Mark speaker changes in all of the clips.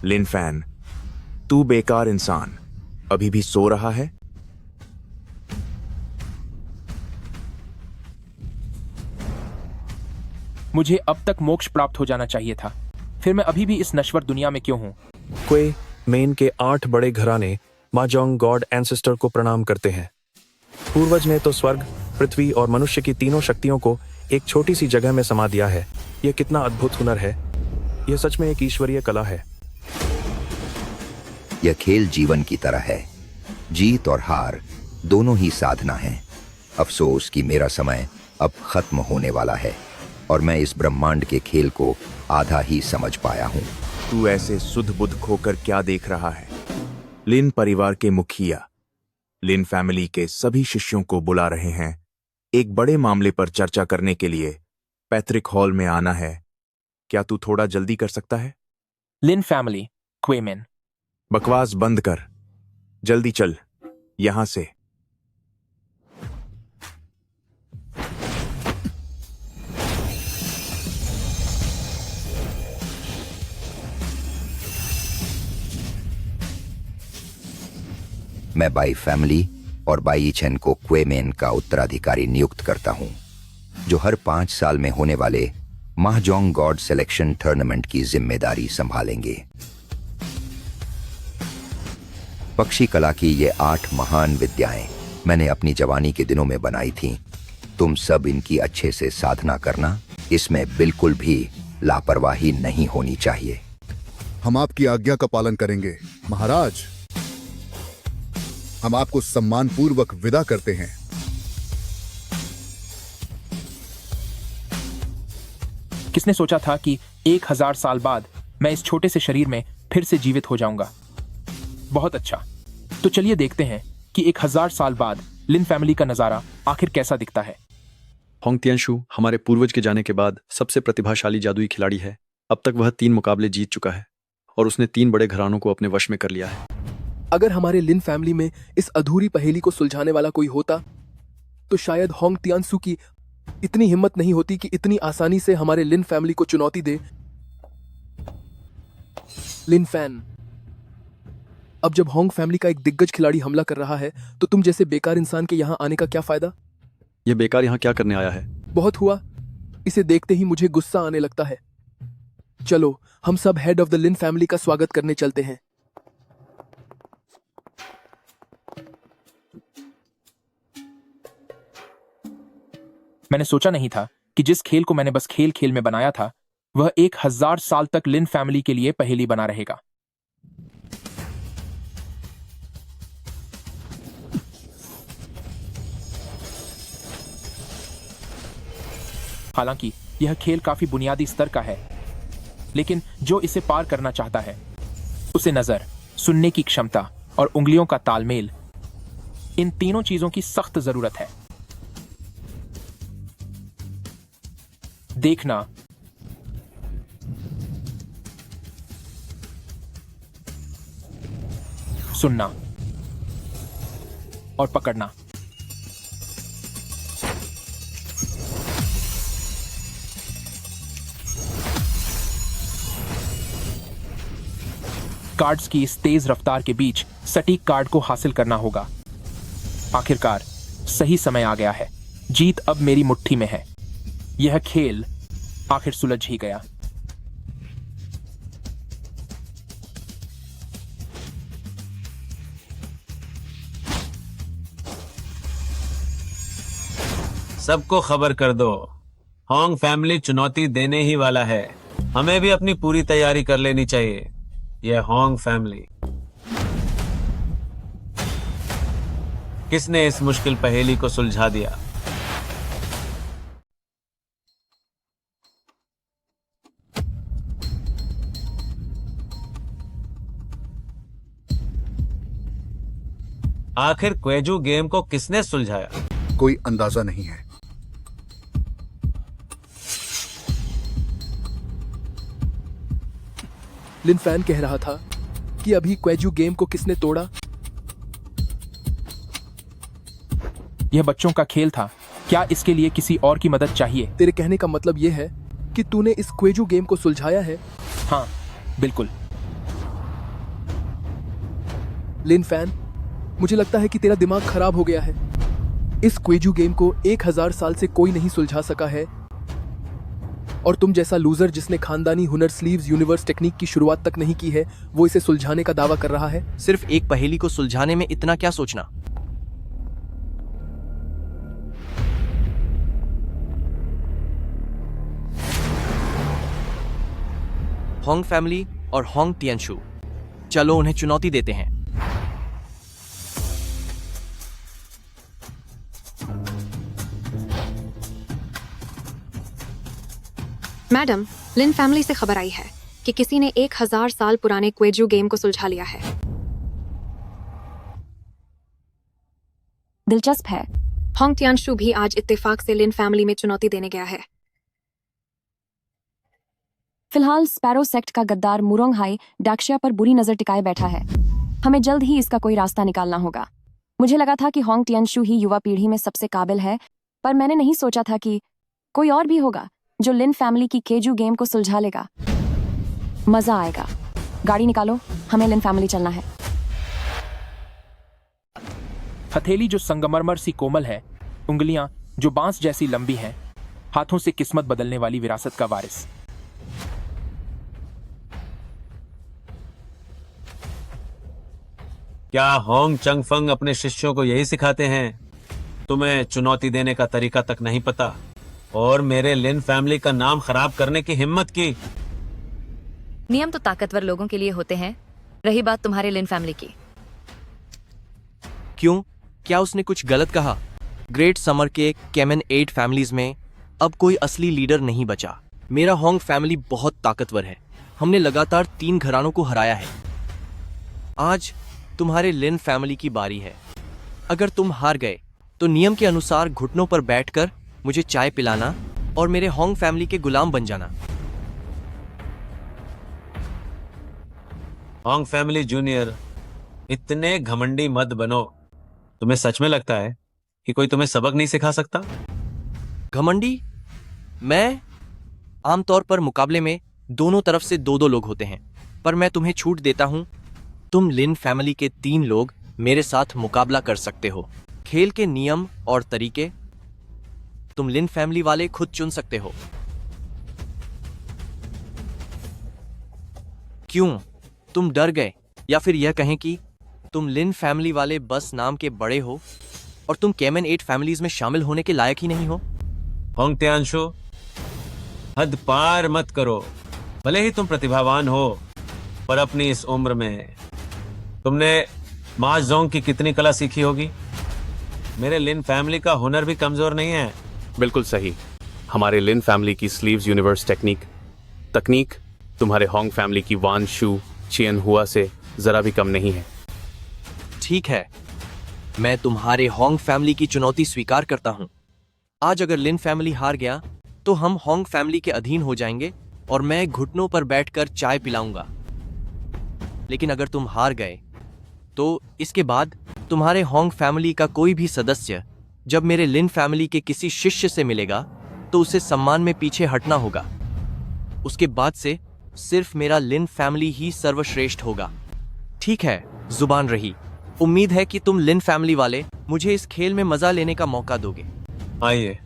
Speaker 1: लिन fan, तू बेकार इंसान अभी भी सो रहा है?
Speaker 2: मुझे अब तक मोक्ष प्राप्त हो जाना चाहिए था, फिर मैं अभी भी इस नश्वर दुनिया में क्यों हूं?
Speaker 3: क्वे मेन के 8 बड़े घराने माजोंग गॉड एंसेस्टर को प्रणाम करते हैं। पूर्वज ने तो स्वर्ग, पृथ्वी और मनुष्य की तीनों शक्तियों को एक छोटी सी जगह में समा दिया है। यह कितना अद्भुत हुनर है। यह सच में एक ईश्वरीय कला है।
Speaker 4: यह खेल जीवन की तरह है। जीत और हार दोनों ही साधना है। अफसोस कि मेरा समय अब खत्म होने वाला है और मैं इस ब्रह्मांड के खेल को आधा ही समझ पाया हूँ।
Speaker 1: तू ऐसे सुध बुध खोकर क्या देख रहा है? लिन परिवार के मुखिया लिन फैमिली के सभी शिष्यों को बुला रहे हैं। एक बड़े मामले पर चर्चा करने के लिए पैट्रिक हॉल में आना है। क्या तू थोड़ा जल्दी कर सकता है?
Speaker 2: लिन फैमिली, क्वेमेन।
Speaker 1: बकवास बंद कर, जल्दी चल यहां से।
Speaker 4: मैं बाई फैमिली और बाई चेन को क्वेमेन का उत्तराधिकारी नियुक्त करता हूं, जो हर 5 साल में होने वाले महाजोंग गॉड सिलेक्शन टूर्नामेंट की जिम्मेदारी संभालेंगे। पक्षी कला की ये 8 महान विद्याएं मैंने अपनी जवानी के दिनों में बनाई थीं। तुम सब इनकी अच्छे से साधना करना। इसमें बिल्कुल भी लापरवाही नहीं होनी चाहिए।
Speaker 5: हम आपकी आज्ञा का पालन करेंगे महाराज। हम आपको सम्मानपूर्वक विदा करते हैं।
Speaker 2: किसने सोचा था कि 1000 साल बाद मैं इस छोटे से शरीर में फिर से जीवित हो जाऊंगा? बहुत अच्छा, तो चलिए देखते हैं कि 1000 साल बाद लिन फैमिली का नजारा आखिर कैसा दिखता है।
Speaker 3: होंग तियानशु हमारे पूर्वज के जाने के बाद सबसे प्रतिभाशाली जादुई खिलाड़ी है। अब तक वह 3 मुकाबले जीत चुका है और उसने 3 बड़े घरानों को अपने वश में कर लिया है।
Speaker 6: अगर हमारे लिन फैमिली में इस अधूरी पहेली को सुलझाने वाला कोई होता तो शायद होंग तियानसु की इतनी हिम्मत नहीं होती कि इतनी आसानी से हमारे लिन फैमिली को चुनौती दे। लिन फैन, अब जब होंग फैमिली का एक दिग्गज खिलाड़ी हमला कर रहा है तो तुम जैसे बेकार इंसान के यहां आने का क्या फायदा?
Speaker 3: यह बेकार यहां क्या करने आया है?
Speaker 6: बहुत हुआ, इसे देखते ही मुझे गुस्सा आने लगता है। चलो हम सब head of the Lin family का स्वागत करने चलते हैं।
Speaker 2: मैंने सोचा नहीं था कि जिस खेल को मैंने बस खेल खेल में बनाया था वह 1000 साल तक लिन फैमिली के लिए पहेली बना रहेगा। हालांकि यह खेल काफी बुनियादी स्तर का है, लेकिन जो इसे पार करना चाहता है उसे नजर, सुनने की क्षमता और उंगलियों का तालमेल, इन तीनों चीजों की सख्त जरूरत है। देखना, सुनना और पकड़ना। कार्ड्स की इस तेज रफ्तार के बीच सटीक कार्ड को हासिल करना होगा। आखिरकार सही समय आ गया है। जीत अब मेरी मुट्ठी में है। यह खेल आखिर सुलझ ही गया।
Speaker 7: सबको खबर कर दो, होंग फैमिली चुनौती देने ही वाला है। हमें भी अपनी पूरी तैयारी कर लेनी चाहिए। यह होंग फैमिली। किसने इस मुश्किल पहेली को सुलझा दिया? आखिर क्वेजू गेम को किसने सुलझाया?
Speaker 5: कोई अंदाजा नहीं है।
Speaker 6: लिन फैन कह रहा था कि अभी क्वेजू गेम को किसने तोड़ा?
Speaker 2: यह बच्चों का खेल था। क्या इसके लिए किसी और की मदद चाहिए?
Speaker 6: तेरे कहने का मतलब यह है कि तूने इस क्वेजू गेम को सुलझाया है?
Speaker 2: हाँ, बिल्कुल।
Speaker 6: लिन फैन, मुझे लगता है कि तेरा दिमाग खराब हो गया है। इस क्वेजू गेम को 1000 साल से कोई नहीं सुलझा सका है, और तुम जैसा लूजर जिसने खानदानी हुनर स्लीव्स यूनिवर्स टेक्निक की शुरुआत तक नहीं की है, वो इसे सुलझाने का दावा कर रहा है।
Speaker 8: सिर्फ एक पहेली को सुलझाने में इतना क्या सोचना? होंग फैमिली और होंग टियानशु, चलो उन्हें चुनौती देते हैं।
Speaker 9: मैडम, लिन फैमिली से खबर आई है कि किसी ने 1000 साल पुराने क्वेजू गेम को सुलझा लिया है। दिलचस्प है। होंग टियानशु भी आज इत्तेफाक से लिन फैमिली में चुनौती देने गया है। फिलहाल स्पैरो सेक्ट का गद्दार मुरोंग हाई डाक्शिया पर बुरी नजर टिकाए बैठा है। हमें जल्द ही इसका कोई रास्ता निकालना होगा। मुझे लगा था कि होंग टियानशु ही युवा पीढ़ी में सबसे काबिल है, पर मैंने नहीं सोचा था कि कोई और भी होगा जो लिन फैमिली की केजू गेम को सुलझा लेगा। मजा आएगा। गाड़ी निकालो, हमें लिन फैमिली चलना है।
Speaker 2: हथेली जो संगमरमर सी कोमल है, उंगलियां जो बांस जैसी लंबी हैं, हाथों से किस्मत बदलने वाली विरासत का वारिस।
Speaker 7: क्या होंग चंगफंग अपने शिष्यों को यही सिखाते हैं? तुम्हें चुनौती देने का तरीका तक नहीं पता और मेरे लिन फैमिली का नाम खराब करने की हिम्मत की।
Speaker 10: नियम तो ताकतवर लोगों के लिए होते हैं। रही बात तुम्हारे लिन फैमिली की।
Speaker 8: क्यों? क्या उसने कुछ गलत कहा? ग्रेट समर के केमन 8 फैमिलीज में अब कोई असली लीडर नहीं बचा। मेरा होंग फैमिली बहुत ताकतवर है। हमने लगातार 3 घरानों को हराया है। आज तुम्हारे लिन फैमिली की बारी है। अगर तुम हार गए तो नियम के अनुसार घुटनों पर बैठकर मुझे चाय पिलाना और मेरे होंग फैमिली के गुलाम बन जाना।
Speaker 7: होंग फैमिली जूनियर, इतने घमंडी मत बनो। तुम्हें सच में लगता है कि कोई तुम्हें सबक नहीं सिखा सकता?
Speaker 8: घमंडी? मैं? आमतौर पर मुकाबले में दोनों तरफ से 2-2 लोग होते हैं, पर मैं तुम्हें छूट देता हूं। तुम लिन फैमिली के 3 लोग मेरे साथ मुकाबला कर सकते हो। खेल के नियम और तरीके तुम लिन फैमिली वाले खुद चुन सकते हो। क्यों? तुम डर गए, या फिर यह कहें कि तुम लिन फैमिली वाले बस नाम के बड़े हो और तुम केमन 8 फैमिलीज में शामिल होने के लायक ही नहीं हो?
Speaker 7: होंग टियानशु, हद पार मत करो। भले ही तुम प्रतिभावान हो, पर अपनी इस उम्र में तुमने महाजोंग की कितनी कला सीखी होगी? मेरे लिन फैमिली का हुनर भी कमजोर नहीं है।
Speaker 3: बिल्कुल सही। हमारे लिन फैमिली की स्लीव्स यूनिवर्स तकनीक तुम्हारे होंग फैमिली की वान शू चियन हुआ से जरा भी कम नहीं है।
Speaker 8: ठीक है, मैं तुम्हारे होंग फैमिली की चुनौती स्वीकार करता हूं। आज अगर लिन फैमिली हार गया तो हम होंग फैमिली के अधीन हो जाएंगे और मैं घुटनों पर बैठकर चाय पिलाऊंगा। लेकिन अगर तुम हार गए तो इसके बाद तुम्हारे होंग फैमिली का कोई भी सदस्य जब मेरे लिन फैमिली के किसी शिष्य से मिलेगा तो उसे सम्मान में पीछे हटना होगा। उसके बाद से सिर्फ मेरा लिन फैमिली ही सर्वश्रेष्ठ होगा। ठीक है, जुबान रही। उम्मीद है कि तुम लिन फैमिली वाले मुझे इस खेल में मजा लेने का मौका दोगे।
Speaker 7: आइए।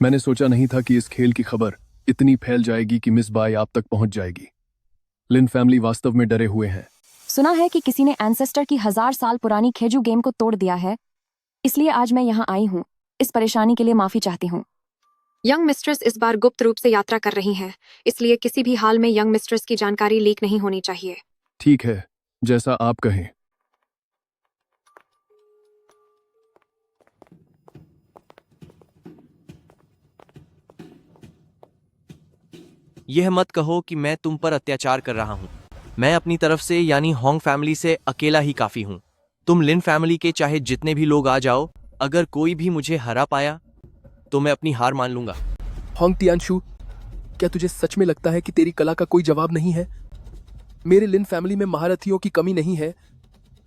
Speaker 6: मैंने सोचा नहीं था कि इस खेल की खबर इतनी फैल जाएगी कि मिस बाई आप तक पहुंच जाएगी। लिन फैमिली वास्तव में डरे हुए हैं।
Speaker 9: सुना है कि किसी ने एंसेस्टर की 1000 साल पुरानी खेजू गेम को तोड़ दिया है, इसलिए आज मैं यहाँ आई हूँ। इस परेशानी के लिए माफी चाहती हूँ। यंग मिस्ट्रेस इस बार गुप्त रूप से यात्रा कर रही हैं, इसलिए किसी भी हाल में यंग मिस्ट्रेस की जानकारी लीक नहीं होनी चाहिए।
Speaker 6: ठीक है, जैसा आप कहें।
Speaker 8: यह मत कहो कि मैं तुम पर अत्याचार कर रहा हूं। मैं अपनी तरफ से यानी होंग फैमिली से अकेला ही काफी हूं। तुम लिन फैमिली के चाहे जितने भी लोग आ जाओ, अगर कोई भी मुझे हरा पाया तो मैं अपनी हार मान लूंगा।
Speaker 6: होंग टियानशु, क्या तुझे सच में लगता है कि तेरी कला का कोई जवाब नहीं है? मेरे लिन फैमिली में महारथियों की कमी नहीं है।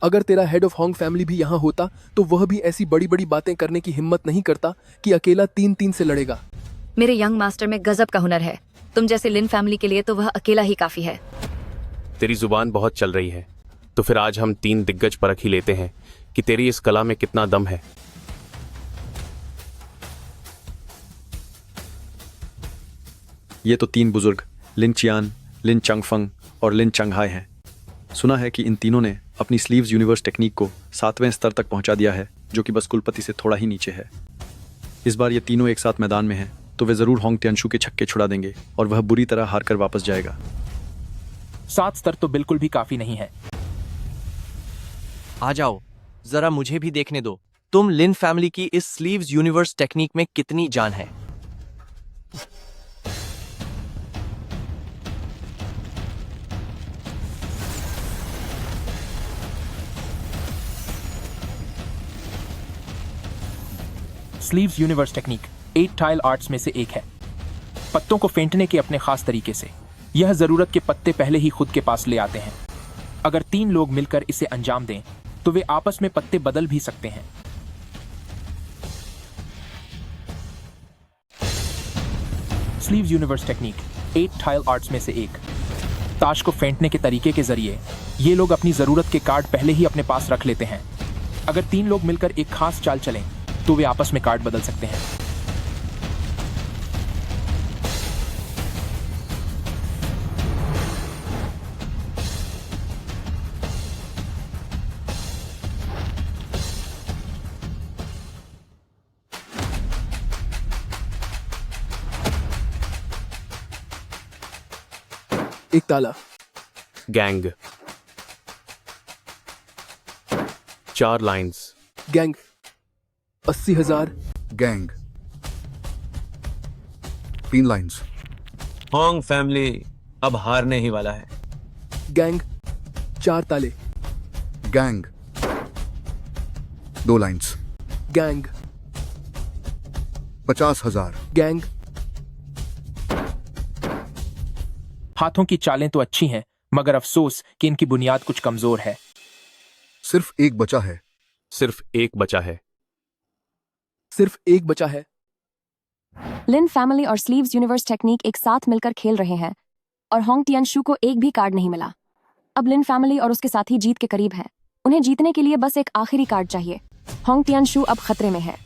Speaker 6: अगर तेरा हेड ऑफ होंग फैमिली भी यहाँ होता तो वह भी ऐसी बड़ी बड़ी बातें करने की हिम्मत नहीं करता कि अकेला 3-3 से लड़ेगा।
Speaker 10: मेरे यंग मास्टर में गजब का हुनर है। तुम जैसे लिन फैमिली के लिए तो वह अकेला ही काफी है।
Speaker 11: तेरी जुबान बहुत चल रही है, तो फिर आज हम 3 दिग्गज परख ही लेते हैं कि तेरी इस कला में कितना दम है।
Speaker 3: ये तो 3 बुजुर्ग लिन चियान, लिन चंगफंग और लिन चंगहाई हैं। सुना है कि इन तीनों ने अपनी स्लीव्स यूनिवर्स टेक्निक को 7वें स्तर तक पहुंचा दिया है, जो कि बस कुलपति से थोड़ा ही नीचे है। इस बार ये तीनों एक साथ मैदान में हैं, तो वे जरूर होंग टियानशु के छक्के छुड़ा देंगे और वह बुरी तरह हार कर वापस जाएगा।
Speaker 2: 7 स्तर तो बिल्कुल भी काफी नहीं है।
Speaker 8: आ जाओ, जरा मुझे भी देखने दो। तुम लिन फैमिली की इस स्लीव्स यूनिवर्स टेक्निक में कितनी जान है।
Speaker 2: Sleeves universe technique 8 tile arts में से एक है। पत्तों को फेंटने के अपने खास तरीके से यह जरूरत के पत्ते पहले ही खुद के पास ले आते हैं। अगर 3 लोग मिलकर इसे अंजाम दें तो वे आपस में पत्ते बदल भी सकते हैं। Sleeves universe technique 8 tile arts में से एक। ताश को फेंटने के तरीके के जरिए ये लोग अपनी जरूरत के कार्ड पहले ही अपने पास रख लेते हैं। अगर 3 लोग मिलकर एक खास चाल चलें तो वे आपस में कार्ड बदल सकते हैं।
Speaker 6: एक ताला।
Speaker 11: Gang 4 lines.
Speaker 6: Gang 80,000।
Speaker 5: Gang 3 lines.
Speaker 7: Hong family अब हारने ही वाला है।
Speaker 6: गैंग 4 ताले।
Speaker 5: Gang 2 lines.
Speaker 6: गैंग
Speaker 5: 50,000।
Speaker 6: गैंग।
Speaker 2: हाथों की चालें तो अच्छी हैं, मगर अफसोस कि इनकी बुनियाद कुछ कमजोर है।
Speaker 5: सिर्फ एक बचा है।
Speaker 11: सिर्फ एक बचा है।
Speaker 6: सिर्फ एक बचा है।
Speaker 9: लिन फैमिली और स्लीव्स यूनिवर्स टेक्निक एक साथ मिलकर खेल रहे हैं और होंग टियानशु को एक भी कार्ड नहीं मिला। अब लिन फैमिली और उसके साथी जीत के करीब हैं। उन्हें जीतने के लिए बस एक आखिरी कार्ड चाहिए। होंग टियानशु अब खतरे में है।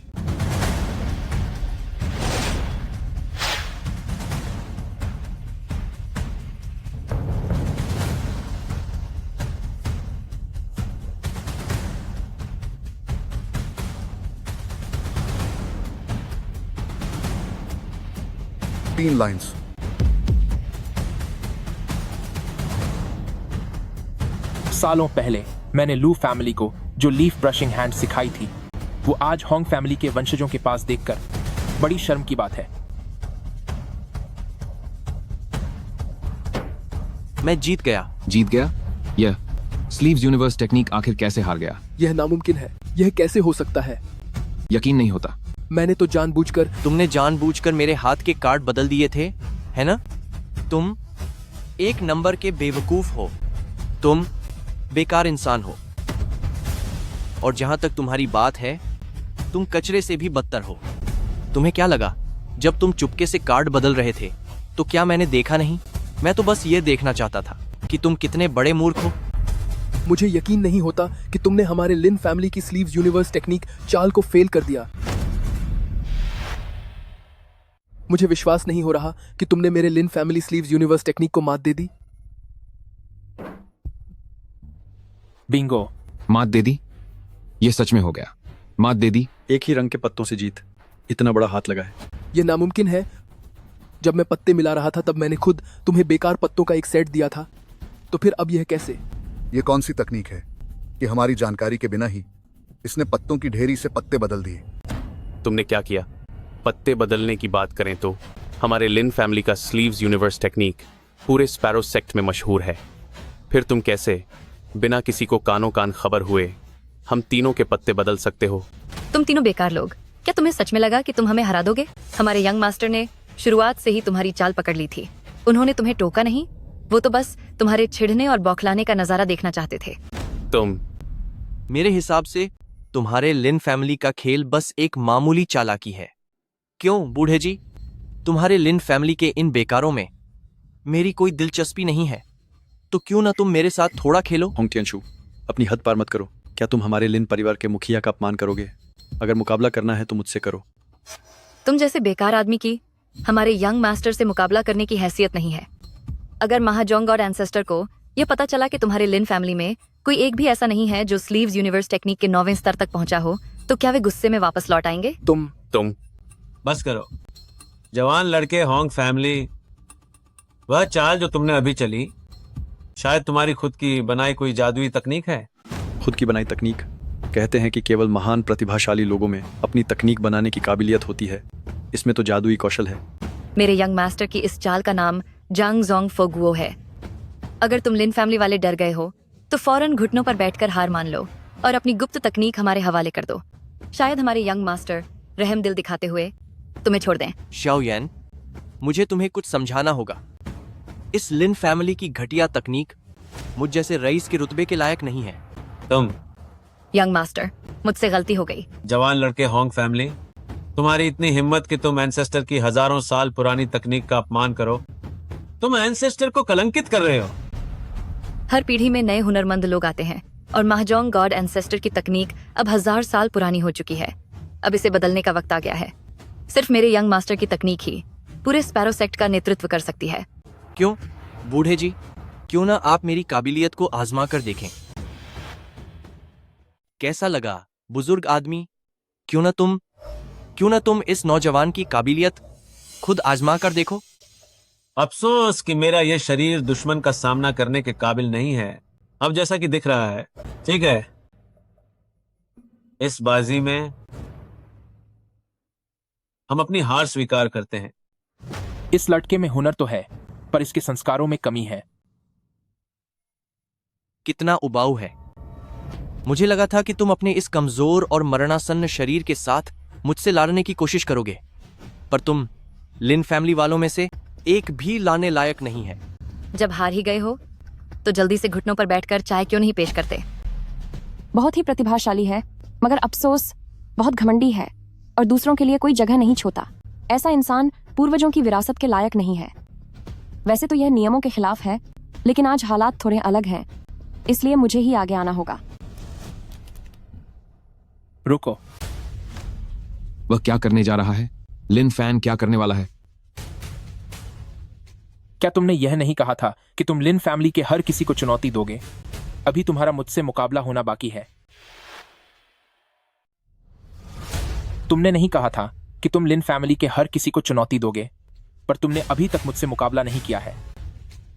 Speaker 5: तीन लाइंस।
Speaker 2: सालों पहले मैंने लू फैमिली को जो लीफ ब्रशिंग हैंड सिखाई थी, वो आज होंग फैमिली के वंशजों के पास देखकर बड़ी शर्म की बात है।
Speaker 8: मैं जीत गया।
Speaker 12: जीत गया? यह स्लीव्स यूनिवर्स टेक्निक आखिर कैसे हार गया?
Speaker 6: यह नामुमकिन है। यह कैसे हो सकता है?
Speaker 12: यकीन नहीं होता।
Speaker 6: मैंने तो जानबूझकर।
Speaker 8: तुमने जानबूझकर मेरे हाथ के कार्ड बदल दिए थे, है ना? तुम एक नंबर के बेवकूफ हो। तुम बेकार इंसान हो। और जहां तक तुम्हारी बात है, तुम कचरे से भी बदतर हो। तुम्हें क्या लगा जब तुम चुपके से कार्ड बदल रहे थे? तो क्या मैंने देखा नहीं? मैं तो बस ये देखना चाहता था कि तुम कितने बड़े मूर्ख हो।
Speaker 6: मुझे यकीन नहीं होता कि तुमने हमारे लिन फैमिली की स्लीव्स यूनिवर्स टेक्निक चाल को फेल कर दिया। मुझे विश्वास नहीं हो रहा कि तुमने मेरे लिन फैमिली स्लीव्स यूनिवर्स टेक्निक को मात दे दी।
Speaker 2: बिंगो।
Speaker 12: मात दे दी? यह सच में हो गया। मात दे दी।
Speaker 3: एक ही रंग के पत्तों से जीत। इतना बड़ा हाथ लगा है।
Speaker 6: यह नामुमकिन है। जब मैं पत्ते मिला रहा था तब मैंने खुद तुम्हें बेकार पत्तों का एक सेट दिया था, तो फिर अब यह कैसे?
Speaker 5: ये कौन सी तकनीक है कि हमारी जानकारी के बिना ही इसने पत्तों की ढेरी से पत्ते बदल दिए?
Speaker 11: तुमने क्या किया? पत्ते बदलने की बात करें तो हमारे लिन फैमिली का स्लीव्स यूनिवर्स टेक्निक पूरे स्पैरो सेक्ट में मशहूर है। फिर तुम कैसे बिना किसी को कानों कान खबर हुए हम तीनों के पत्ते बदल सकते हो?
Speaker 10: तुम तीनों बेकार लोग। क्या तुम्हें सच में लगा कि तुम हमें हरा दोगे? हमारे यंग मास्टर ने शुरुआत से ही तुम्हारी चाल पकड़ ली थी। उन्होंने तुम्हें टोका नहीं, वो तो बस तुम्हारे छिड़ने और बौखलाने का नजारा देखना चाहते थे।
Speaker 11: तुम
Speaker 8: मेरे हिसाब से तुम्हारे लिन फैमिली का खेल बस एक मामूली चालाकी है। क्यों बूढ़े जी, तुम्हारे लिन फैमिली के इन बेकारों में मेरी कोई दिलचस्पी नहीं है, तो क्यों ना तुम मेरे साथ थोड़ा खेलो?
Speaker 13: होंग टियानशु, अपनी हद पार मत करो। क्या तुम हमारे लिन परिवार के मुखिया का अपमान करोगे? अगर मुकाबला करना है तो मुझसे करो।
Speaker 10: तुम जैसे बेकार आदमी की हमारे यंग मास्टर से मुकाबला करने की हैसियत नहीं है। अगर महाजोंग गॉड एंसेस्टर को यह पता चला कि तुम्हारे लिन फैमिली में कोई एक भी ऐसा नहीं है जो स्लीव्स यूनिवर्स टेक्निक के 9वें स्तर तक पहुंचा हो, तो क्या वे गुस्से में वापस लौट आएंगे?
Speaker 11: तुम
Speaker 7: बस करो जवान लड़के होंग फैमिली। वह चाल जो तुमने अभी चली, शायद तुम्हारी खुद की बनाई कोई जादुई तकनीक है।
Speaker 13: खुद की बनाई तकनीक? कहते हैं कि केवल महान प्रतिभाशाली लोगों में अपनी तकनीक बनाने की काबिलियत होती है। इसमें तो जादुई कौशल है।
Speaker 10: मेरे यंग मास्टर की इस चाल का नाम जांग जोंग फोगुओ है। अगर तुम लिन फैमिली वाले डर गए हो तो फौरन घुटनों पर बैठकर हार मान लो और अपनी गुप्त तकनीक हमारे हवाले कर दो। शायद हमारे यंग मास्टर रहम दिल दिखाते हुए तुम्हें छोड़ दें।
Speaker 8: शाओयान, मुझे तुम्हें कुछ समझाना होगा। इस लिन फैमिली की घटिया तकनीक मुझ जैसे रईस के रुतबे के लायक नहीं है।
Speaker 7: तुम
Speaker 10: यंग मास्टर, मुझसे गलती हो गई।
Speaker 7: जवान लड़के होंग फैमिली, तुम्हारी इतनी हिम्मत कि तुम एंसेस्टर की हजारों साल पुरानी तकनीक का अपमान करो। तुम एंसेस्टर को कलंकित कर रहे हो।
Speaker 10: हर पीढ़ी में नए हुनरमंद लोग आते हैं और महाजोंग गॉड एंसेस्टर की तकनीक अब 1000 साल पुरानी हो चुकी है। अब इसे बदलने का वक्त आ गया है। सिर्फ मेरे यंग मास्टर की तकनीक ही पूरे स्पैरो सेक्ट का नेतृत्व कर सकती है।
Speaker 8: क्यों बूढ़े जी, क्यों ना आप मेरी काबिलियत को आजमा कर देखें? कैसा लगा बुजुर्ग आदमी? क्यों ना तुम इस नौजवान की काबिलियत खुद आजमा कर देखो।
Speaker 7: अफसोस कि मेरा यह शरीर दुश्मन का सामना करने के काबिल नहीं है, अब जैसा कि दिख रहा है। ठीक है, इस बाजी में हम अपनी हार स्वीकार करते हैं।
Speaker 2: इस लड़के में हुनर तो है, पर इसके संस्कारों में कमी है।
Speaker 8: कितना उबाऊ है। मुझे लगा था कि तुम अपने इस कमजोर और मरणासन्न शरीर के साथ मुझसे लड़ने की कोशिश करोगे, पर तुम लिन फैमिली वालों में से एक भी लाने लायक नहीं है।
Speaker 10: जब हार ही गए हो तो जल्दी से घुटनों पर बैठकर चाय क्यों नहीं पेश करते?
Speaker 9: बहुत ही प्रतिभाशाली है, मगर अफसोस बहुत घमंडी है और दूसरों के लिए कोई जगह नहीं छोड़ता। ऐसा इंसान पूर्वजों की विरासत के लायक नहीं है। वैसे तो यह नियमों के खिलाफ है, लेकिन आज हालात थोड़े अलग हैं, इसलिए मुझे ही आगे आना होगा।
Speaker 2: रुको,
Speaker 12: वह क्या करने जा रहा है? लिन फैन क्या करने वाला है?
Speaker 2: क्या तुमने यह नहीं कहा था कि तुम लिन फैमिली के हर किसी को चुनौती दोगे? अभी तुम्हारा मुझसे मुकाबला होना बाकी है। तुमने नहीं कहा था कि तुम लिन फैमिली के हर किसी को चुनौती दोगे, पर तुमने अभी तक मुझसे मुकाबला नहीं किया है।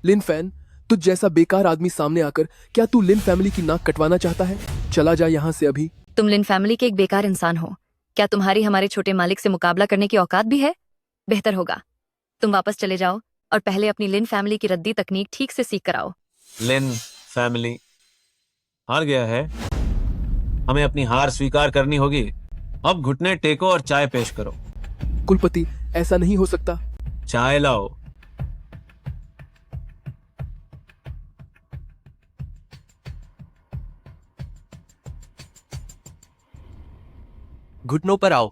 Speaker 6: लिन फैन, तुझ जैसा बेकार आदमी सामने आकर क्या तू लिन फैमिली की नाक कटवाना चाहता है? चला जा यहाँ से अभी।
Speaker 10: तुम लिन फैमिली के एक बेकार इंसान हो। क्या तुम्हारी हमारे छोटे मालिक से मुकाबला करने की औकात भी है? बेहतर होगा तुम वापस चले जाओ और पहले अपनी लिन फैमिली की रद्दी तकनीक ठीक से सीख कर आओ।
Speaker 7: लिन फैमिली हार गया है, हमें अपनी हार स्वीकार करनी होगी। अब घुटने टेको और चाय पेश करो।
Speaker 6: कुलपति, ऐसा नहीं हो सकता।
Speaker 7: चाय लाओ।
Speaker 8: घुटनों पर आओ।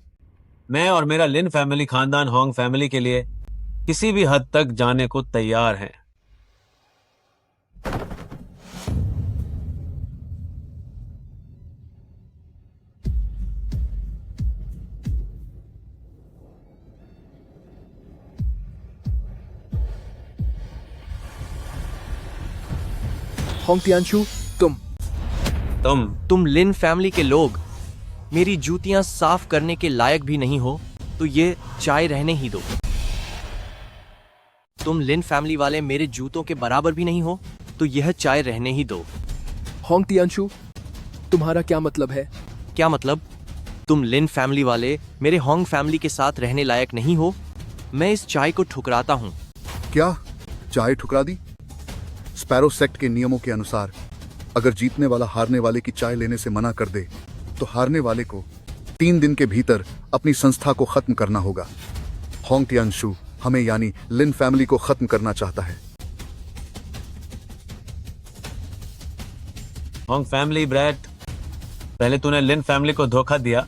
Speaker 7: मैं और मेरा लिन फैमिली खानदान होंग फैमिली के लिए किसी भी हद तक जाने को तैयार हैं।
Speaker 6: होंग टियानशु,
Speaker 8: तुम लिन फैमिली के लोग मेरी जूतियां साफ करने के लायक भी नहीं हो, तो ये चाय रहने ही दो। तुम लिन फैमिली वाले मेरे जूतों के बराबर भी नहीं हो, तो यह चाय रहने ही दो।
Speaker 6: होंग टियानशु, तुम्हारा क्या मतलब है?
Speaker 8: क्या मतलब? तुम लिन फैमिली वाले मेरे होंग फैमिली के साथ रहने लायक नहीं हो। मैं इस चाय को ठुकराता हूं।
Speaker 5: क्या चाय ठुकरा दी? स्पैरो सेक्ट के नियमों के अनुसार अगर जीतने वाला हारने वाले की चाय लेने से मना कर दे तो हारने वाले को 3 दिन के भीतर अपनी संस्था को खत्म करना होगा। होंग टियानशु, हमें यानी लिन फैमिली को खत्म करना चाहता है।
Speaker 7: होंग फैमिली ब्रैट, पहले तूने लिन फैमिली को धोखा दिया,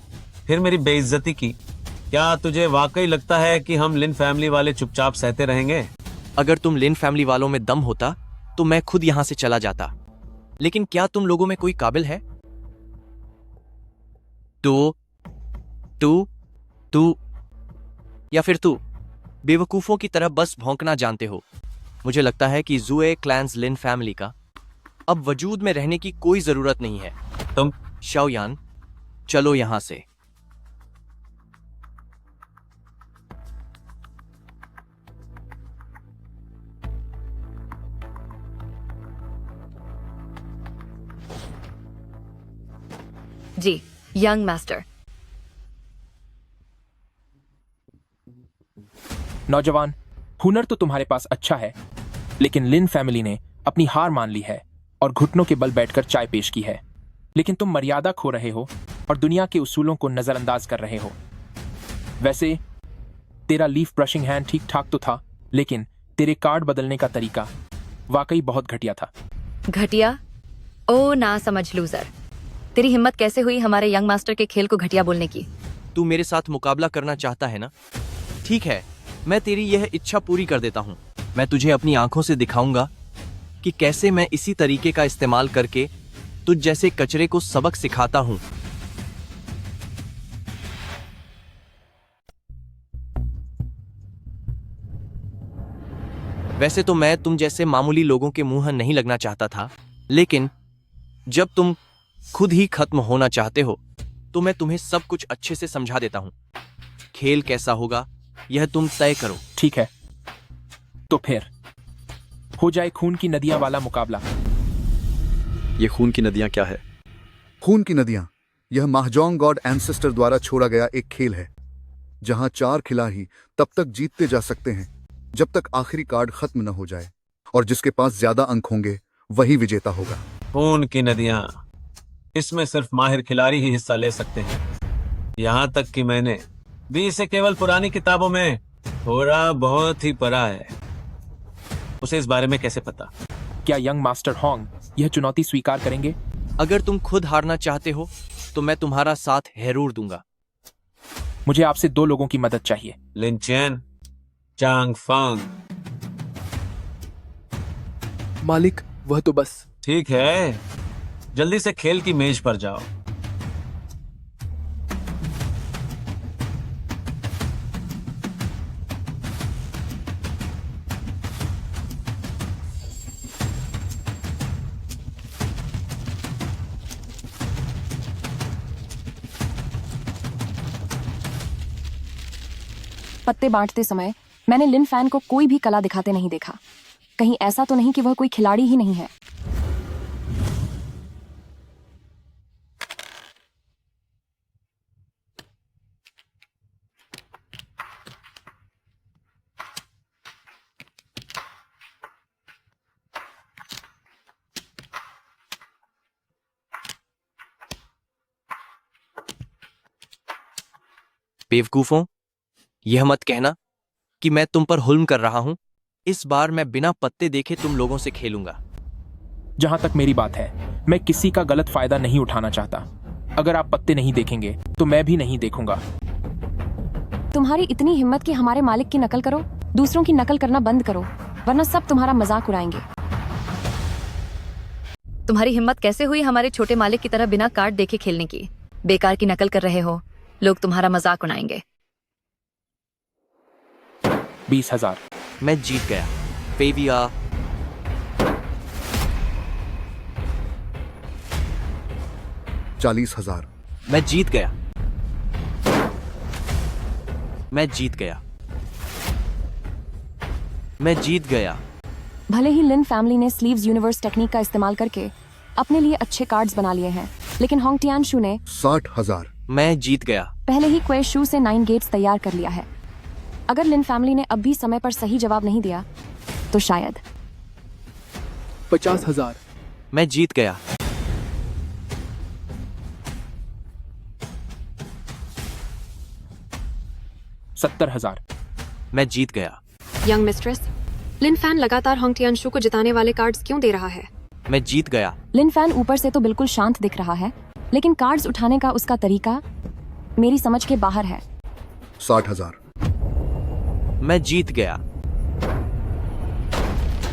Speaker 7: फिर मेरी बेइज्जती की। क्या तुझे वाकई लगता है कि हम लिन फैमिली वाले चुपचाप सहते रहेंगे?
Speaker 8: अगर तुम लिन फैमिली वालों में दम होता तो मैं खुद यहां से चला जाता, लेकिन क्या तुम लोगों में कोई काबिल है? तू या फिर तू बेवकूफों की तरह बस भौंकना जानते हो। मुझे लगता है कि जुए क्लैंस लिन फैमिली का अब वजूद में रहने की कोई जरूरत नहीं है।
Speaker 7: तुम
Speaker 8: शाओयान, चलो यहां से।
Speaker 10: जी, यंग मास्टर।
Speaker 2: नौजवान, हुनर तो तुम्हारे पास अच्छा है, लेकिन लिन फैमिली ने अपनी हार मान ली है और घुटनों के बल बैठकर चाय पेश की है। लेकिन तुम मर्यादा खो रहे हो और दुनिया के उसूलों को नजरअंदाज कर रहे हो। वैसे तेरा लीफ ब्रशिंग हैंड ठीक ठाक तो था, लेकिन तेरे कार्ड बदलने का तरीका वाकई बहुत घटिया था।
Speaker 10: घटिया? ओ ना समझ लूजर, तेरी हिम्मत कैसे हुई हमारे यंग मास्टर के खेल को घटिया बोलने की?
Speaker 8: तू मेरे साथ मुकाबला करना चाहता है ना? ठीक है, मैं तेरी यह इच्छा पूरी कर देता हूं। मैं तुझे अपनी आंखों से दिखाऊंगा कि कैसे मैं इसी तरीके का इस्तेमाल करके तुझ जैसे कचरे को सबक सिखाता हूं। वैसे तो मैं तुम जैसे मामूली लोगों के मुंह नहीं लगना चाहता था, लेकिन जब तुम खुद ही खत्म होना चाहते हो तो मैं तुम्हें सब कुछ अच्छे से समझा देता हूं। खेल कैसा होगा यह तुम तय करो।
Speaker 2: ठीक है, तो फिर हो जाए खून की नदियां वाला मुकाबला।
Speaker 13: ये खून की नदियां क्या है?
Speaker 5: खून की नदियां यह महाजोंग गॉड एंसेस्टर द्वारा छोड़ा गया एक खेल है, जहां 4 खिलाड़ी तब तक जीतते जा सकते हैं जब तक आखिरी कार्ड खत्म न हो जाए, और जिसके पास ज्यादा अंक होंगे वही विजेता होगा।
Speaker 7: खून की नदियां, इसमें सिर्फ माहिर खिलाड़ी ही हिस्सा ले सकते हैं। यहाँ तक कि मैंने भी इसे केवल पुरानी किताबों में थोड़ा बहुत ही पढ़ा है। उसे इस बारे में कैसे पता?
Speaker 2: क्या यंग मास्टर होंग यह चुनौती स्वीकार करेंगे?
Speaker 8: अगर तुम खुद हारना चाहते हो तो मैं तुम्हारा साथ जरूर दूंगा।
Speaker 2: मुझे आपसे 2 लोगों की मदद चाहिए।
Speaker 7: लिन चेन, चांग फंग।
Speaker 6: मालिक, वह तो बस।
Speaker 7: ठीक है, जल्दी से खेल की मेज पर जाओ।
Speaker 9: पत्ते बांटते समय मैंने लिन फैन को कोई भी कला दिखाते नहीं देखा। कहीं ऐसा तो नहीं कि वह कोई खिलाड़ी ही नहीं है।
Speaker 8: बेवकूफों, यह मत कहना कि मैं तुम पर हुल्म कर रहा हूं। इस बार मैं बिना पत्ते देखे तुम लोगों से खेलूंगा।
Speaker 2: जहां तक मेरी बात है, मैं किसी का गलत फायदा नहीं उठाना चाहता। अगर आप पत्ते नहीं देखेंगे तो मैं भी नहीं देखूंगा।
Speaker 9: तुम्हारी इतनी हिम्मत कि हमारे मालिक की नकल करो? दूसरों की नकल करना बंद करो, वरना सब तुम्हारा मजाक उड़ाएंगे।
Speaker 10: तुम्हारी हिम्मत कैसे हुई हमारे छोटे मालिक की तरह बिना कार्ड देखे खेलने की? बेकार की नकल कर रहे हो, लोग तुम्हारा मजाक उड़ाएंगे।
Speaker 2: 20,000।
Speaker 8: मैं जीत गया। फेविया,
Speaker 5: 40,000।
Speaker 8: मैं जीत गया। मैं जीत गया। मैं जीत गया।
Speaker 9: भले ही लिन फैमिली ने स्लीव्स यूनिवर्स टेक्निक का इस्तेमाल करके अपने लिए अच्छे कार्ड्स बना लिए हैं, लेकिन होंग टियानशू ने
Speaker 5: 60,000।
Speaker 8: मैं जीत गया।
Speaker 9: पहले ही क्वे शू से 9 गेट्स तैयार कर लिया है। अगर लिन फैमिली ने अब भी समय पर सही जवाब नहीं दिया तो शायद
Speaker 6: 50,000।
Speaker 8: मैं जीत गया।
Speaker 2: $70,000।
Speaker 8: मैं जीत गया।
Speaker 14: यंग मिस्ट्रेस, लिन फैन लगातार होंग टियानशु को जिताने वाले कार्ड्स क्यों दे रहा है?
Speaker 8: मैं जीत गया।
Speaker 9: लिन फैन ऊपर से तो बिल्कुल शांत दिख रहा है, लेकिन कार्ड्स उठाने का उसका तरीका मेरी समझ के बाहर है।
Speaker 5: 60,000।
Speaker 8: मैं जीत गया।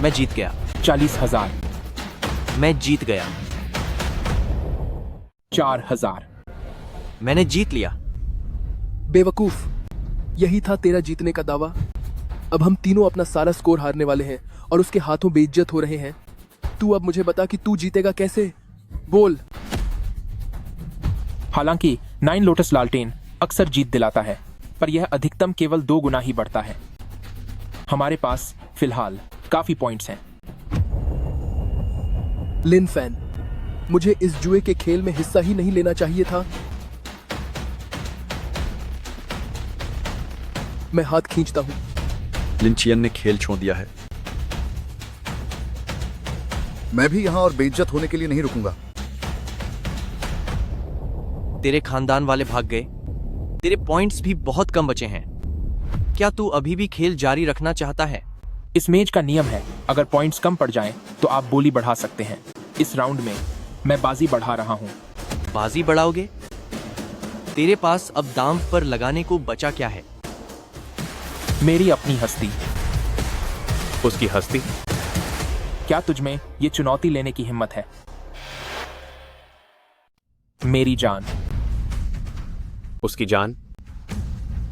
Speaker 8: मैं जीत गया।
Speaker 2: 40,000।
Speaker 8: मैं जीत गया।
Speaker 2: 4,000।
Speaker 8: मैंने जीत लिया।
Speaker 6: बेवकूफ, यही था तेरा जीतने का दावा। अब हम तीनों अपना सारा स्कोर हारने वाले हैं और उसके हाथों बेइज्जत हो रहे हैं। तू अब मुझे बता कि तू जीतेगा कैसे? बोल।
Speaker 2: हालांकि 9 लोटस लालटेन अक्सर जीत दिलाता है, पर यह अधिकतम केवल 2 गुना ही बढ़ता है। हमारे पास फिलहाल काफी पॉइंट्स हैं।
Speaker 6: लिन फैन, मुझे इस जुए के खेल में हिस्सा ही नहीं लेना चाहिए था। मैं हाथ खींचता हूं।
Speaker 13: लिन चियन ने खेल छोड़ दिया है।
Speaker 5: मैं भी यहाँ और बेइज्जत होने के लिए नहीं रुकूंगा।
Speaker 8: तेरे खानदान वाले भाग गए। तेरे पॉइंट्स भी बहुत कम बचे हैं। क्या तू अभी भी खेल जारी रखना चाहता है?
Speaker 2: इस मेज का नियम है, अगर पॉइंट्स कम पड़ जाएं तो आप बोली बढ़ा सकते हैं। इस राउंड में मैं बाजी बढ़ा रहा हूं।
Speaker 8: बाजी बढ़ाओगे? तेरे पास अब दांव पर लगाने को बचा क्या है?
Speaker 2: मेरी अपनी हस्ती।
Speaker 11: उसकी हस्ती?
Speaker 2: क्या तुझमें ये चुनौती लेने की हिम्मत है? मेरी जान।
Speaker 11: उसकी जान?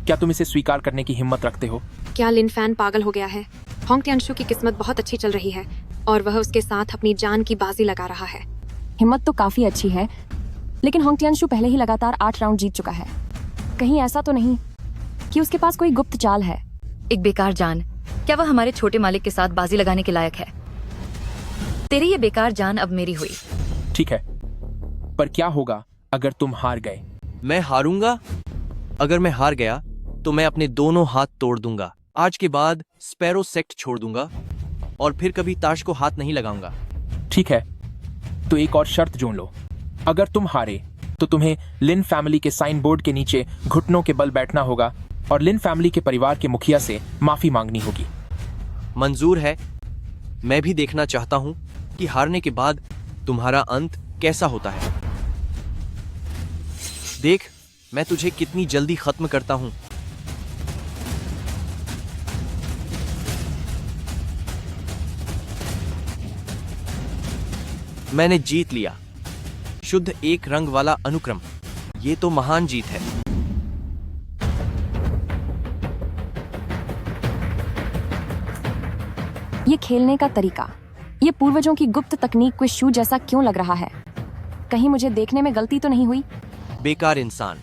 Speaker 2: क्या तुम इसे स्वीकार करने की हिम्मत रखते हो?
Speaker 14: क्या लिन फैन पागल हो गया है? होंग टियानशु की किस्मत बहुत अच्छी चल रही है और वह उसके साथ अपनी जान की बाजी लगा रहा है।
Speaker 9: हिम्मत तो काफी अच्छी है, लेकिन होंग टियानशु पहले ही लगातार 8 राउंड जीत चुका है। कहीं ऐसा तो नहीं कि उसके पास कोई गुप्त चाल है?
Speaker 10: एक बेकार जान, क्या वह हमारे छोटे मालिक के साथ बाजी लगाने के लायक है? तेरी ये बेकार जान अब मेरी हुई।
Speaker 2: ठीक है, पर क्या होगा अगर तुम हार गए?
Speaker 8: मैं हारूंगा? अगर मैं हार गया तो मैं अपने दोनों हाथ तोड़ दूंगा। आज के बाद स्पैरो सेक्ट छोड़ दूंगा और फिर कभी ताश को हाथ नहीं लगाऊंगा।
Speaker 2: ठीक है, तो एक और शर्त जोड़ लो। अगर तुम हारे तो तुम्हें लिन फैमिली के साइन बोर्ड के नीचे घुटनों के बल बैठना होगा और लिन फैमिली के परिवार के मुखिया से माफी मांगनी होगी।
Speaker 8: मंजूर है। मैं भी देखना चाहता हूं कि हारने के बाद तुम्हारा अंत कैसा होता है। देख, मैं तुझे कितनी जल्दी खत्म करता हूं। मैंने जीत लिया। शुद्ध एक रंग वाला अनुक्रम। ये तो महान जीत है।
Speaker 9: ये खेलने का तरीका, ये पूर्वजों की गुप्त तकनीक क्विज शू जैसा क्यों लग रहा है? कहीं मुझे देखने में गलती तो नहीं हुई?
Speaker 8: बेकार इंसान,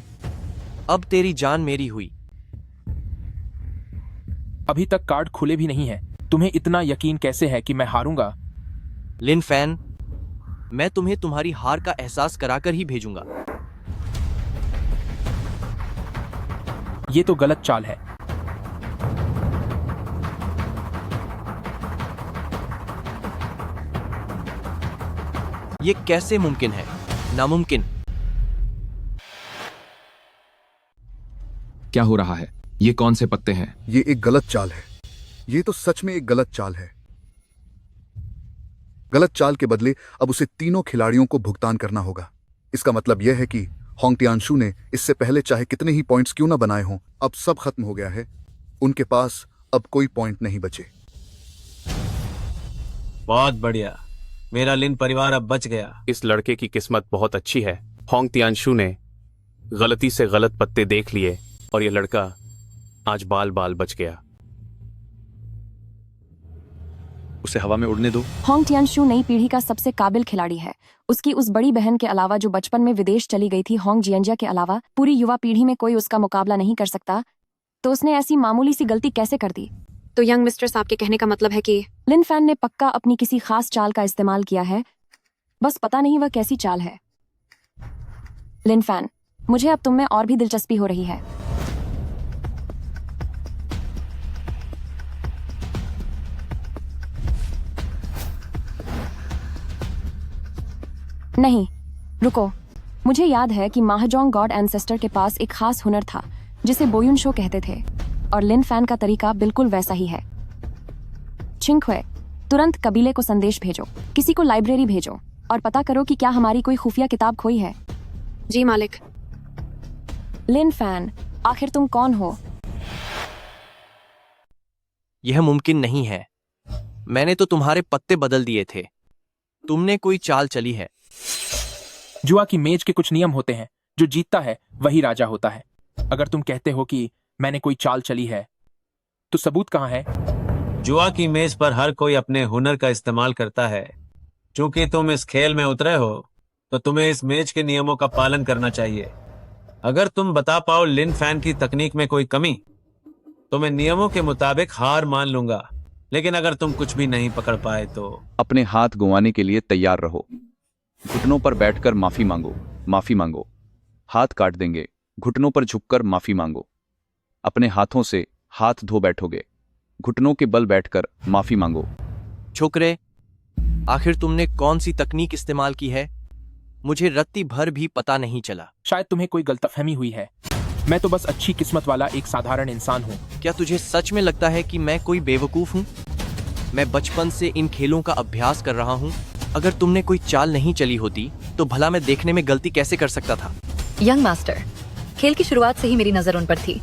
Speaker 8: अब तेरी जान मेरी हुई।
Speaker 2: अभी तक कार्ड खुले भी नहीं है। तुम्हें इतना यकीन कैसे है कि मैं हारूंगा?
Speaker 8: लिन फैन, मैं तुम्हें तुम्हारी हार का एहसास कराकर ही भेजूंगा।
Speaker 2: ये तो गलत चाल है।
Speaker 8: ये कैसे मुमकिन है? नामुमकिन।
Speaker 12: क्या हो रहा है? ये कौन से पत्ते हैं?
Speaker 5: ये एक गलत चाल है। ये तो सच में एक गलत चाल है। गलत चाल के बदले अब उसे तीनों खिलाड़ियों को भुगतान करना होगा। इसका मतलब यह है कि होंग टियानशु ने इससे पहले चाहे कितने ही पॉइंट्स क्यों ना बनाए हों, अब सब खत्म हो गया है। उनके पास अब कोई पॉइंट नहीं बचे।
Speaker 7: बहुत बढ़िया, मेरा लिन परिवार अब बच गया।
Speaker 11: इस लड़के की किस्मत बहुत अच्छी है। होंग टियानशु ने गलती से गलत पत्ते देख लिए और यह लड़का आज बाल बाल बच गया।
Speaker 13: उसे हवा में उड़ने दो।
Speaker 9: होंग टियानशु नई पीढ़ी का सबसे काबिल खिलाड़ी है। उसकी उस बड़ी बहन के अलावा जो बचपन में विदेश चली गई थी, होंग जियंजिया के अलावा पूरी युवा पीढ़ी में कोई उसका मुकाबला नहीं कर सकता। तो उसने ऐसी मामूली सी गलती कैसे कर दी?
Speaker 14: तो यंग मिस्ट्रेस, आपके कहने का मतलब है कि
Speaker 9: लिन फैन ने पक्का अपनी किसी खास चाल का इस्तेमाल किया है, बस पता नहीं वह कैसी चाल है। लिन फैन, मुझे अब तुम में और भी दिलचस्पी हो रही है। नहीं, रुको। मुझे याद है कि माहजोंग गॉड एंसेस्टर के पास एक खास हुनर था जिसे बोयुन शो कहते थे, और लिन फैन का तरीका बिल्कुल वैसा ही है। छिंकवे, तुरंत कबीले को संदेश भेजो, किसी को लाइब्रेरी भेजो और पता करो कि क्या हमारी कोई खुफिया किताब खोई है।
Speaker 14: जी मालिक।
Speaker 9: लिन फैन, आखिर तुम कौन हो?
Speaker 8: यह मुमकिन नहीं है। मैंने तो तुम्हारे पत्ते बदल दिए थे। तुमने कोई चाल चली है।
Speaker 2: जुआ की मेज के कुछ नियम होते हैं, जो जीतता है वही राजा होता है। अगर तुम कहते हो कि मैंने कोई चाल चली है, तो सबूत कहाँ है?
Speaker 7: जुआ की मेज पर हर कोई अपने हुनर का इस्तेमाल करता है। चूंकि तुम इस खेल में उतरे हो, तो तुम्हें इस मेज के नियमों का पालन करना चाहिए। अगर तुम बता पाओ लिन फैन की तकनीक में कोई कमी, तो मैं नियमों के मुताबिक हार मान लूंगा। लेकिन अगर तुम कुछ भी नहीं पकड़ पाए तो
Speaker 15: अपने हाथ गंवाने के लिए तैयार रहो। घुटनों पर बैठकर माफी मांगो, माफी मांगो। हाथ काट देंगे, घुटनों पर झुककर माफी मांगो। अपने हाथों से हाथ धो बैठोगे, घुटनों के बल बैठकर माफी मांगो।
Speaker 8: छोकरे, आखिर तुमने कौन सी तकनीक इस्तेमाल की है? मुझे रत्ती भर भी पता नहीं चला।
Speaker 2: शायद तुम्हें कोई गलतफहमी हुई है। मैं तो बस अच्छी किस्मत वाला एक साधारण इंसान हूँ।
Speaker 8: क्या तुझे सच में लगता है कि मैं कोई बेवकूफ हूँ? मैं बचपन से इन खेलों का अभ्यास कर रहा हूँ। अगर तुमने कोई चाल नहीं चली होती, तो भला मैं देखने में गलती कैसे कर सकता था?
Speaker 10: यंग मास्टर, खेल की शुरुआत से ही मेरी नजर उन पर थी,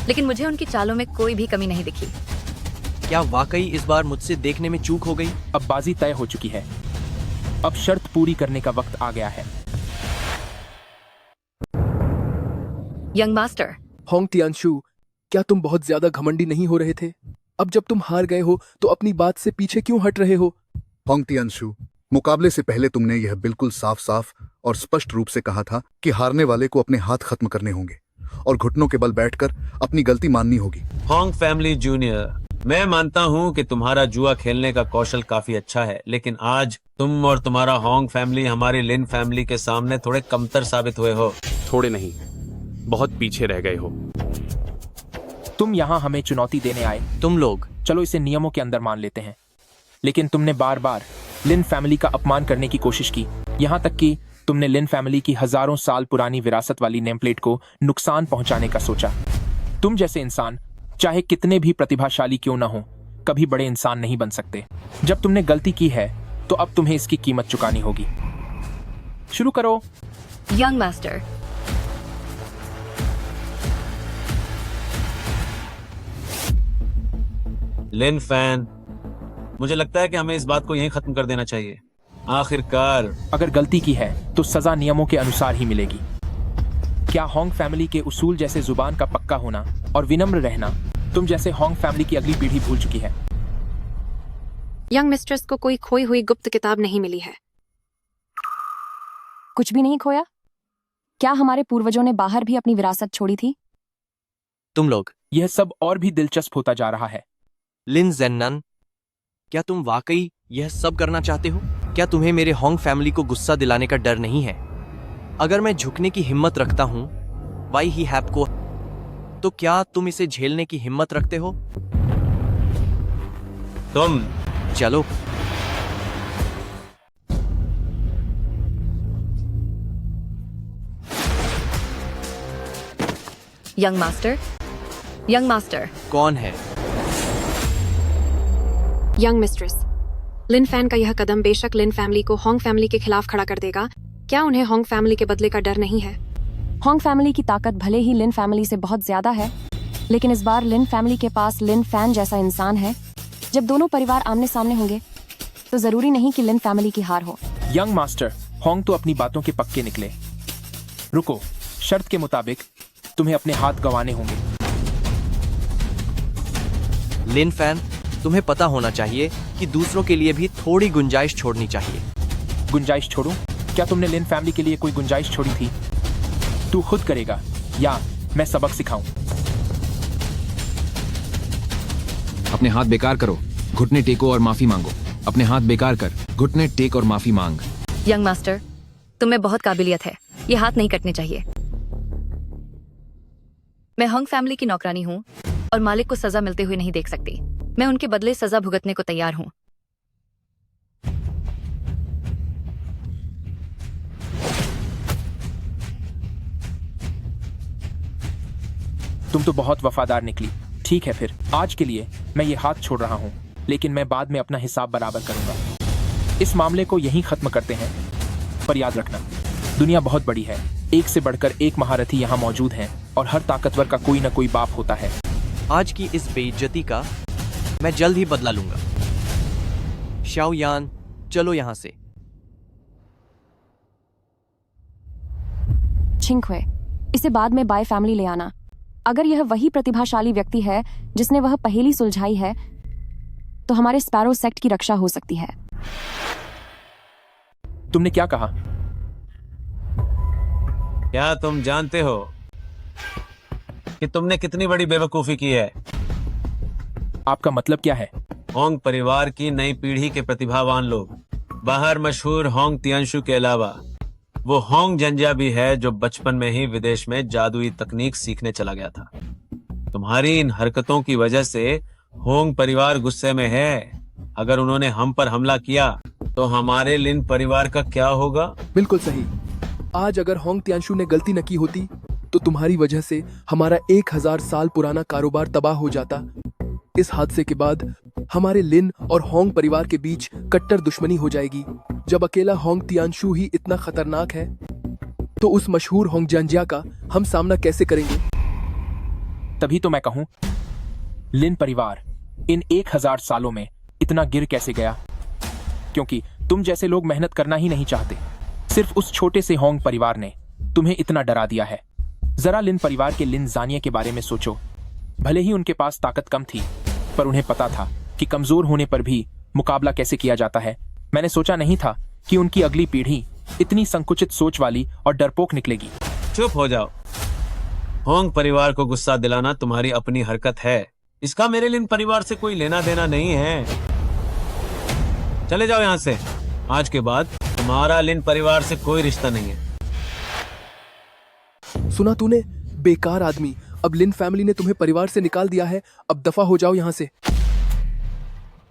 Speaker 10: लेकिन मुझे उनकी चालों में कोई भी कमी नहीं दिखी।
Speaker 8: क्या वाकई इस बार मुझसे देखने में चूक हो गई?
Speaker 2: अब बाजी तय हो चुकी है। अब शर्त पूरी करने का वक्त आ गया है।
Speaker 10: Young master.
Speaker 6: होंग टियानशु, क्या तुम बहुत ज्यादा घमंडी नहीं हो रहे थे? अब जब तुम हार गए हो, तो अपनी बात से पीछे क्यों हट रहे हो?
Speaker 5: होंग टियानशु, मुकाबले से पहले तुमने यह बिल्कुल साफ साफ और स्पष्ट रूप से कहा था कि हारने वाले को अपने हाथ खत्म करने होंगे और घुटनों के बल बैठकर अपनी गलती माननी होगी।
Speaker 7: होंग फैमिली जूनियर, मैं मानता हूँ कि तुम्हारा जुआ खेलने का कौशल काफी अच्छा है, लेकिन आज तुम और तुम्हारा होंग फैमिली हमारी लिन फैमिली के सामने थोड़े कमतर साबित हुए हो।
Speaker 11: थोड़े नहीं, बहुत पीछे रह गए हो।
Speaker 2: तुम यहाँ हमें चुनौती देने आए।
Speaker 8: तुम लोग,
Speaker 2: चलो इसे नियमों के अंदर मान लेते हैं, लेकिन तुमने बार बार लिन फैमिली का अपमान करने की कोशिश की। यहाँ तक कि तुमने लिन फैमिली की हजारों साल पुरानी विरासत वाली नेमप्लेट को नुकसान पहुंचाने का सोचा। तुम जैसे इंसान, चाहे कितने भी प्रतिभाशाली क्यों ना हो, कभी बड़े इंसान नहीं बन सकते। जब तुमने गलती की है, तो अब तुम्हें इसकी कीमत चुकानी होगी। शुरू करो।
Speaker 10: Young master.
Speaker 7: लिन फैन, मुझे लगता है कि हमें इस बात को यहीं खत्म कर देना चाहिए। आखिरकार
Speaker 2: अगर गलती की है, तो सजा नियमों के अनुसार ही मिलेगी। क्या होंग फैमिली के उसूल जैसे जुबान का पक्का होना और विनम्र रहना तुम जैसे होंग फैमिली की अगली पीढ़ी भूल चुकी है?
Speaker 14: यंग मिस्ट्रेस को कोई खोई हुई गुप्त किताब नहीं मिली है।
Speaker 9: कुछ भी नहीं खोया? क्या हमारे पूर्वजों ने बाहर भी अपनी विरासत छोड़ी थी?
Speaker 8: तुम लोग,
Speaker 2: यह सब और भी दिलचस्प होता जा रहा है।
Speaker 8: लिन ज़ेन्नन, क्या तुम वाकई यह सब करना चाहते हो? क्या तुम्हें मेरे होंग फैमिली को गुस्सा दिलाने का डर नहीं है? अगर मैं झुकने की हिम्मत रखता हूं, वाई ही हैप को, तो क्या तुम इसे झेलने की हिम्मत रखते हो?
Speaker 7: तुम
Speaker 8: चलो।
Speaker 10: Young master. Young master.
Speaker 8: कौन है?
Speaker 14: यंग मिस्ट्रेस, लिन फैन का यह कदम बेशक लिन फैमिली को होंग फैमिली के खिलाफ खड़ा कर देगा। क्या उन्हें होंग फैमिली के बदले का डर नहीं है?
Speaker 9: होंग फैमिली की ताकत भले ही लिन फैमिली से बहुत ज्यादा है, लेकिन इस बार लिन फैमिली के पास लिन फैन जैसा इंसान है। जब दोनों परिवार आमने सामने होंगे, तो जरूरी नहीं कि लिन फैमिली की हार हो।
Speaker 2: यंग मास्टर, होंग तो अपनी बातों के पक्के निकले। रुको, शर्त के मुताबिक तुम्हें अपने हाथ गंवाने होंगे।
Speaker 8: लिन फैन, तुम्हें पता होना चाहिए कि दूसरों के लिए भी थोड़ी गुंजाइश छोड़नी चाहिए।
Speaker 2: गुंजाइश छोड़ूं? क्या तुमने लिन फैमिली के लिए कोई गुंजाइश छोड़ी थी? तू खुद करेगा या मैं सबक सिखाऊं?
Speaker 12: अपने हाथ बेकार करो, घुटने टेको और माफी मांगो। अपने हाथ बेकार कर, घुटने टेक और माफी मांग।
Speaker 10: यंग मास्टर, तुम्हें बहुत काबिलियत है, ये हाथ नहीं कटने चाहिए। मैं होंग फैमिली की नौकरानी हूँ और मालिक को सजा मिलते हुए नहीं देख सकती। मैं उनके बदले सजा भुगतने को तैयार हूँ।
Speaker 2: तुम तो बहुत वफादार निकली। ठीक है, फिर आज के लिए मैं ये हाथ छोड़ रहा हूँ। लेकिन मैं बाद में अपना हिसाब बराबर करूंगा। इस मामले को यहीं खत्म करते हैं। पर याद रखना, दुनिया बहुत बड़ी है, एक से बढ़कर एक महारथी यहाँ मौजूद हैं और हर ताकतवर का कोई ना कोई बाप होता है।
Speaker 8: आज की इस बेइज्जती का मैं जल्द ही बदला लूंगा। शाओ यान, चलो यहाँ से।
Speaker 9: छिंकवे, इसे बाद में बाय फैमिली ले आना। अगर यह वही प्रतिभाशाली व्यक्ति है जिसने वह पहेली सुलझाई है, तो हमारे स्पैरो सेक्ट की रक्षा हो सकती है।
Speaker 2: तुमने क्या कहा?
Speaker 7: क्या तुम जानते हो कि तुमने कितनी बड़ी बेवकूफी की है?
Speaker 2: आपका मतलब क्या है?
Speaker 7: होंग परिवार की नई पीढ़ी के प्रतिभावान लोग, बाहर मशहूर होंग तियांशु के अलावा वो होंग जंजिया भी है जो बचपन में ही विदेश में जादुई तकनीक सीखने चला गया था। तुम्हारी इन हरकतों की वजह से होंग परिवार गुस्से में है। अगर उन्होंने हम पर हमला किया तो हमारे लिन परिवार का क्या होगा?
Speaker 6: बिल्कुल सही। आज अगर होंग तियांशु ने गलती न की होती तो तुम्हारी वजह से हमारा 1000 साल पुराना कारोबार तबाह हो जाता। इस हादसे के बाद हमारे लिन और होंग परिवार के बीच कट्टर दुश्मनी हो जाएगी। जब अकेला होंग तियांशु ही इतना खतरनाक है, तो उस मशहूर होंग जंजिया का हम सामना कैसे करेंगे?
Speaker 2: तभी तो मैं कहूं, लिन परिवार इन 1000 सालों में इतना गिर कैसे गया? क्योंकि तुम जैसे लोग मेहनत करना ही नहीं चाहते। सिर्फ उस छोटे से होंग परिवार ने तुम्हें इतना डरा दिया है। जरा लिन परिवार के लिन जानिए के बारे में सोचो। भले ही उनके पास ताकत कम थी, पर उन्हें पता था कि कमजोर होने पर भी मुकाबला कैसे किया जाता है। मैंने सोचा नहीं था कि उनकी अगली पीढ़ी इतनी संकुचित सोच वाली और डरपोक निकलेगी।
Speaker 7: चुप हो जाओ। होंग परिवार को गुस्सा दिलाना तुम्हारी अपनी हरकत है। इसका मेरे लिन परिवार से कोई लेना देना नहीं है। चले जाओ यहाँ से। आज के बाद तुम्हारा लिन परिवार से कोई रिश्ता नहीं है।
Speaker 6: सुना तूने? बेकार आदमी। अब लिन फैमिली ने तुम्हें परिवार से निकाल दिया है। अब दफा हो जाओ यहाँ से।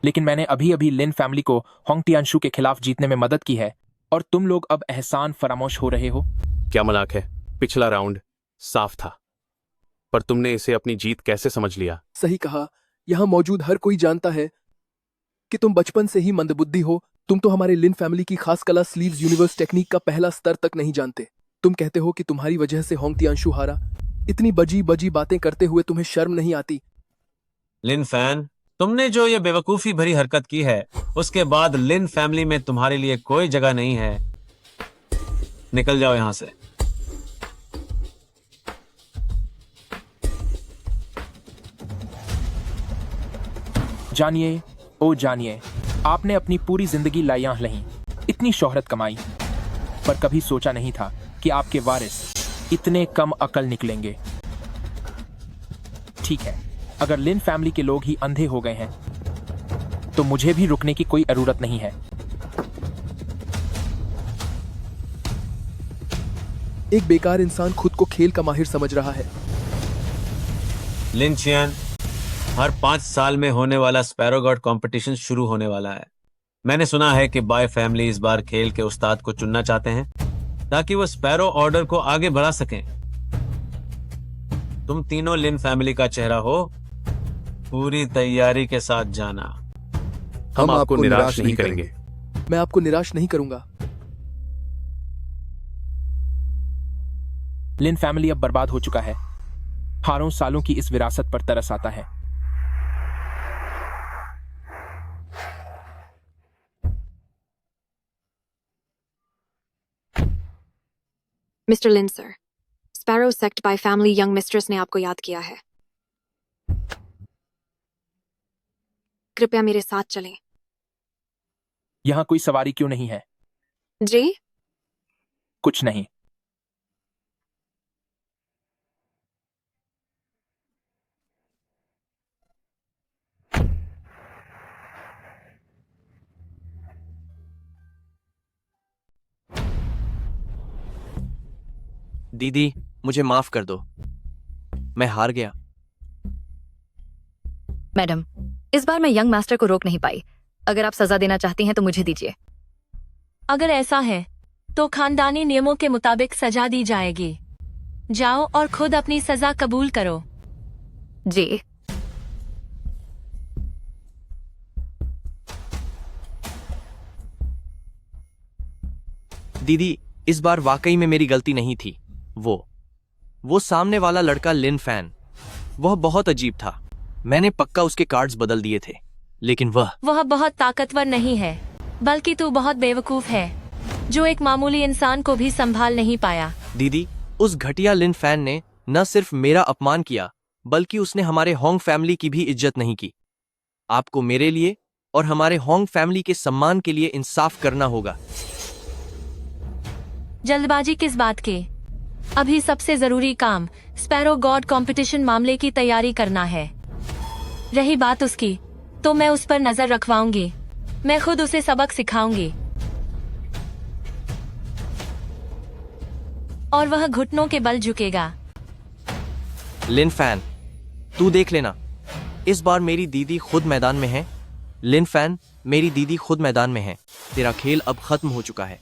Speaker 2: लेकिन मैंने अभी अभी लिन फैमिली को होंग तियांशु के खिलाफ जीतने में मदद की है और तुम लोग अब एहसान फरामोश हो रहे हो।
Speaker 11: क्या मजाक है? पिछला राउंड साफ था, पर तुमने इसे अपनी जीत कैसे समझ लिया?
Speaker 6: सही कहा। यहाँ मौजूद हर कोई जानता है कि तुम बचपन से ही मंदबुद्धि हो। तुम तो हमारे लिन फैमिली की खास कला स्लीव्स यूनिवर्स टेक्निक का पहला स्तर तक नहीं जानते। तुम कहते हो कि तुम्हारी वजह से होंग तियांशु हारा। इतनी बजी बजी बातें करते हुए तुम्हें शर्म नहीं आती?
Speaker 7: लिन फैन, तुमने जो ये बेवकूफी भरी हरकत की है, उसके बाद लिन फैमिली में तुम्हारे लिए कोई जगह नहीं है। निकल जाओ यहां से।
Speaker 2: जानिए, ओ जानिए, आपने अपनी पूरी जिंदगी लायां लही, इतनी शोहरत कमाई, पर कभी सोचा नहीं था कि आपके वारिस इतने कम अकल निकलेंगे। ठीक है, अगर लिन फैमिली के लोग ही अंधे हो गए हैं, तो मुझे भी रुकने की कोई जरूरत नहीं है।
Speaker 6: एक बेकार इंसान खुद को खेल का माहिर समझ रहा है।
Speaker 7: लिन चियन, हर 5 साल में होने वाला स्पैरो गॉड कंपटीशन शुरू होने वाला है। मैंने सुना है कि बाय फैमिली इस बार खेल के उस्ताद को चुनना चाहते हैं ताकि वो स्पैरो ऑर्डर को आगे बढ़ा सकें। तुम तीनों लिन फैमिली का चेहरा हो। पूरी तैयारी के साथ जाना।
Speaker 11: हम आपको निराश नहीं करेंगे।
Speaker 6: मैं आपको निराश नहीं करूंगा।
Speaker 2: लिन फैमिली अब बर्बाद हो चुका है। हारों सालों की इस विरासत पर तरस आता है।
Speaker 14: Mister Lin sir, Sparrow Sect by family young mistress ने आपको याद किया है। कृपया मेरे साथ चलें।
Speaker 2: यहाँ कोई सवारी क्यों नहीं है?
Speaker 14: जी?
Speaker 2: कुछ नहीं।
Speaker 8: दीदी, मुझे माफ कर दो। मैं हार गया।
Speaker 10: मैडम, इस बार मैं यंग मास्टर को रोक नहीं पाई। अगर आप सजा देना चाहती हैं तो मुझे दीजिए।
Speaker 16: अगर ऐसा है तो खानदानी नियमों के मुताबिक सजा दी जाएगी। जाओ और खुद अपनी सजा कबूल करो।
Speaker 10: जी।
Speaker 8: दीदी, इस बार वाकई में मेरी गलती नहीं थी। वो सामने वाला लड़का लिन फैन, वह बहुत अजीब था। मैंने पक्का उसके कार्ड्स बदल दिए थे, लेकिन वह
Speaker 16: बहुत ताकतवर नहीं है, बल्कि तू बहुत बेवकूफ है, जो एक मामूली इंसान को भी संभाल नहीं पाया।
Speaker 8: दीदी, उस घटिया लिन फैन ने न सिर्फ मेरा अपमान किया, बल्कि उसने हमारे होंग फैमिली की भी इज्जत नहीं की। आपको मेरे लिए और हमारे होंग फैमिली के सम्मान के लिए इंसाफ करना होगा।
Speaker 16: जल्दबाजी किस बात के? अभी सबसे जरूरी काम स्पैरो गॉड कंपटीशन मामले की तैयारी करना है। रही बात उसकी, तो मैं उस पर नजर रखवाऊंगी। मैं खुद उसे सबक सिखाऊंगी और वह घुटनों के बल झुकेगा।
Speaker 8: लिन फैन, तू देख लेना, इस बार मेरी दीदी खुद मैदान में है। लिन फैन, मेरी दीदी खुद मैदान में है। तेरा खेल अब खत्म हो चुका है।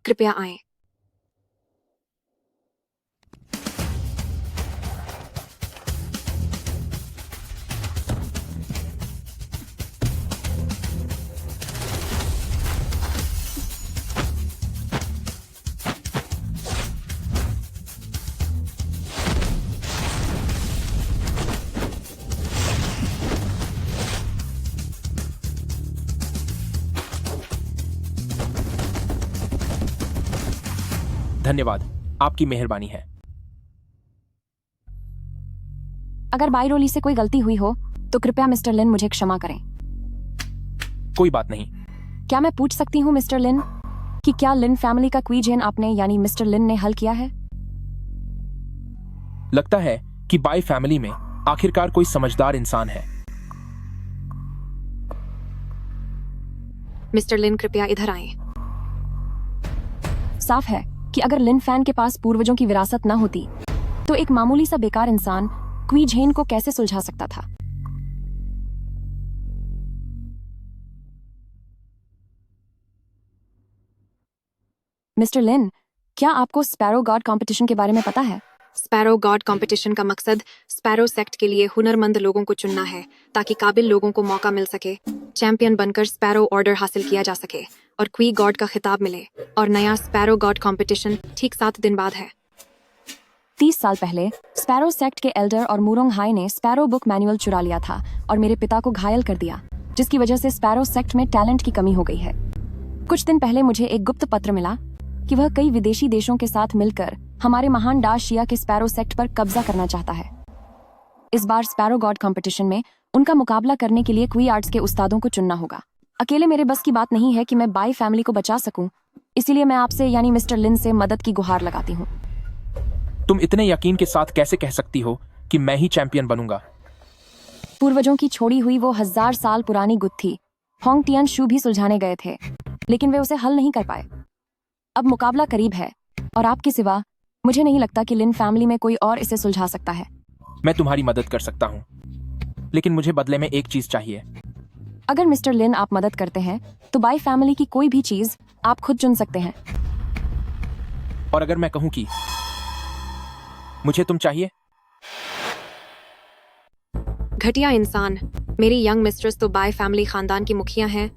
Speaker 14: कृपया आएं।
Speaker 2: धन्यवाद, आपकी मेहरबानी है।
Speaker 9: अगर बायरोली से कोई गलती हुई हो तो कृपया मिस्टर लिन मुझे क्षमा करें।
Speaker 2: कोई बात नहीं।
Speaker 9: क्या मैं पूछ सकती हूँ मिस्टर लिन कि क्या लिन फैमिली का क्वीजेन आपने यानी मिस्टर लिन ने हल किया है?
Speaker 2: लगता है कि बाय फैमिली में आखिरकार कोई समझदार इंसान है।
Speaker 14: मिस्टर लिन, कृपया इधर आएं।
Speaker 9: साफ है कि अगर लिन फैन के पास पूर्वजों की विरासत न होती तो एक मामूली सा बेकार इंसान क्वीजेन को कैसे सुलझा सकता था? मिस्टर लिन, क्या आपको स्पैरो गॉड कंपटीशन के बारे में पता है?
Speaker 14: स्पैरो गॉड कंपटीशन का मकसद स्पैरो सेक्ट के लिए हुनरमंद लोगों को चुनना है ताकि काबिल लोगों को मौका मिल सके, चैंपियन बनकर स्पैरो ऑर्डर हासिल किया जा सके और क्वी गॉड का खिताब मिले। और नया स्पैरो गॉड कंपटीशन ठीक 7 दिन बाद है।
Speaker 9: 30 साल पहले स्पैरो सेक्ट के एल्डर और मुरोंग हाई ने स्पैरो बुक मैनुअल चुरा लिया था और मेरे पिता को घायल कर दिया, जिसकी वजह से स्पैरो सेक्ट में टैलेंट की कमी हो गई है। कुछ दिन पहले मुझे एक गुप्त पत्र मिला कि वह कई विदेशी देशों के साथ मिलकर हमारे महान डाशिया के स्पैरो सेक्ट पर कब्जा करना चाहता है। इस बार स्पैरो गॉड कंपटीशन में उनका मुकाबला करने के लिए क्वी आर्ट्स के उस्तादों को चुनना होगा। अकेले मेरे बस की बात नहीं है कि मैं बाय फैमिली को बचा सकूं, इसीलिए मैं आपसे यानी मिस्टर लिन से मदद की गुहार लगाती हूँ।
Speaker 2: तुम इतने यकीन के साथ कैसे कह सकती हो कि मैं ही चैंपियन बनूंगा?
Speaker 9: पूर्वजों की छोड़ी हुई वो 1000 साल पुरानी गुत्थी होंग टियानशू भी सुलझाने गए थे, लेकिन वे उसे हल नहीं कर पाए। अब मुकाबला करीब है और आपके सिवा मुझे नहीं लगता कि लिन फैमिली में कोई और इसे सुलझा सकता है।
Speaker 2: मैं तुम्हारी मदद कर सकता हूँ, लेकिन मुझे बदले में एक चीज चाहिए।
Speaker 9: अगर मिस्टर लिन आप मदद करते हैं तो बाय फैमिली की कोई भी चीज आप खुद चुन सकते हैं।
Speaker 2: और अगर मैं कहूं कि मुझे तुम चाहिए?
Speaker 14: घटिया इंसान, मेरी यंग मिस्ट्रेस तो बाय फैमिली खानदान की मुखिया हैं।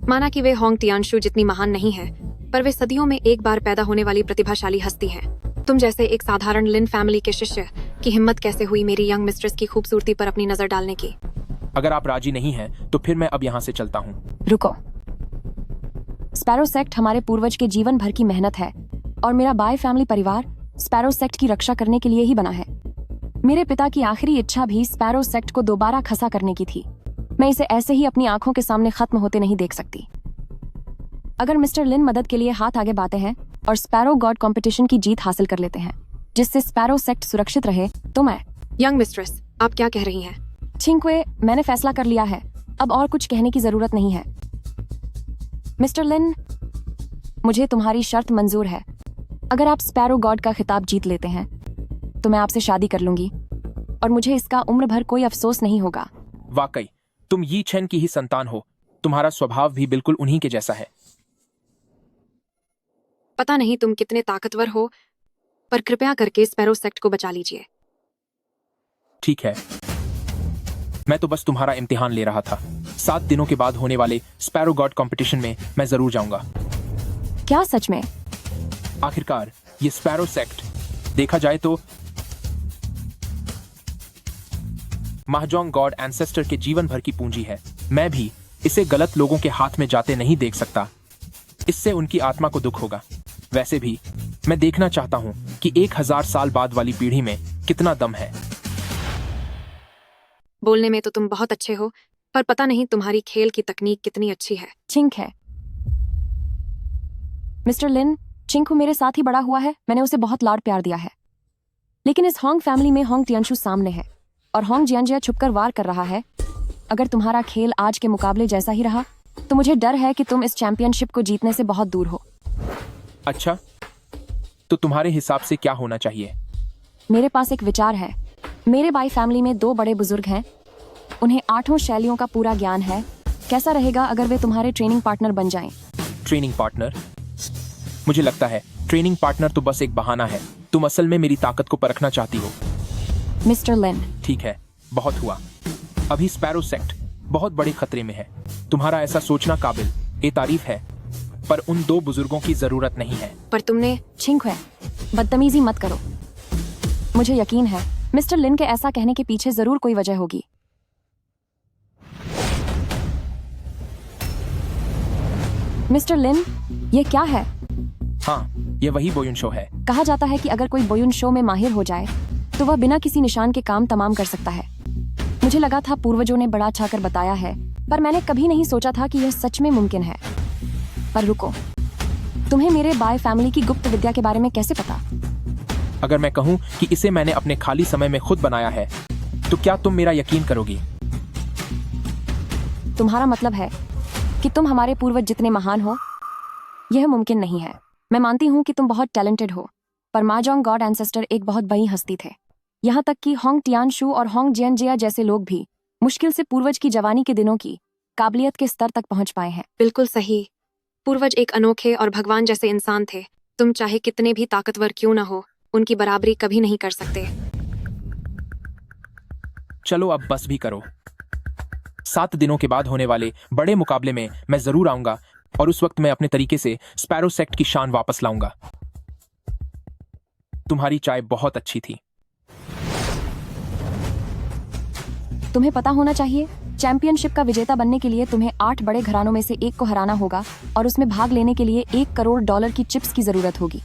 Speaker 14: माना कि वे होंग टियानशू जितनी महान नहीं है, पर वे सदियों में एक बार पैदा होने वाली प्रतिभाशाली हस्ती हैं। तुम जैसे एक साधारण लिन फैमिली के शिष्य की हिम्मत कैसे हुई मेरी यंग मिस्ट्रेस की खूबसूरती पर अपनी नजर डालने की?
Speaker 2: अगर आप राजी नहीं हैं, तो फिर मैं अब यहाँ से चलता हूँ।
Speaker 9: रुको, स्पैरो सेक्ट हमारे पूर्वज के जीवन भर की मेहनत है और मेरा बाय फैमिली परिवार स्पैरो सेक्ट की रक्षा करने के लिए ही बना है। मेरे पिता की आखिरी इच्छा भी स्पैरो सेक्ट को दोबारा खसा करने की थी। मैं इसे ऐसे ही अपनी आंखों के सामने खत्म होते नहीं देख सकती। अगर मिस्टर लिन मदद के लिए हाथ आगे बाते हैं और स्पैरो गॉड कंपटीशन की जीत हासिल कर लेते हैं जिससे स्पैरो सेक्ट सुरक्षित रहे, तो मैं।
Speaker 14: यंग मिस्ट्रेस, आप क्या कह रही हैं?
Speaker 9: छिंक्वे, मैंने फैसला कर लिया है, अब और कुछ कहने की जरूरत नहीं है। मिस्टर लिन, मुझे तुम्हारी शर्त मंजूर है। अगर आप स्पैरो गॉड का खिताब जीत लेते हैं तो मैं आपसे शादी कर लूंगी और मुझे इसका उम्र भर कोई अफसोस नहीं होगा।
Speaker 2: वाकई तुम यी छेन की ही संतान हो। तुम्हारा स्वभाव भी बिल्कुल उन्हीं के जैसा है।
Speaker 14: पता नहीं तुम कितने ताकतवर हो, पर कृपया करके स्पैरो सेक्ट को बचा लीजिए।
Speaker 2: ठीक है, मैं तो बस तुम्हारा इम्तिहान ले रहा था। 7 दिनों के बाद होने वाले स्पैरो गॉड कंपटीशन में मैं जरूर जाऊंगा।
Speaker 9: क्या सच में?
Speaker 2: आखिरकार ये स्पैरो सेक्ट देखा जाए तो महाजोंग गॉड एंसेस्टर के जीवन भर की पूंजी है। मैं भी इसे गलत लोगों के हाथ में जाते नहीं देख सकता। इससे उनकी आत्मा को दुख होगा। वैसे भी मैं देखना चाहता हूं कि 1000 साल बाद वाली पीढ़ी में कितना दम है।
Speaker 14: बोलने में तो तुम बहुत अच्छे हो, पर पता नहीं तुम्हारी खेल की तकनीक कितनी अच्छी है।
Speaker 9: चिंक है। मिस्टर लिन, चिंकू मेरे साथ ही बड़ा हुआ है। मैंने उसे बहुत लाड प्यार दिया है। लेकिन इस होंग फैमिली में होंग टियानशु सामने है और होंग जियांजिया छुपकर वार कर रहा है। अगर तुम्हारा खेल आज के मुकाबले जैसा ही रहा तो मुझे डर है कि तुम इस चैंपियनशिप को जीतने से बहुत दूर हो।
Speaker 2: अच्छा, तो तुम्हारे हिसाब से क्या होना चाहिए?
Speaker 9: मेरे पास एक विचार है। मेरे बाई फैमिली में 2 बड़े बुजुर्ग हैं। उन्हें 8 शैलियों का पूरा ज्ञान है। कैसा रहेगा अगर वे तुम्हारे ट्रेनिंग पार्टनर बन जाएं?
Speaker 2: Training partner? मुझे लगता है ट्रेनिंग पार्टनर तो बस एक बहाना है। तुम असल में मेरी ताकत को परखना चाहती हो।
Speaker 9: मिस्टर लिन,
Speaker 2: ठीक है, बहुत हुआ। अभी स्पैरो सेक्ट बहुत बड़े खतरे में है। तुम्हारा ऐसा सोचना काबिल ए तारीफ है, पर उन 2 बुजुर्गों की जरूरत नहीं है।
Speaker 14: पर तुमने
Speaker 9: छिंक है, बदतमीजी मत करो। मुझे यकीन है मिस्टर लिन के ऐसा कहने के पीछे जरूर कोई वजह होगी। मिस्टर लिन, ये क्या है?
Speaker 2: हाँ, ये वही बोयुन शो है।
Speaker 9: कहा जाता है कि अगर कोई बोयुन शो में माहिर हो जाए तो वह बिना किसी निशान के काम तमाम कर सकता है। मुझे लगा था पूर्वजों ने बड़ा अच्छा कर बताया है, पर मैंने कभी नहीं सोचा था कि यह सच में मुमकिन है। पर रुको, तुम्हें मेरे बाय फैमिली की गुप्त विद्या के बारे में कैसे पता?
Speaker 2: अगर मैं कहूँ कि इसे मैंने अपने खाली समय में खुद बनाया है, तो क्या तुम मेरा यकीन करोगी?
Speaker 9: तुम्हारा मतलब है कि तुम हमारे पूर्वज जितने महान हो? यह मुमकिन नहीं है। मैं मानती हूँ कि तुम बहुत टैलेंटेड हो, पर माजोंग गॉड एंसेस्टर एक बहुत बड़ी हस्ती थे। यहाँ तक कि होंग टियानशु और होंग जियांजिया जैसे लोग भी मुश्किल से पूर्वज की जवानी के दिनों की काबिलियत के स्तर तक पहुंच पाए हैं।
Speaker 14: बिल्कुल सही। पूर्वज एक अनोखे और भगवान जैसे इंसान थे। तुम चाहे कितने भी ताकतवर क्यों न हो, उनकी बराबरी कभी नहीं कर सकते।
Speaker 2: चलो अब बस भी करो। 7 दिनों के बाद होने वाले बड़े मुकाबले में मैं जरूर आऊंगा और उस वक्त मैं अपने तरीके से स्पैरो सेक्ट की शान वापस लाऊंगा। तुम्हारी चाय बहुत अच्छी थी।
Speaker 9: तुम्हें पता होना चाहिए, चैंपियनशिप का विजेता बनने के लिए तुम्हें 8 बड़े घरानों में से एक को हराना होगा और उसमें भाग लेने के लिए $1 करोड़ की चिप्स की जरूरत होगी।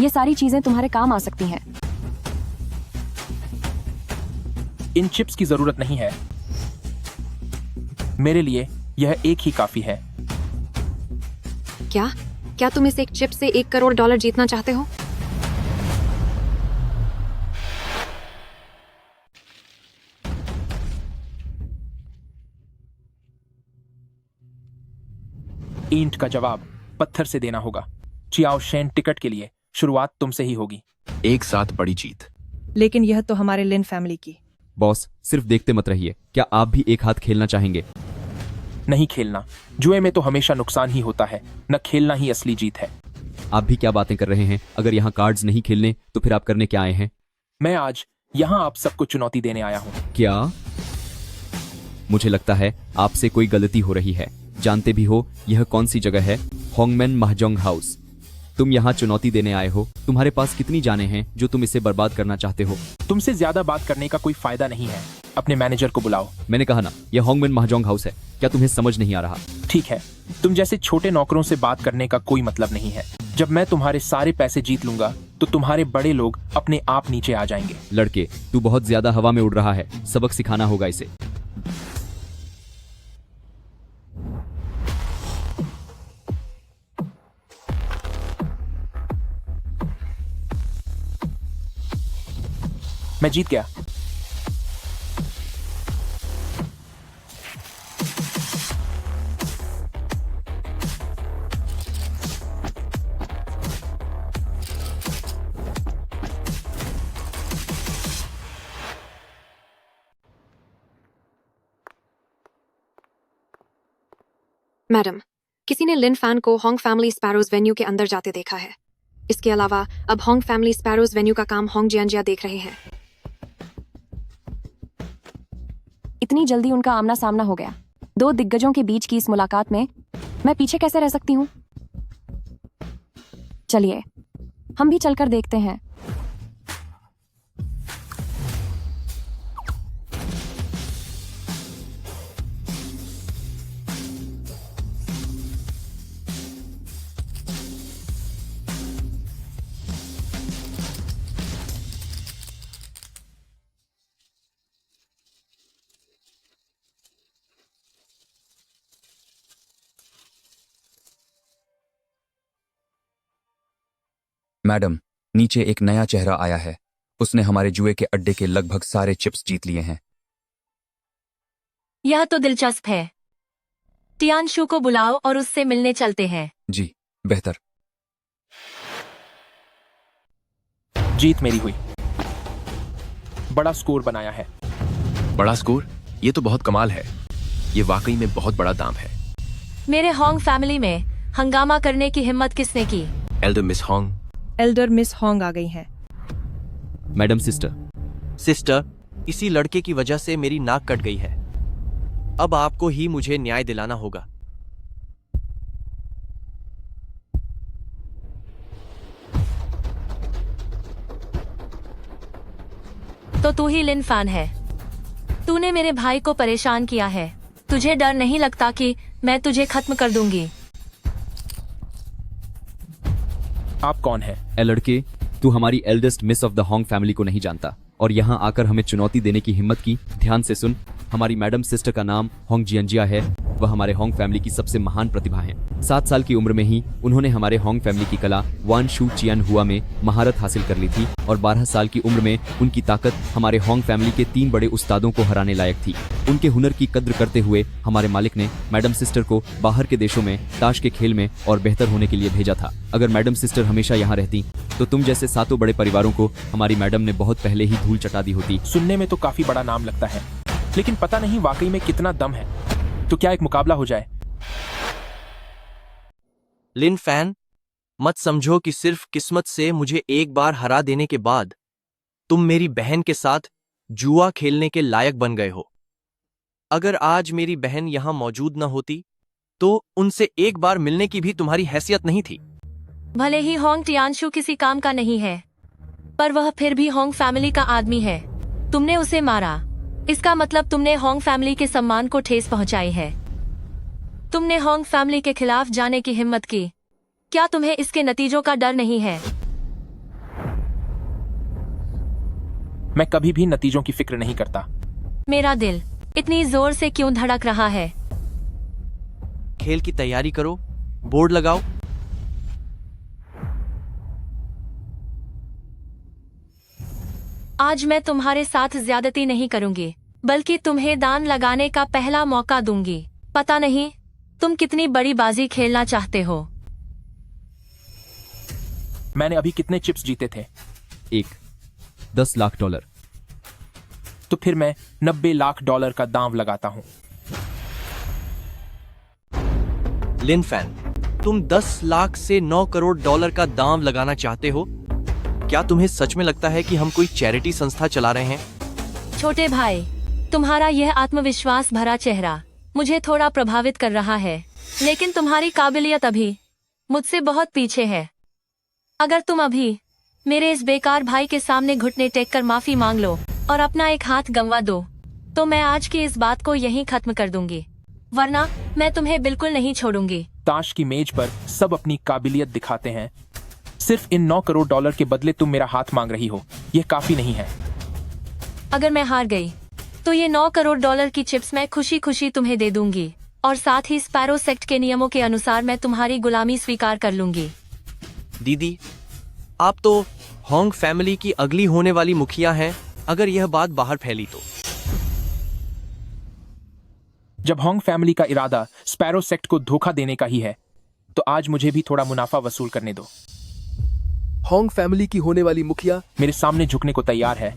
Speaker 9: ये सारी चीजें तुम्हारे काम आ सकती हैं।
Speaker 2: इन चिप्स की जरूरत नहीं है। मेरे लिए यह एक ही काफी है।
Speaker 14: क्या तुम इस एक चिप से $1 करोड़ जीतना चाहते हो?
Speaker 2: ईंट का जवाब पत्थर से देना होगा। चियाओ शेन टिकट के लिए शुरुआत तुमसे ही होगी।
Speaker 12: एक साथ बड़ी जीत।
Speaker 17: लेकिन यह तो हमारे लिन फैमिली की।
Speaker 18: बॉस, सिर्फ देखते मत रहिए। क्या आप भी एक हाथ खेलना चाहेंगे?
Speaker 2: नहीं खेलना। जुए में तो हमेशा नुकसान ही होता है, न खेलना ही असली जीत है।
Speaker 18: आप भी क्या बातें कर रहे हैं? अगर यहाँ कार्ड्स नहीं खेलने तो फिर आप करने क्या आए हैं?
Speaker 2: मैं आज यहाँ आप सबको चुनौती देने आया हूँ।
Speaker 18: क्या? मुझे लगता है आपसे कोई गलती हो रही है। जानते भी हो यह कौन सी जगह है? होंगमेन महजोंग हाउस। तुम यहाँ चुनौती देने आए हो। तुम्हारे पास कितनी जानें हैं जो तुम इसे बर्बाद करना चाहते हो?
Speaker 2: तुमसे ज्यादा बात करने का कोई फायदा नहीं है। अपने मैनेजर को बुलाओ।
Speaker 18: मैंने कहा ना, यह होंगमेन महजोंग हाउस है। क्या तुम्हें समझ नहीं आ रहा?
Speaker 2: ठीक है, तुम जैसे छोटे नौकरों से बात करने का कोई मतलब नहीं है। जब मैं तुम्हारे सारे पैसे जीत लूंगा तो तुम्हारे बड़े लोग अपने आप नीचे आ जाएंगे।
Speaker 18: लड़के, तू बहुत ज्यादा हवा में उड़ रहा है। सबक सिखाना होगा इसे।
Speaker 2: मैं जीत गया।
Speaker 14: मैडम, किसी ने लिन फैन को होंग फैमिली स्पैरोज वेन्यू के अंदर जाते देखा है। इसके अलावा अब होंग फैमिली स्पैरोज वेन्यू का काम होंग जियांजिया देख रहे हैं।
Speaker 9: इतनी जल्दी उनका आमना सामना हो गया। दो दिग्गजों के बीच की इस मुलाकात में मैं पीछे कैसे रह सकती हूँ? चलिए हम भी चलकर देखते हैं।
Speaker 18: मैडम, नीचे एक नया चेहरा आया है। उसने हमारे जुए के अड्डे के लगभग सारे चिप्स जीत लिए हैं।
Speaker 16: यह तो दिलचस्प है। टियानशु को बुलाओ और उससे मिलने चलते हैं।
Speaker 18: जी, बेहतर।
Speaker 2: जीत मेरी हुई। बड़ा स्कोर बनाया है।
Speaker 12: बड़ा स्कोर? ये तो बहुत कमाल है। ये वाकई में बहुत बड़ा दाम है।
Speaker 16: मेरे होंग फैमिली में हंगामा करने की हिम्मत किसने की?
Speaker 12: Elder miss Hong.
Speaker 17: Elder miss Hong आ गई हैं।
Speaker 18: Madam sister.
Speaker 8: सिस्टर, इसी लड़के की वजह से मेरी नाक कट गई है। अब आपको ही मुझे न्याय दिलाना होगा।
Speaker 16: तो तू ही लिन फैन है। तूने मेरे भाई को परेशान किया है। तुझे डर नहीं लगता कि मैं तुझे खत्म कर दूंगी?
Speaker 2: आप कौन हैं?
Speaker 18: ए लड़के, तू हमारी eldest miss of the Hong family को नहीं जानता और यहाँ आकर हमें चुनौती देने की हिम्मत की। ध्यान से सुन, हमारी मैडम सिस्टर का नाम होंग जियंजिया है। वह हमारे होंग फैमिली की सबसे महान प्रतिभा हैं। 7 साल की उम्र में ही उन्होंने हमारे होंग फैमिली की कला वान शू चियन हुआ में महारत हासिल कर ली थी और 12 साल की उम्र में उनकी ताकत हमारे होंग फैमिली के 3 बड़े उस्तादों को हराने लायक थी। उनके हुनर की कद्र करते हुए हमारे मालिक ने मैडम सिस्टर को बाहर के देशों में ताश के खेल में और बेहतर होने के लिए भेजा था। अगर मैडम सिस्टर हमेशा यहाँ रहती तो तुम जैसे 7 बड़े परिवारों को हमारी मैडम ने बहुत पहले ही धूल चटा दी होती।
Speaker 2: सुनने में तो काफी बड़ा नाम लगता है, लेकिन पता नहीं वाकई में कितना दम है। तो क्या एक मुकाबला हो जाए?
Speaker 8: लिन फैन, मत समझो कि सिर्फ किस्मत से मुझे एक बार हरा देने के बाद तुम मेरी बहन के साथ जुआ खेलने के लायक बन गए हो। अगर आज मेरी बहन यहां मौजूद न होती तो उनसे एक बार मिलने की भी तुम्हारी हैसियत नहीं थी।
Speaker 16: भले ही होंग टियानशु किसी काम का नहीं है, पर वह फिर भी होंग फैमिली का आदमी है। तुमने उसे मारा, इसका मतलब तुमने होंग फैमिली के सम्मान को ठेस पहुंचाई है। तुमने होंग फैमिली के खिलाफ जाने की हिम्मत की। क्या तुम्हें इसके नतीजों का डर नहीं है?
Speaker 2: मैं कभी भी नतीजों की फिक्र नहीं करता।
Speaker 16: मेरा दिल इतनी जोर से क्यों धड़क रहा है?
Speaker 8: खेल की तैयारी करो, बोर्ड लगाओ।
Speaker 16: आज मैं तुम्हारे साथ ज्यादती नहीं करूंगी, बल्कि तुम्हें दान लगाने का पहला मौका दूंगी। पता नहीं तुम कितनी बड़ी बाजी खेलना चाहते हो।
Speaker 2: मैंने अभी कितने चिप्स जीते थे?
Speaker 18: 10 लाख डॉलर।
Speaker 2: तो फिर मैं 90 लाख डॉलर का दांव लगाता हूं।
Speaker 8: लिन फैन, तुम 10 लाख से 9 करोड़ डॉलर का दांव लगाना चाहते हो? क्या तुम्हें सच में लगता है कि हम कोई चैरिटी संस्था चला रहे हैं?
Speaker 16: छोटे भाई, तुम्हारा यह आत्मविश्वास भरा चेहरा मुझे थोड़ा प्रभावित कर रहा है, लेकिन तुम्हारी काबिलियत अभी मुझसे बहुत पीछे है। अगर तुम अभी मेरे इस बेकार भाई के सामने घुटने टेक कर माफी मांग लो और अपना एक हाथ गंवा दो, तो मैं आज की इस बात को यहीं खत्म कर दूंगी, वरना मैं तुम्हें बिल्कुल नहीं छोड़ूंगी।
Speaker 2: ताश की मेज पर सब अपनी काबिलियत दिखाते हैं। सिर्फ इन 9 करोड़ डॉलर के बदले तुम मेरा हाथ मांग रही हो, यह काफी नहीं है।
Speaker 16: अगर मैं हार गई तो ये 9 करोड़ डॉलर की चिप्स मैं खुशी खुशी तुम्हें दे दूंगी और साथ ही स्पैरो सेक्ट के नियमों के अनुसार मैं तुम्हारी गुलामी स्वीकार कर लूंगी।
Speaker 8: दीदी, आप तो होंग फैमिली की अगली होने वाली मुखिया हैं। अगर यह बात बाहर फैली तो?
Speaker 2: जब होंग फैमिली का इरादा स्पैरो सेक्ट को धोखा देने का ही है, तो आज मुझे भी थोड़ा मुनाफा वसूल करने दो।
Speaker 6: होंग फैमिली की होने वाली मुखिया
Speaker 2: मेरे सामने झुकने को तैयार है।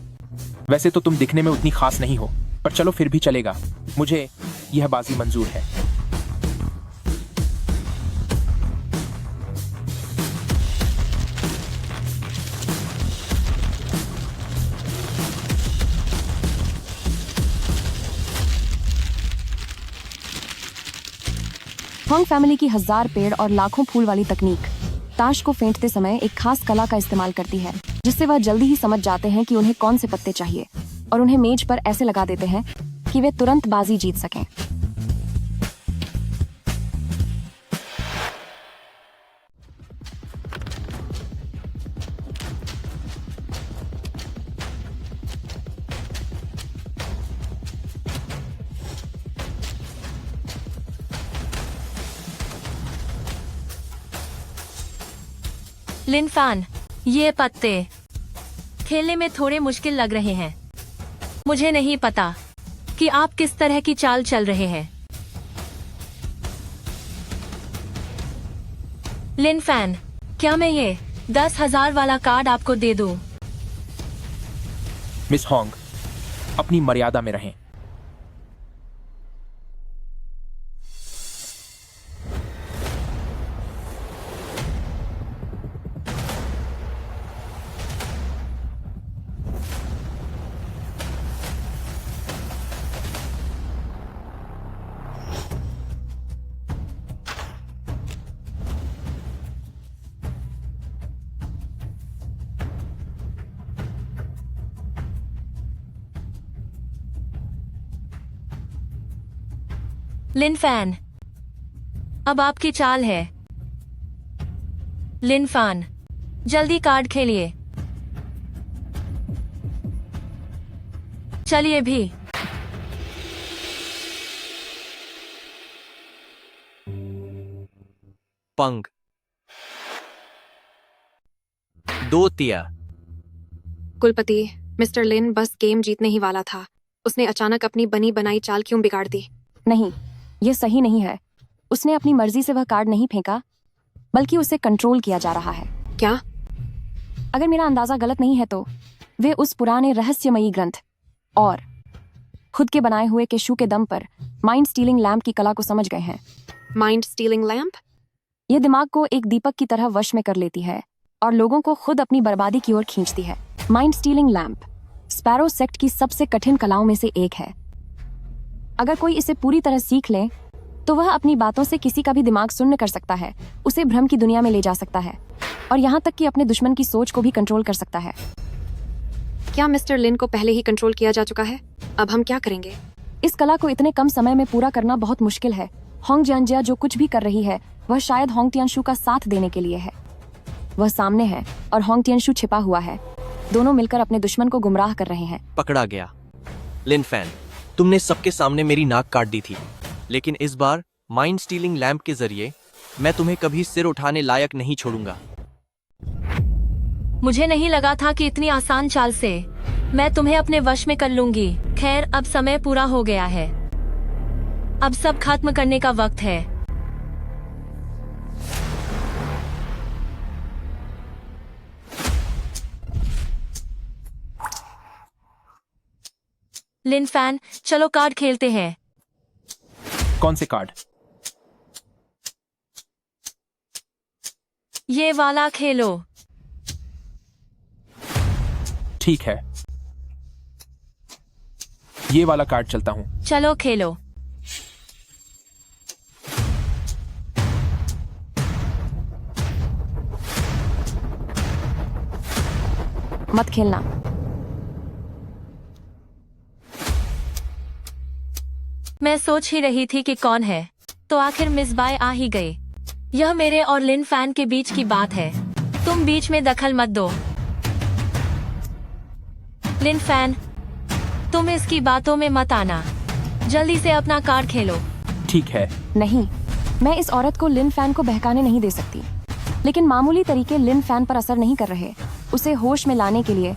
Speaker 2: वैसे तो तुम दिखने में उतनी खास नहीं हो, पर चलो फिर भी चलेगा। मुझे यह बाजी मंजूर है।
Speaker 9: हॉन्ग फैमिली की 1000 पेड़ और लाखों फूल वाली तकनीक ताश को फेंटते समय एक खास कला का इस्तेमाल करती है, जिससे वह जल्दी ही समझ जाते हैं कि उन्हें कौन से पत्ते चाहिए और उन्हें मेज पर ऐसे लगा देते हैं कि वे तुरंत बाजी जीत सकें।
Speaker 16: लिन फैन, ये पत्ते खेलने में थोड़े मुश्किल लग रहे हैं। मुझे नहीं पता कि आप किस तरह की चाल चल रहे हैं। लिन फैन, क्या मैं ये 10,000 वाला कार्ड आपको दे दूं?
Speaker 2: मिस हॉन्ग, अपनी मर्यादा में रहें।
Speaker 16: लिन फैन, अब आपकी चाल है। लिन फैन, जल्दी कार्ड खेलिए। चलिए भी।
Speaker 8: पंग 2 तिया।
Speaker 14: कुलपति, मिस्टर लिन बस गेम जीतने ही वाला था। उसने अचानक अपनी बनी बनाई चाल क्यों बिगाड़ दी?
Speaker 9: नहीं, ये सही नहीं है। उसने अपनी मर्जी से वह कार्ड नहीं फेंका, बल्कि उसे कंट्रोल किया जा रहा है।
Speaker 14: क्या?
Speaker 9: अगर मेरा अंदाजा गलत नहीं है तो वे उस पुराने रहस्यमयी ग्रंथ और खुद के बनाए हुए केशू के दम पर माइंड स्टीलिंग लैंप की कला को समझ गए हैं।
Speaker 14: Mind stealing lamp?
Speaker 9: यह दिमाग को एक दीपक की तरह वश में कर लेती है और लोगों को खुद अपनी बर्बादी की ओर खींचती है। Mind stealing lamp sparrow sect की सबसे कठिन कलाओं में से एक है। अगर कोई इसे पूरी तरह सीख ले तो वह अपनी बातों से किसी का भी दिमाग सुन्न कर सकता है, उसे भ्रम की दुनिया में ले जा सकता है और यहाँ तक कि अपने दुश्मन की सोच को भी कंट्रोल कर सकता है।
Speaker 14: क्या मिस्टर लिन को पहले ही कंट्रोल किया जा चुका है? अब हम क्या करेंगे?
Speaker 9: इस कला को इतने कम समय में पूरा करना बहुत मुश्किल है। होंग जियांजिया जो कुछ भी कर रही है वह शायद होंग टियानशु का साथ देने के लिए है। वह सामने है और होंग टियानशु छिपा हुआ है। दोनों मिलकर अपने दुश्मन को गुमराह कर रहे हैं।
Speaker 8: पकड़ा गया। लिन फैन, तुमने सबके सामने मेरी नाक काट दी थी, लेकिन इस बार माइंड स्टीलिंग लैंप के जरिए मैं तुम्हें कभी सिर उठाने लायक नहीं छोड़ूंगा।
Speaker 16: मुझे नहीं लगा था कि इतनी आसान चाल से मैं तुम्हें अपने वश में कर लूंगी। खैर, अब समय पूरा हो गया है। अब सब खत्म करने का वक्त है। लिन फैन, चलो कार्ड खेलते हैं।
Speaker 2: कौन से कार्ड?
Speaker 16: ये वाला खेलो।
Speaker 2: ठीक है, ये वाला कार्ड चलता हूं।
Speaker 16: चलो खेलो।
Speaker 9: मत खेलना।
Speaker 16: मैं सोच ही रही थी कि कौन है, तो आखिर मिस बाय आ ही गए। यह मेरे और लिन फैन के बीच की बात है, तुम बीच में दखल मत दो। लिन फैन, तुम इसकी बातों में मत आना। जल्दी से अपना कार्ड खेलो।
Speaker 2: ठीक है।
Speaker 9: नहीं, मैं इस औरत को लिन फैन को बहकाने नहीं दे सकती, लेकिन मामूली तरीके लिन फैन पर असर नहीं कर रहे। उसे होश में लाने के लिए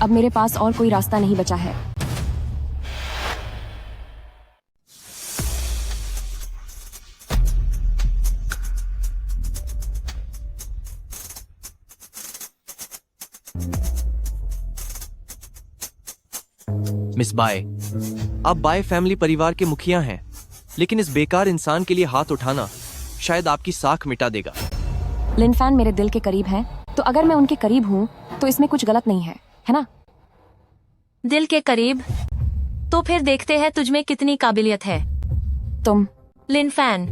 Speaker 9: अब मेरे पास और कोई रास्ता नहीं बचा है।
Speaker 8: मिस बाय, आप बाय फैमिली परिवार के मुखिया हैं, लेकिन इस बेकार इंसान के लिए हाथ उठाना शायद आपकी साख मिटा देगा।
Speaker 9: लिन फैन मेरे दिल के करीब हैं, तो अगर मैं उनके करीब हूँ तो इसमें कुछ गलत नहीं है, है ना?
Speaker 16: दिल के करीब? तो फिर देखते हैं तुझमें कितनी काबिलियत है।
Speaker 9: तुम
Speaker 16: लिन फैन,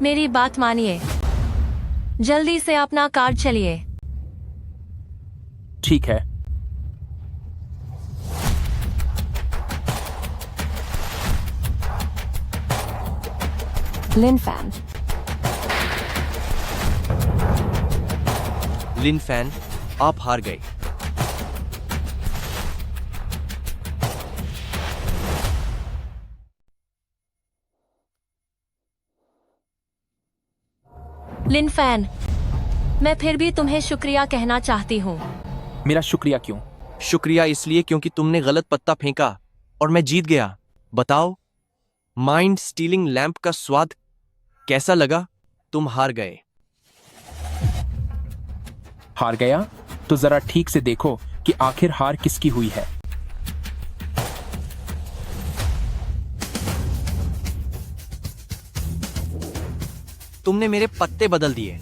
Speaker 16: मेरी बात मानिए, जल्दी से अपना कार्ड चलिए।
Speaker 2: ठीक है।
Speaker 9: लिन फैन।
Speaker 8: लिन फैन, आप हार गए।
Speaker 16: लिन फैन, मैं फिर भी तुम्हें शुक्रिया कहना चाहती हूँ।
Speaker 2: मेरा शुक्रिया क्यों?
Speaker 8: शुक्रिया इसलिए क्योंकि तुमने गलत पत्ता फेंका और मैं जीत गया। बताओ, माइंड स्टीलिंग लैंप का स्वाद कैसा लगा? तुम हार गए।
Speaker 2: हार गया? तो जरा ठीक से देखो कि आखिर हार किसकी हुई है।
Speaker 8: तुमने मेरे पत्ते बदल दिए।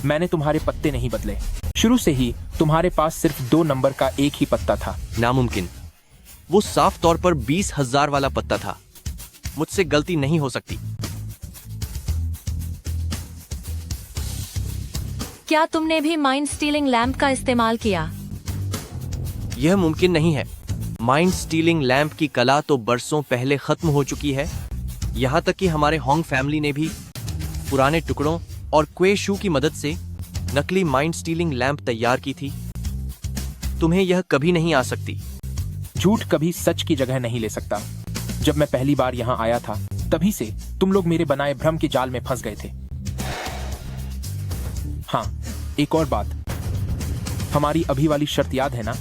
Speaker 2: मैंने तुम्हारे पत्ते नहीं बदले। शुरू से ही तुम्हारे पास सिर्फ 2 नंबर का एक ही पत्ता था।
Speaker 8: नामुमकिन। वो साफ तौर पर 20,000 वाला पत्ता था। मुझसे गलती नहीं हो सकती।
Speaker 16: क्या तुमने भी माइंड स्टीलिंग लैंप का इस्तेमाल किया?
Speaker 8: यह मुमकिन नहीं है। माइंड स्टीलिंग लैंप की कला तो बरसों पहले खत्म हो चुकी है। यहाँ तक कि हमारे होंग फैमिली ने भी पुराने टुकड़ों और क्वे शू की मदद से नकली माइंड स्टीलिंग लैंप तैयार की थी। तुम्हें यह कभी नहीं आ सकती।
Speaker 2: झूठ कभी सच की जगह नहीं ले सकता। जब मैं पहली बार यहाँ आया था, तभी से तुम लोग मेरे बनाए भ्रम के जाल में फंस गए थे। हाँ, एक और बात, हमारी अभी वाली शर्त याद है ना?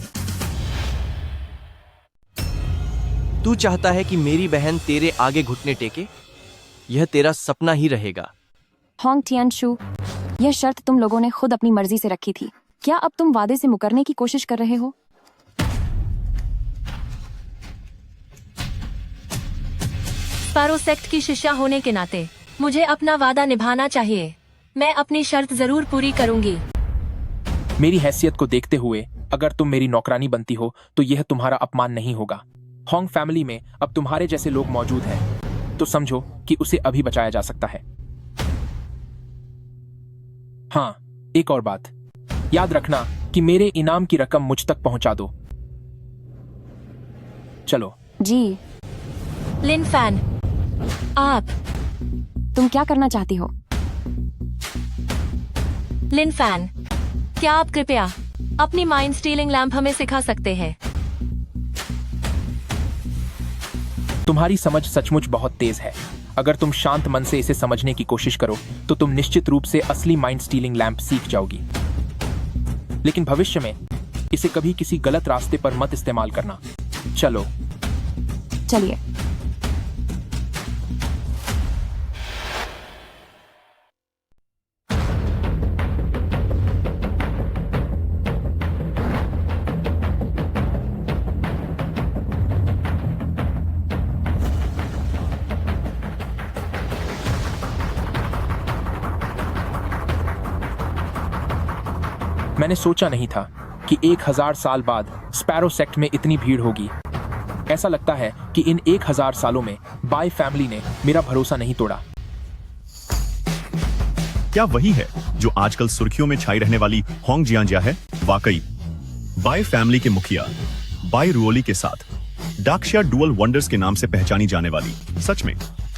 Speaker 8: तू चाहता है कि मेरी बहन तेरे आगे घुटने टेके? यह तेरा सपना ही रहेगा।
Speaker 9: होंग टियानशु, यह शर्त तुम लोगों ने खुद अपनी मर्जी से रखी थी। क्या अब तुम वादे से मुकरने की कोशिश कर रहे हो?
Speaker 16: स्पैरो सेक्ट की शिष्या होने के नाते मुझे अपना वादा निभाना चाहिए। मैं अपनी शर्त जरूर पूरी करूंगी।
Speaker 2: मेरी हैसियत को देखते हुए अगर तुम मेरी नौकरानी बनती हो तो यह तुम्हारा अपमान नहीं होगा। होंग फैमिली में अब तुम्हारे जैसे लोग मौजूद हैं, तो समझो कि उसे अभी बचाया जा सकता है। हाँ, एक और बात, याद रखना कि मेरे इनाम की रकम मुझ तक पहुंचा दो। चलो।
Speaker 9: जी।
Speaker 16: लिन फैन, आप।
Speaker 9: तुम क्या करना चाहती हो?
Speaker 16: लिन फैन, क्या आप कृपया अपनी माइंड स्टीलिंग लैंप हमें सिखा सकते हैं?
Speaker 2: तुम्हारी समझ सचमुच बहुत तेज है। अगर तुम शांत मन से इसे समझने की कोशिश करो तो तुम निश्चित रूप से असली माइंड स्टीलिंग लैंप सीख जाओगी। लेकिन भविष्य में इसे कभी किसी गलत रास्ते पर मत इस्तेमाल करना। चलो।
Speaker 9: चलिए।
Speaker 2: मैंने सोचा नहीं था कि 1000 साल बाद स्पैरो सेक्ट में इतनी भीड़ होगी। ऐसा लगता है कि इन 1000 सालों में बाय फैमिली ने मेरा भरोसा नहीं तोड़ा।
Speaker 19: क्या वही है जो आजकल सुर्खियों में छाई रहने वाली होंग जियांजिया है? वाकई बाय फैमिली के मुखिया बाय रुओली के साथ डाक्शिया डुअल वंडर्स के नाम से पहचानी जाने वाली सच में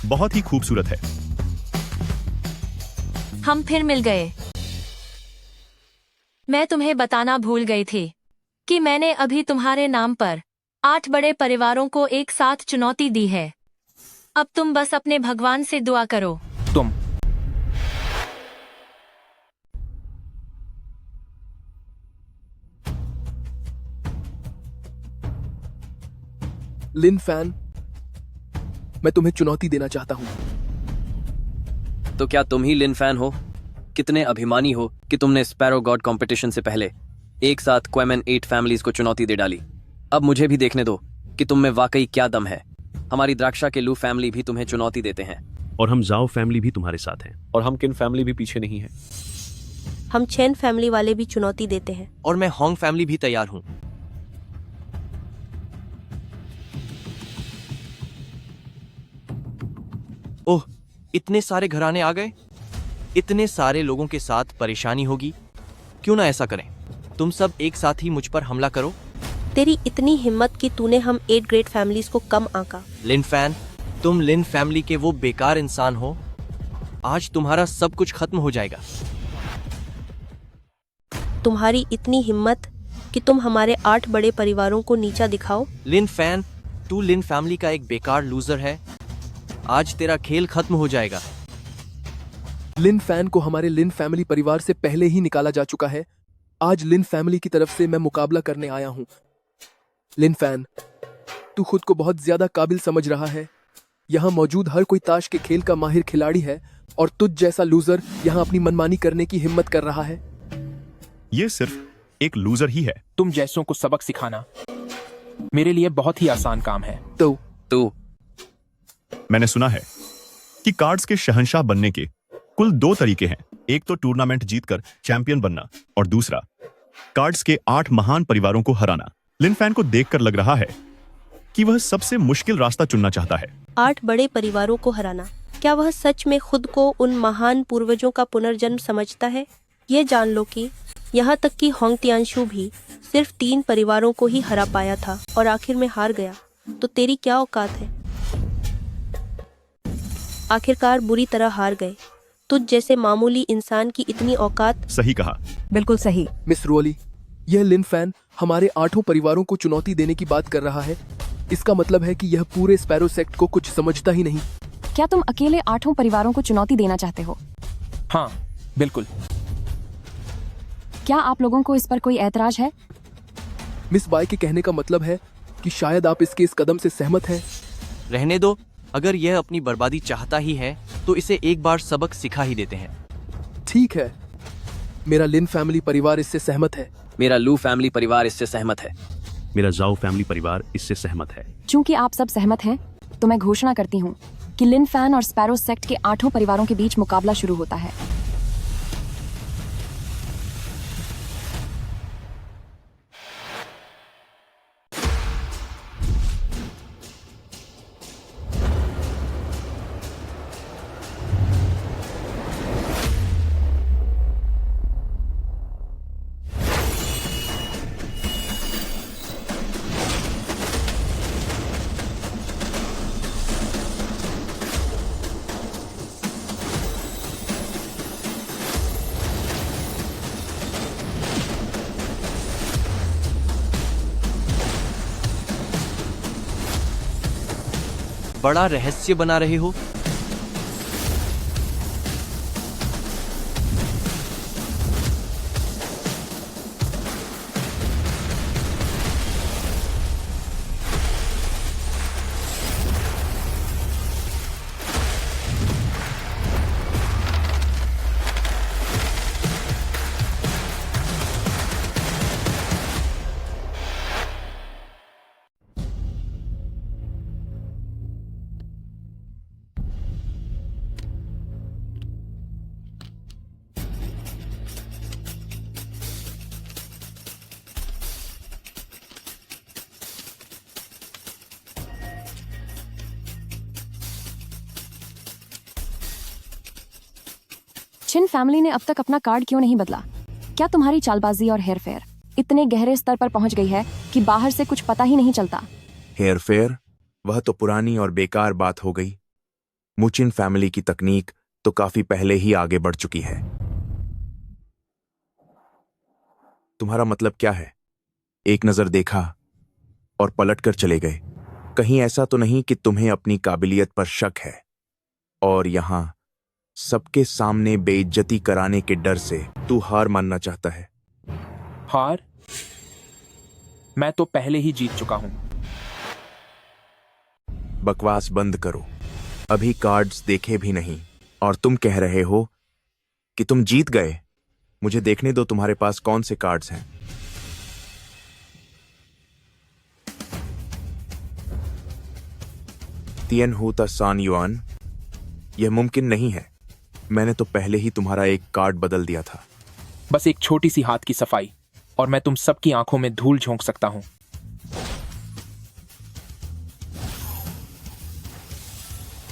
Speaker 19: बहुत ही खूबसूरत है।
Speaker 16: हम फिर मिल गए। मैं तुम्हें बताना भूल गई थी कि मैंने अभी तुम्हारे नाम पर 8 बड़े परिवारों को एक साथ चुनौती दी है। अब तुम बस अपने भगवान से दुआ करो।
Speaker 2: तुम
Speaker 6: लिन फैन, मैं तुम्हें चुनौती देना चाहता हूं।
Speaker 8: तो क्या तुम ही लिन फैन हो? कितने अभिमानी हो कि तुमने स्पैरो गॉड कंपटीशन से पहले एक साथ क्वेमन 8 फैमिलीज को चुनौती दे डाली। अब मुझे भी देखने दो कि तुम में वाकई क्या दम है। हमारी द्राक्षा के लू फैमिली भी तुम्हें चुनौती देते हैं।
Speaker 19: और हम जाओ फैमिली भी तुम्हारे साथ हैं।
Speaker 11: और हम किन फैमिली भी पीछे नहीं है।
Speaker 20: हम चेन फैमिली वाले भी चुनौती देते हैं।
Speaker 8: और मैं होंग फैमिली भी तैयार हूं। ओह, इतने सारे घराने आ गए। इतने सारे लोगों के साथ परेशानी होगी। क्यों ना ऐसा करें, तुम सब एक साथ ही मुझ पर हमला करो।
Speaker 20: तेरी इतनी हिम्मत कि तूने हम 8 ग्रेट फैमिलीज को कम आंका।
Speaker 8: लिन फैन, तुम लिन फैमिली के वो बेकार इंसान हो। आज तुम्हारा सब कुछ खत्म हो जाएगा।
Speaker 20: तुम्हारी इतनी हिम्मत कि तुम हमारे 8 बड़े परिवारों को नीचा दिखाओ।
Speaker 8: लिन फैन, तू लिन फैमिली का एक बेकार लूजर है। आज तेरा खेल खत्म हो जाएगा।
Speaker 6: लिन फैन को हमारे लिन फैमिली परिवार से पहले ही निकाला जा चुका है। आज लिन फैमिली की तरफ से मैं मुकाबला करने आया हूँ। लिन फैन, तू खुद को बहुत ज्यादा काबिल समझ रहा है। यहाँ मौजूद हर कोई ताश के खेल का माहिर खिलाड़ी है और तुझ जैसा लूजर यहाँ अपनी मनमानी करने की हिम्मत कर रहा है।
Speaker 19: ये सिर्फ एक लूजर ही है।
Speaker 2: तुम जैसों को सबक सिखाना मेरे लिए बहुत ही आसान काम है।
Speaker 8: तो
Speaker 19: मैंने सुना है कि कार्ड्स के शहंशाह बनने के कुल 2 तरीके हैं। एक तो टूर्नामेंट जीतकर चैंपियन बनना और दूसरा कार्ड्स के 8 महान परिवारों को हराना। लिन फैन को देखकर लग रहा है कि वह सबसे मुश्किल रास्ता चुनना चाहता है।
Speaker 20: 8 बड़े परिवारों को हराना। क्या वह सच में खुद को उन महान पूर्वजों का पुनर्जन्म समझता है? ये जान लो कि यहाँ तक कि होंग टियानशु भी सिर्फ 3 परिवारों को ही हरा पाया था और आखिर में हार गया। तो तेरी क्या औकात है? आखिरकार बुरी तरह हार गए। तुझ जैसे मामूली इंसान की इतनी औकात।
Speaker 19: सही कहा।
Speaker 17: बिल्कुल सही।
Speaker 6: मिस रोली, यह लिन फैन हमारे 8 परिवारों को चुनौती देने की बात कर रहा है। इसका मतलब है कि यह पूरे स्पैरो सेक्ट को कुछ समझता ही नहीं।
Speaker 9: क्या तुम अकेले 8 परिवारों को चुनौती देना चाहते हो?
Speaker 2: हाँ, बिल्कुल।
Speaker 9: क्या आप लोगों को इस पर कोई ऐतराज है?
Speaker 6: मिस बाय के कहने का मतलब है कि शायद आप इसके इस कदम से सहमत हैं।
Speaker 8: रहने दो। अगर यह अपनी बर्बादी चाहता ही है तो इसे एक बार सबक सिखा ही देते हैं।
Speaker 6: ठीक है, मेरा लिन फैमिली परिवार इससे सहमत है।
Speaker 8: मेरा लू फैमिली परिवार इससे सहमत है।
Speaker 19: मेरा जाओ फैमिली परिवार इससे सहमत है।
Speaker 9: चूंकि आप सब सहमत हैं, तो मैं घोषणा करती हूँ कि लिन फैन और स्पैरो सेक्ट के 8 परिवारों के बीच मुकाबला शुरू होता है।
Speaker 8: बड़ा रहस्य बना रहे हो।
Speaker 9: चिन फैमिली ने अब तक अपना कार्ड क्यों नहीं बदला? क्या तुम्हारी चालबाजी और हेरफेर इतने गहरे स्तर पर पहुंच गई है कि बाहर से कुछ पता ही नहीं चलता?
Speaker 1: हेरफेर? वह तो पुरानी और बेकार बात हो गई। मुचिन फैमिली की तकनीक तो काफी पहले ही आगे बढ़ चुकी है। तुम्हारा मतलब क्या है? एक नजर देखा और पलट कर चले गए। कहीं ऐसा तो नहीं कि तुम्हें अपनी काबिलियत पर शक है और यहां सबके सामने बेइज्जती कराने के डर से तू हार मानना चाहता है?
Speaker 2: हार? मैं तो पहले ही जीत चुका हूं।
Speaker 1: बकवास बंद करो। अभी कार्ड्स देखे भी नहीं और तुम कह रहे हो कि तुम जीत गए। मुझे देखने दो तुम्हारे पास कौन से कार्ड्स हैं। तियन हुता सान युआन, यह मुमकिन नहीं है। मैंने तो पहले ही तुम्हारा एक कार्ड बदल दिया था।
Speaker 2: बस एक छोटी सी हाथ की सफाई और मैं तुम सबकी आंखों में धूल झोंक सकता हूं।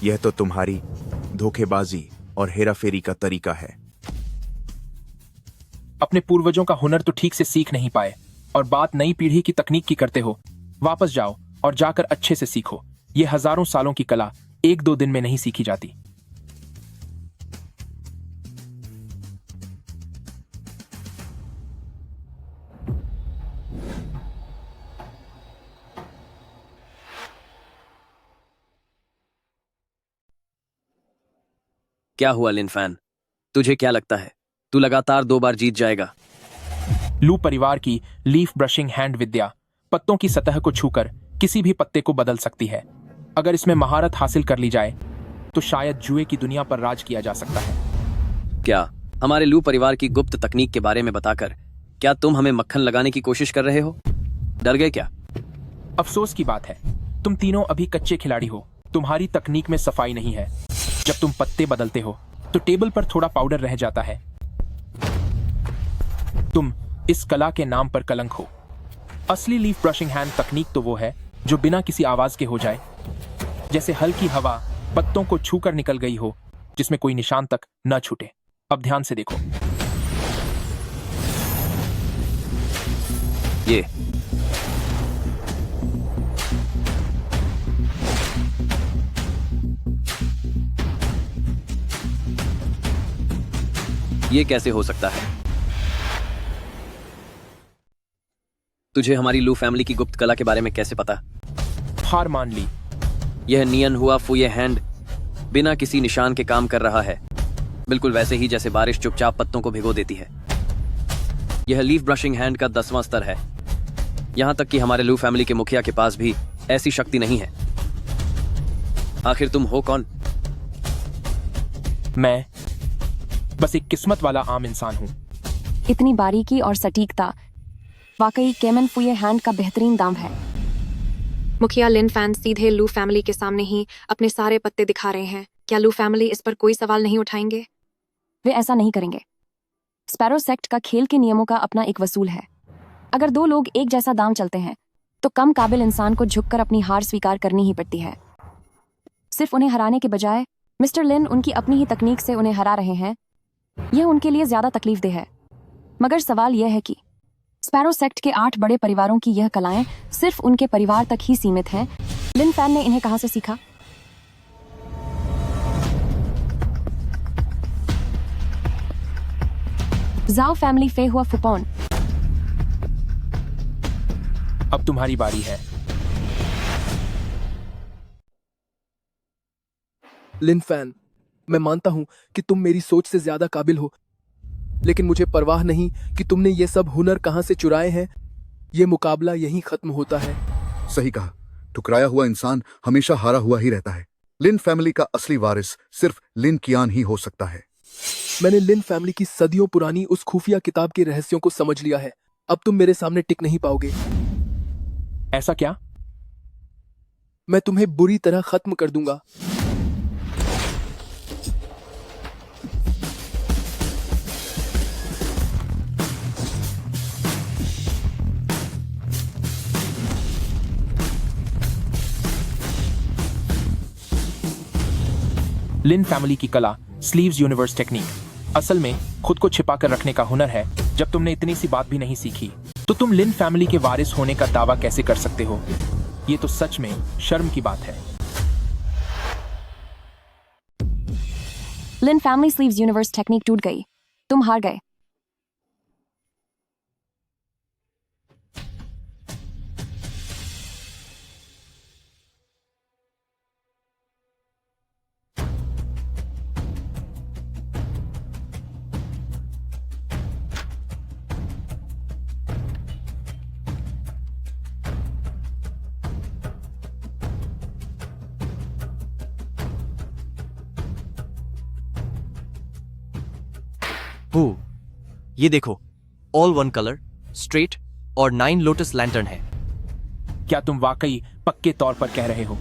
Speaker 1: यह तो तुम्हारी धोखेबाजी और हेराफेरी का तरीका है।
Speaker 2: अपने पूर्वजों का हुनर तो ठीक से सीख नहीं पाए और बात नई पीढ़ी की तकनीक की करते हो। वापस जाओ और जाकर अच्छे से सीखो। ये हजारों सालों की कला 1-2 दिन में नहीं सीखी जाती।
Speaker 8: क्या हुआ लिनफैन, तुझे क्या लगता है तू लगातार 2 बार जीत जाएगा?
Speaker 2: लू परिवार की लीफ ब्रशिंग हैंड विद्या पत्तों की सतह को छूकर किसी भी पत्ते को बदल सकती है। अगर इसमें महारत हासिल कर ली जाए तो शायद जुए की दुनिया पर राज किया जा सकता है।
Speaker 8: क्या हमारे लू परिवार की गुप्त तकनीक के बारे में बताकर क्या तुम हमें मक्खन लगाने की कोशिश कर रहे हो? डर गए क्या?
Speaker 2: अफसोस की बात है, तुम तीनों अभी कच्चे खिलाड़ी हो। तुम्हारी तकनीक में सफाई नहीं है। जब तुम पत्ते बदलते हो तो टेबल पर थोड़ा पाउडर रह जाता है। तुम इस कला के नाम पर कलंक हो। असली लीफ ब्रशिंग हैंड तकनीक तो वो है जो बिना किसी आवाज के हो जाए, जैसे हल्की हवा पत्तों को छूकर निकल गई हो, जिसमें कोई निशान तक न छूटे। अब ध्यान से देखो।
Speaker 8: ये कैसे हो सकता है? तुझे हमारी लू फैमिली की गुप्त कला के बारे में कैसे पता?
Speaker 2: हार मान ली।
Speaker 8: यह नियन हुआ फुये हैंड बिना किसी निशान के काम कर रहा है, बिल्कुल वैसे ही जैसे बारिश चुपचाप पत्तों को भिगो देती है। यह लीफ ब्रशिंग हैंड का 10वां स्तर है। यहां तक कि हमारे लू फैमिली के मुखिया के पास भी ऐसी शक्ति नहीं है। आखिर तुम हो कौन?
Speaker 2: मैं बस एक किस्मत वाला आम इंसान हूं।
Speaker 9: इतनी बारीकी और सटीकता वाकई केमन फुये हैंड का बेहतरीन दाम है। मुखिया लिन फैन सीधे लू फैमिली के सामने ही अपने सारे पत्ते दिखा रहे हैं। क्या लू फैमिली इस पर कोई सवाल नहीं उठाएंगे? वे ऐसा नहीं करेंगे। स्पैरो सेक्ट का खेल के नियमों का अपना एक वसूल है। अगर 2 लोग एक जैसा दांव चलते हैं तो कम काबिल इंसान को झुककर अपनी हार स्वीकार करनी ही पड़ती है। सिर्फ उन्हें हराने के बजाय मिस्टर लिन उनकी अपनी ही तकनीक से उन्हें हरा रहे हैं। यह उनके लिए ज्यादा तकलीफदेह है। मगर सवाल यह है कि स्पैरो सेक्ट के 8 बड़े परिवारों की यह कलाएं सिर्फ उनके परिवार तक ही सीमित हैं। लिन फैन ने इन्हें कहां से सीखा? जाओ फैमिली फे हुआ फुपॉन।
Speaker 2: अब तुम्हारी बारी है।
Speaker 6: लिन फैन, मैं मानता हूं कि तुम मेरी सोच से ज्यादा काबिल हो, लेकिन मुझे परवाह नहीं कि तुमने ये सब हुनर कहां से चुराए हैं। ये मुकाबला यहीं खत्म होता है।
Speaker 5: सही कहा, ठुकराया हुआ इंसान हमेशा हारा हुआ ही रहता है। लिन फैमिली का असली वारिस सिर्फ लिन कियान ही हो सकता है।
Speaker 6: मैंने लिन फैमिली की सदियों पुरानी उस खुफिया किताब के रहस्यों को समझ लिया है। अब तुम मेरे सामने टिक नहीं पाओगे।
Speaker 2: ऐसा क्या?
Speaker 6: मैं तुम्हें बुरी तरह खत्म कर दूंगा।
Speaker 2: लिन फैमिली की कला स्लीव्स यूनिवर्स टेक्निक असल में खुद को छिपा कर रखने का हुनर है। जब तुमने इतनी सी बात भी नहीं सीखी तो तुम लिन फैमिली के वारिस होने का दावा कैसे कर सकते हो? ये तो सच में शर्म की बात है।
Speaker 9: लिन फैमिली स्लीव्स यूनिवर्स टेक्निक टूट गई। तुम हार गए।
Speaker 8: ये देखो, ऑल वन कलर, स्ट्रेट और 9 लोटस लैंटर्न है।
Speaker 2: क्या तुम वाकई पक्के तौर पर कह रहे हो?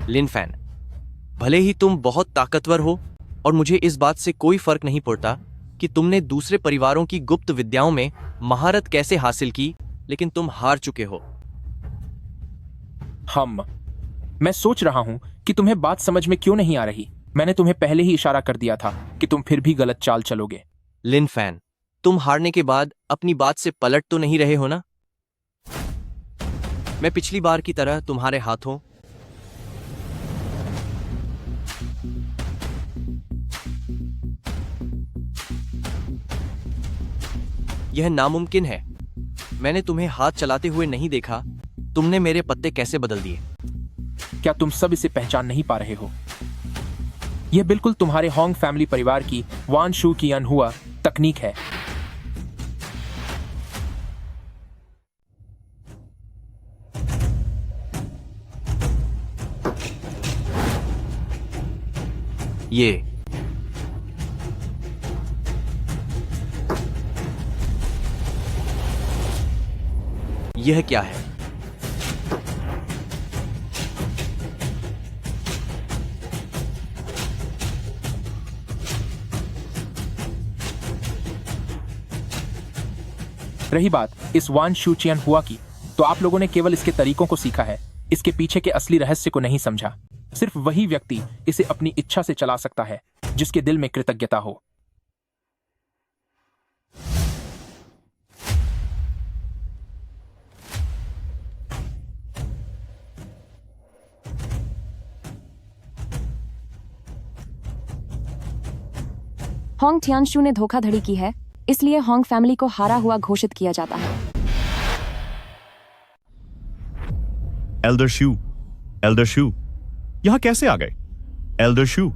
Speaker 8: लिन फैन, भले ही तुम बहुत ताकतवर हो और मुझे इस बात से कोई फर्क नहीं पड़ता कि तुमने दूसरे परिवारों की गुप्त विद्याओं में महारत कैसे हासिल की, लेकिन तुम हार चुके हो।
Speaker 2: हम मैं सोच रहा हूँ कि तुम्हें बात समझ में क्यों नहीं आ रही। मैंने तुम्हें पहले ही इशारा कर दिया था कि तुम फिर भी गलत चाल चलोगे।
Speaker 8: लिन फैन, तुम हारने के बाद अपनी बात से पलट तो नहीं रहे हो ना? मैं पिछली बार की तरह तुम्हारे हाथों यह नामुमकिन है। मैंने तुम्हें हाथ चलाते हुए नहीं देखा। तुमने मेरे पत्ते कैसे बदल दिए?
Speaker 2: क्या तुम सब इसे पहचान नहीं पा रहे हो? यह बिल्कुल तुम्हारे होंग फैमिली परिवार की वान शू की अनहुआ तकनीक है।
Speaker 8: यह क्या है?
Speaker 2: रही बात इस वान शू चियन हुआ की, तो आप लोगों ने केवल इसके तरीकों को सीखा है, इसके पीछे के असली रहस्य को नहीं समझा। सिर्फ वही व्यक्ति इसे अपनी इच्छा से चला सकता है जिसके दिल में कृतज्ञता हो।
Speaker 9: होंग टियानशू ने धोखाधड़ी की है, इसलिए होंग फैमिली को हारा हुआ घोषित किया जाता है।
Speaker 19: एल्डर शू यहाँ कैसे आ गए? एल्डर शू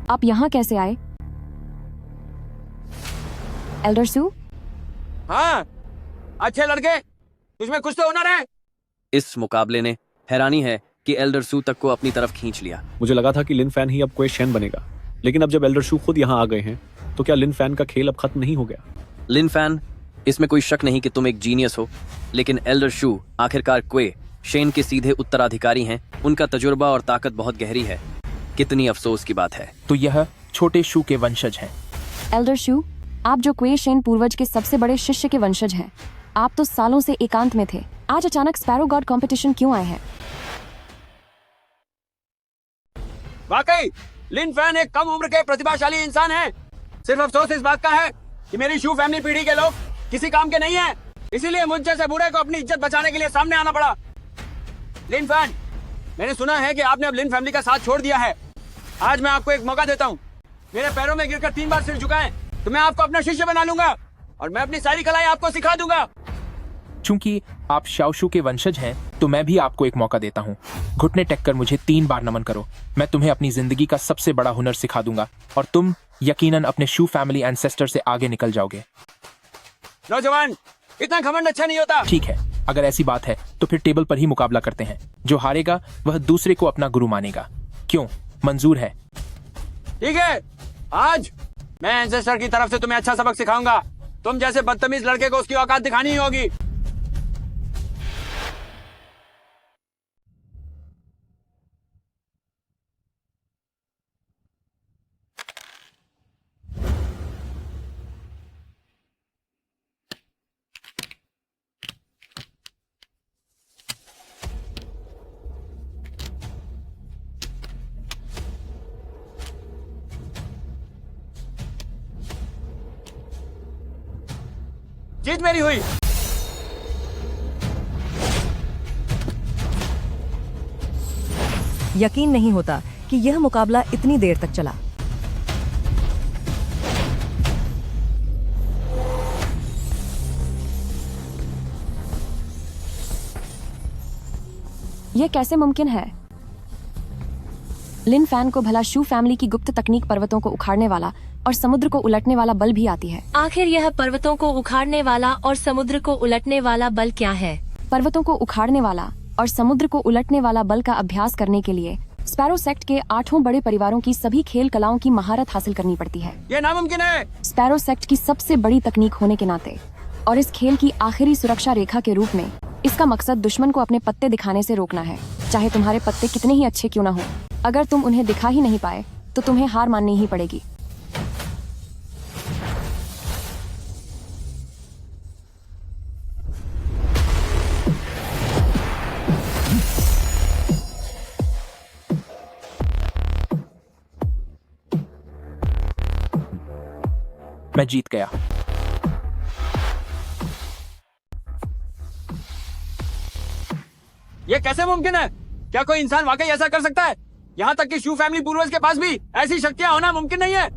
Speaker 9: आप यहाँ कैसे आए? एल्डर शू?
Speaker 21: हाँ, अच्छे लड़के, तुझमें कुछ तो हुनर है।
Speaker 8: इस मुकाबले ने हैरानी है कि एल्डर सू तक को अपनी तरफ खींच लिया।
Speaker 13: मुझे लगा था कि लिन फैन ही अब क्वे शेन बनेगा, लेकिन अब जब एल्डर शू खुद यहाँ आ गए हैं तो क्या लिन फैन का खेल अब खत्म नहीं हो गया?
Speaker 8: लिन फैन, इसमें कोई शक नहीं कि तुम एक जीनियस हो, लेकिन एल्डर शू आखिरकार क्वे शेन के सीधे उत्तराधिकारी हैं। उनका तजुर्बा और ताकत बहुत गहरी है। कितनी अफसोस की बात है।
Speaker 2: तो यह छोटे शू के वंशज हैं।
Speaker 9: एल्डर शू, आप जो क्वे शेन पूर्वज के सबसे बड़े शिष्य के वंशज हैं, आप तो सालों से एकांत में थे। आज अचानक स्पैरो गॉड कंपटीशन क्यों आए हैं?
Speaker 21: वाकई लिन फैन एक कम उम्र के प्रतिभाशाली इंसान है। सिर्फ अफसोस इस बात का है कि मेरी शू फैमिली पीढ़ी के लोग किसी काम के नहीं हैं। इसीलिए मुझ जैसे बूढ़े को अपनी इज्जत बचाने के लिए सामने आना पड़ा। लिन फैन, मैंने सुना है कि आपने अब लिन फैमिली का साथ छोड़ दिया है। आज मैं आपको एक मौका देता हूँ। मेरे पैरों में गिरकर 3 बार सिर झुकाएं तो मैं आपको अपना शिष्य बना लूंगा और मैं अपनी सारी कलाएं आपको सिखा दूंगा।
Speaker 2: चूंकि आप शाओशू के वंशज हैं, तो मैं भी आपको एक मौका देता हूँ। घुटने टेक कर मुझे 3 बार नमन करो। मैं तुम्हें अपनी जिंदगी का सबसे बड़ा हुनर सिखा दूंगा और तुम यकीनन अपने शू फैमिली एंसेस्टर से आगे निकल जाओगे।
Speaker 21: नौजवान, इतना घमंड अच्छा नहीं होता।
Speaker 2: ठीक है, अगर ऐसी बात है तो फिर टेबल पर ही मुकाबला करते हैं। जो हारेगा वह दूसरे को अपना गुरु मानेगा। क्यों, मंजूर है?
Speaker 21: ठीक है, आज मैं एंसेस्टर की तरफ से तुम्हें अच्छा सबक सिखाऊंगा। तुम जैसे बदतमीज लड़के को उसकी औकात दिखानी ही होगी। जीत मेरी हुई।
Speaker 22: यकीन नहीं होता कि यह मुकाबला इतनी देर तक चला।
Speaker 9: यह कैसे मुमकिन है? लिन फैन को भला शू फैमिली की गुप्त तकनीक पर्वतों को उखाड़ने वाला और समुद्र को उलटने वाला बल भी आती है।
Speaker 16: आखिर यह पर्वतों को उखाड़ने वाला और समुद्र को उलटने वाला बल क्या है?
Speaker 9: पर्वतों को उखाड़ने वाला और समुद्र को उलटने वाला बल का अभ्यास करने के लिए स्पैरो सेक्ट के 8 बड़े परिवारों की सभी खेल कलाओं की महारत हासिल करनी पड़ती है।
Speaker 21: यह नामुमकिन है।
Speaker 9: स्पैरो सेक्ट की सबसे बड़ी तकनीक होने के नाते और इस खेल की आखिरी सुरक्षा रेखा के रूप में इसका मकसद दुश्मन को अपने पत्ते दिखाने से रोकना है। चाहे तुम्हारे पत्ते कितने ही अच्छे क्यों न हो, अगर तुम उन्हें दिखा ही नहीं पाए तो तुम्हें हार माननी ही पड़ेगी।
Speaker 2: मैं जीत गया।
Speaker 21: ये कैसे मुमकिन है? क्या कोई इंसान वाकई ऐसा कर सकता है? यहाँ तक कि शू फैमिली पूर्वज के पास भी ऐसी शक्तियां होना मुमकिन नहीं है।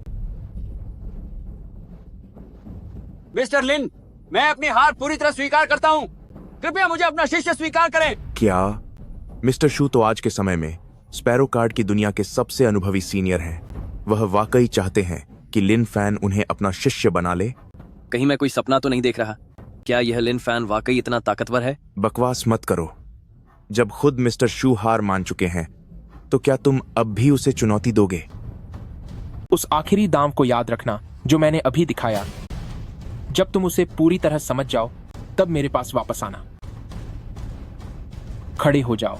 Speaker 21: मिस्टर लिन, मैं अपनी हार पूरी तरह स्वीकार करता हूँ। कृपया मुझे अपना शिष्य स्वीकार करें।
Speaker 1: क्या मिस्टर शू तो आज के समय में स्पैरो कार्ड की दुनिया के सबसे अनुभवी सीनियर हैं। वह वाकई चाहते हैं कि लिन फैन उन्हें अपना शिष्य बना ले।
Speaker 8: कहीं मैं कोई सपना तो नहीं देख रहा? क्या यह लिन फैन वाकई इतना ताकतवर है?
Speaker 1: बकवास मत करो। जब खुद मिस्टर शू हार मान चुके हैं तो क्या तुम अब भी उसे चुनौती दोगे?
Speaker 2: उस आखिरी दांव को याद रखना जो मैंने अभी दिखाया। जब तुम उसे पूरी तरह समझ जाओ तब मेरे पास वापस आना। खड़े हो जाओ।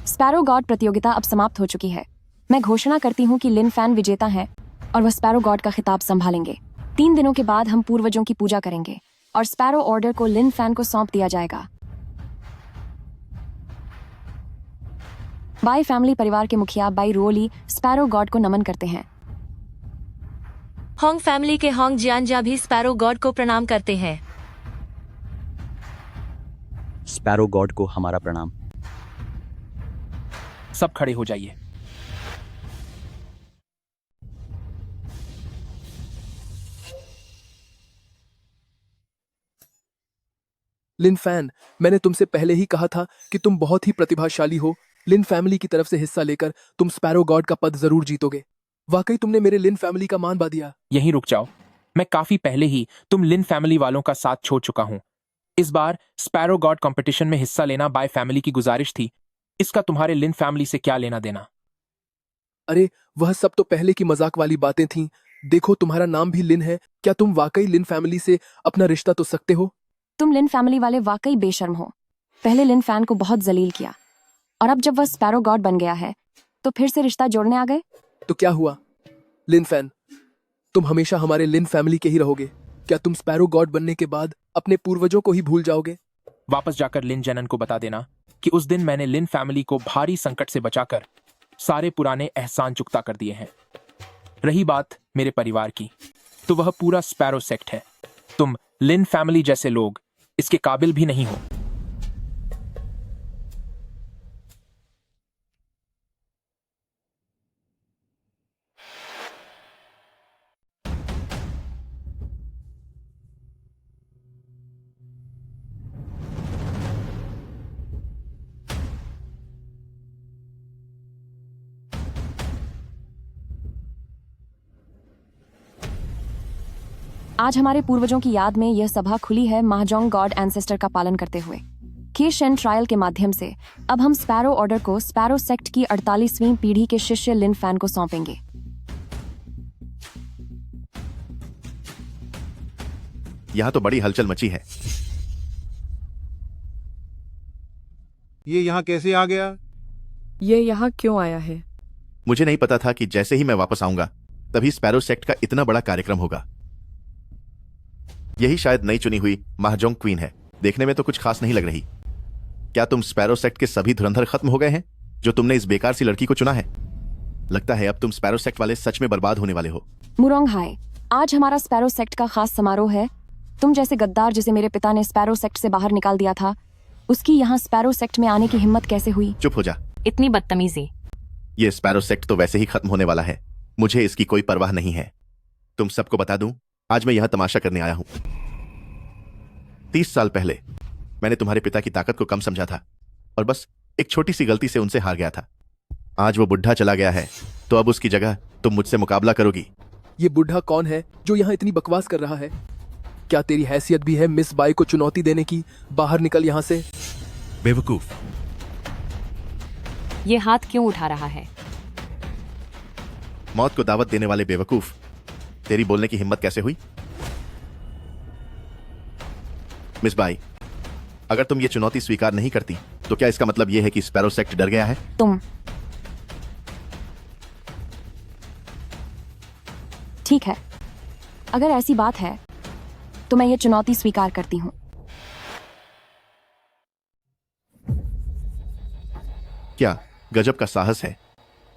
Speaker 9: स्पैरो गॉड प्रतियोगिता अब समाप्त हो चुकी है। मैं घोषणा करती हूँ कि लिन फैन विजेता है और वह स्पैरो गॉड का खिताब संभालेंगे। 3 दिनों के बाद हम पूर्वजों की पूजा करेंगे और स्पैरो ऑर्डर को लिन फैन को सौंप दिया जाएगा। बाई फैमिली परिवार के मुखिया बाई रुओली स्पैरो गॉड को नमन करते हैं।
Speaker 16: होंग फैमिली के होंग जियानजा भी स्पैरो गॉड को प्रणाम करते हैं।
Speaker 15: स्पैरो गॉड को हमारा प्रणाम।
Speaker 2: सब खड़े हो जाइए।
Speaker 6: लिन फैन, मैंने तुमसे पहले ही कहा था कि तुम बहुत ही प्रतिभाशाली हो। लिन फैमिली की तरफ से हिस्सा लेकर तुम स्पैरो गॉड का पद जरूर जीतोगे। वाकई तुमने मेरे लिन फैमिली का मान बढ़ा दिया।
Speaker 2: यहीं रुक जाओ। मैं काफी पहले ही तुम लिन फैमिली वालों का साथ छोड़ चुका हूं। इस बार स्पैरो गॉड कंपटीशन में हिस्सा लेना बाय फैमिली की गुजारिश थी। इसका तुम्हारे लिन फैमिली से क्या लेना देना?
Speaker 6: अरे वह सब तो पहले की मजाक वाली बातें थीं। देखो तुम्हारा नाम भी लिन है। क्या तुम वाकई लिन फैमिली से अपना रिश्ता तो सकते हो?
Speaker 9: तुम लिन फैमिली वाले वाकई बेशर्म हो। पहले लिन फैन को बहुत जलील किया और अब जब वह स्पैरो गॉड बन गया है तो फिर से रिश्ता जोड़ने आ गए।
Speaker 6: तो क्या हुआ लिन फैन, तुम हमेशा हमारे लिन फैमिली के ही रहोगे? क्या तुम स्पैरो गॉड बनने के बाद अपने पूर्वजों को ही भूल जाओगे?
Speaker 2: वापस जाकर लिन जेनन को बता देना कि उस दिन मैंने लिन फैमिली को भारी संकट से बचाकर सारे पुराने एहसान चुकता कर दिए हैं। रही बात मेरे परिवार की, तो वह पूरा स्पैरो सेक्ट है। तुम लिन फैमिली जैसे लोग इसके काबिल भी नहीं हो।
Speaker 9: आज हमारे पूर्वजों की याद में यह सभा खुली है महाजोंग गॉड एंसेस्टर का पालन करते हुए। केशन ट्रायल के माध्यम से अब हम स्पैरो ऑर्डर को स्पैरो सेक्ट की 48वीं पीढ़ी के शिष्य लिन फैन को सौंपेंगे।
Speaker 3: यहाँ तो बड़ी हलचल मची है।
Speaker 4: ये यहाँ कैसे आ गया?
Speaker 23: ये यहाँ क्यों आया है?
Speaker 3: मुझे नहीं पता था कि जैसे ही मैं वापस आऊंगा तभी स्पैरो सेक्ट का इतना बड़ा कार्यक्रम होगा। यही शायद नई चुनी हुई महाजोंग क्वीन है। देखने में तो कुछ खास नहीं लग रही। क्या तुम स्पैरो सेक्ट के सभी धुरंधर खत्म हो गए हैं जो तुमने इस बेकार सी लड़की को चुना है? लगता है अब तुम स्पैरो सेक्ट वाले सच में बर्बाद होने वाले हो।
Speaker 9: मुरोंग हाय, आज हमारा स्पैरो सेक्ट का खास समारोह है। तुम जैसे गद्दार जिसे मेरे पिता ने स्पैरो सेक्ट से बाहर निकाल दिया था, उसकी यहाँ स्पैरो सेक्ट में आने की हिम्मत कैसे हुई?
Speaker 3: चुप हो जा।
Speaker 16: इतनी बदतमीजी।
Speaker 3: ये स्पैरो सेक्ट तो वैसे ही खत्म होने वाला है। मुझे इसकी कोई परवाह नहीं है। तुम सबको बता दूं, आज मैं यहां तमाशा करने आया हूं। 30 साल पहले मैंने तुम्हारे पिता की ताकत को कम समझा था और बस एक छोटी सी गलती से उनसे हार गया था। आज वो बुढ़ा चला गया है, तो अब उसकी जगह तुम मुझसे मुकाबला करोगी।
Speaker 6: ये बुढ़ा कौन है जो यहाँ इतनी बकवास कर रहा है? क्या तेरी हैसियत भी है मिस बाई को चुनौती देने की? बाहर निकल यहाँ से।
Speaker 3: बेवकूफ।
Speaker 16: ये हाथ क्यों उठा रहा है?
Speaker 3: मौत को दावत देने वाले बेवकूफ, तेरी बोलने की हिम्मत कैसे हुई? मिस बाई, अगर तुम ये चुनौती स्वीकार नहीं करती तो क्या इसका मतलब यह है कि स्पैरो सेक्ट डर गया है?
Speaker 9: तुम ठीक है, अगर ऐसी बात है तो मैं ये चुनौती स्वीकार करती हूँ।
Speaker 3: क्या गजब का साहस है।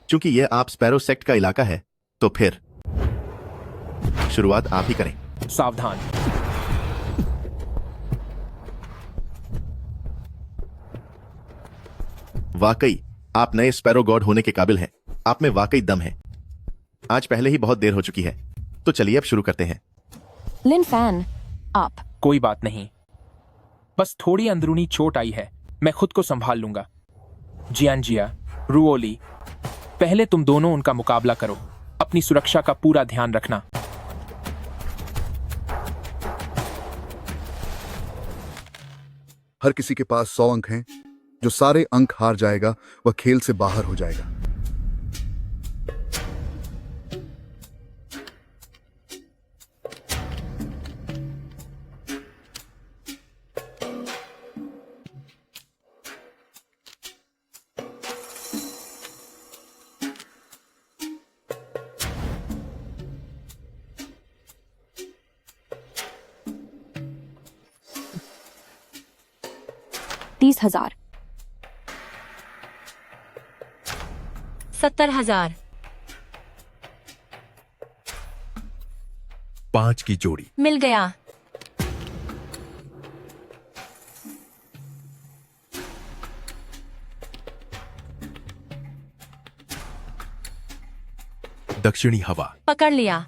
Speaker 3: क्योंकि यह आप स्पैरो सेक्ट का इलाका है, तो फिर शुरुआत आप ही करें।
Speaker 2: सावधान।
Speaker 3: वाकई आप नए स्पैरो गॉड होने के काबिल हैं। आप में वाकई दम है। आज पहले ही बहुत देर हो चुकी है, तो चलिए अब शुरू करते हैं।
Speaker 9: लिन फैन, आप।
Speaker 2: कोई बात नहीं, बस थोड़ी अंदरूनी चोट आई है, मैं खुद को संभाल लूंगा। जियानजिया, रुओली, पहले तुम दोनों उनका मुकाबला करो। अपनी सुरक्षा का पूरा ध्यान रखना।
Speaker 5: हर किसी के पास 100 अंक हैं। जो सारे अंक हार जाएगा वह खेल से बाहर हो जाएगा।
Speaker 9: $30,000
Speaker 16: $70,000
Speaker 1: 5 की जोड़ी।
Speaker 16: मिल गया।
Speaker 1: दक्षिणी हवा।
Speaker 16: पकड़ लिया।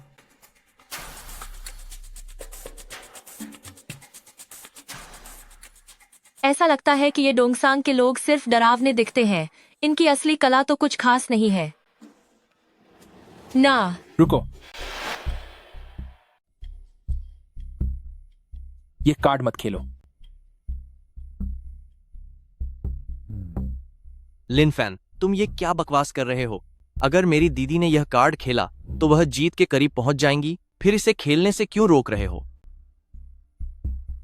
Speaker 16: ऐसा लगता है कि ये डोंगसांग के लोग सिर्फ डरावने दिखते हैं। इनकी असली कला तो कुछ खास नहीं है ना।
Speaker 2: रुको, ये कार्ड मत खेलो।
Speaker 8: लिन फैन, तुम ये क्या बकवास कर रहे हो? अगर मेरी दीदी ने यह कार्ड खेला तो वह जीत के करीब पहुंच जाएंगी, फिर इसे खेलने से क्यों रोक रहे हो?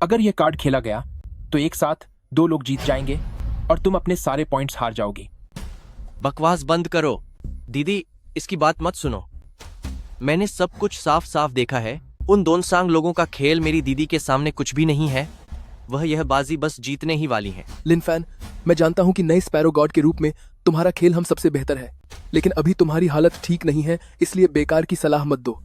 Speaker 2: अगर यह कार्ड खेला गया तो एक साथ 2 लोग जीत जाएंगे और तुम अपने सारे पॉइंट्स हार जाओगी।
Speaker 8: बकवास बंद करो। दीदी, इसकी बात मत सुनो। मैंने सब कुछ साफ साफ देखा है। उन डोंगसांग लोगों का खेल मेरी दीदी के सामने कुछ भी नहीं है। वह यह बाजी बस जीतने ही वाली है।
Speaker 6: लिन फैन, मैं जानता हूं कि नए स्पैरो गॉड के रूप में तुम्हारा खेल हम सबसे बेहतर है, लेकिन अभी तुम्हारी हालत ठीक नहीं है, इसलिए बेकार की सलाह मत दो।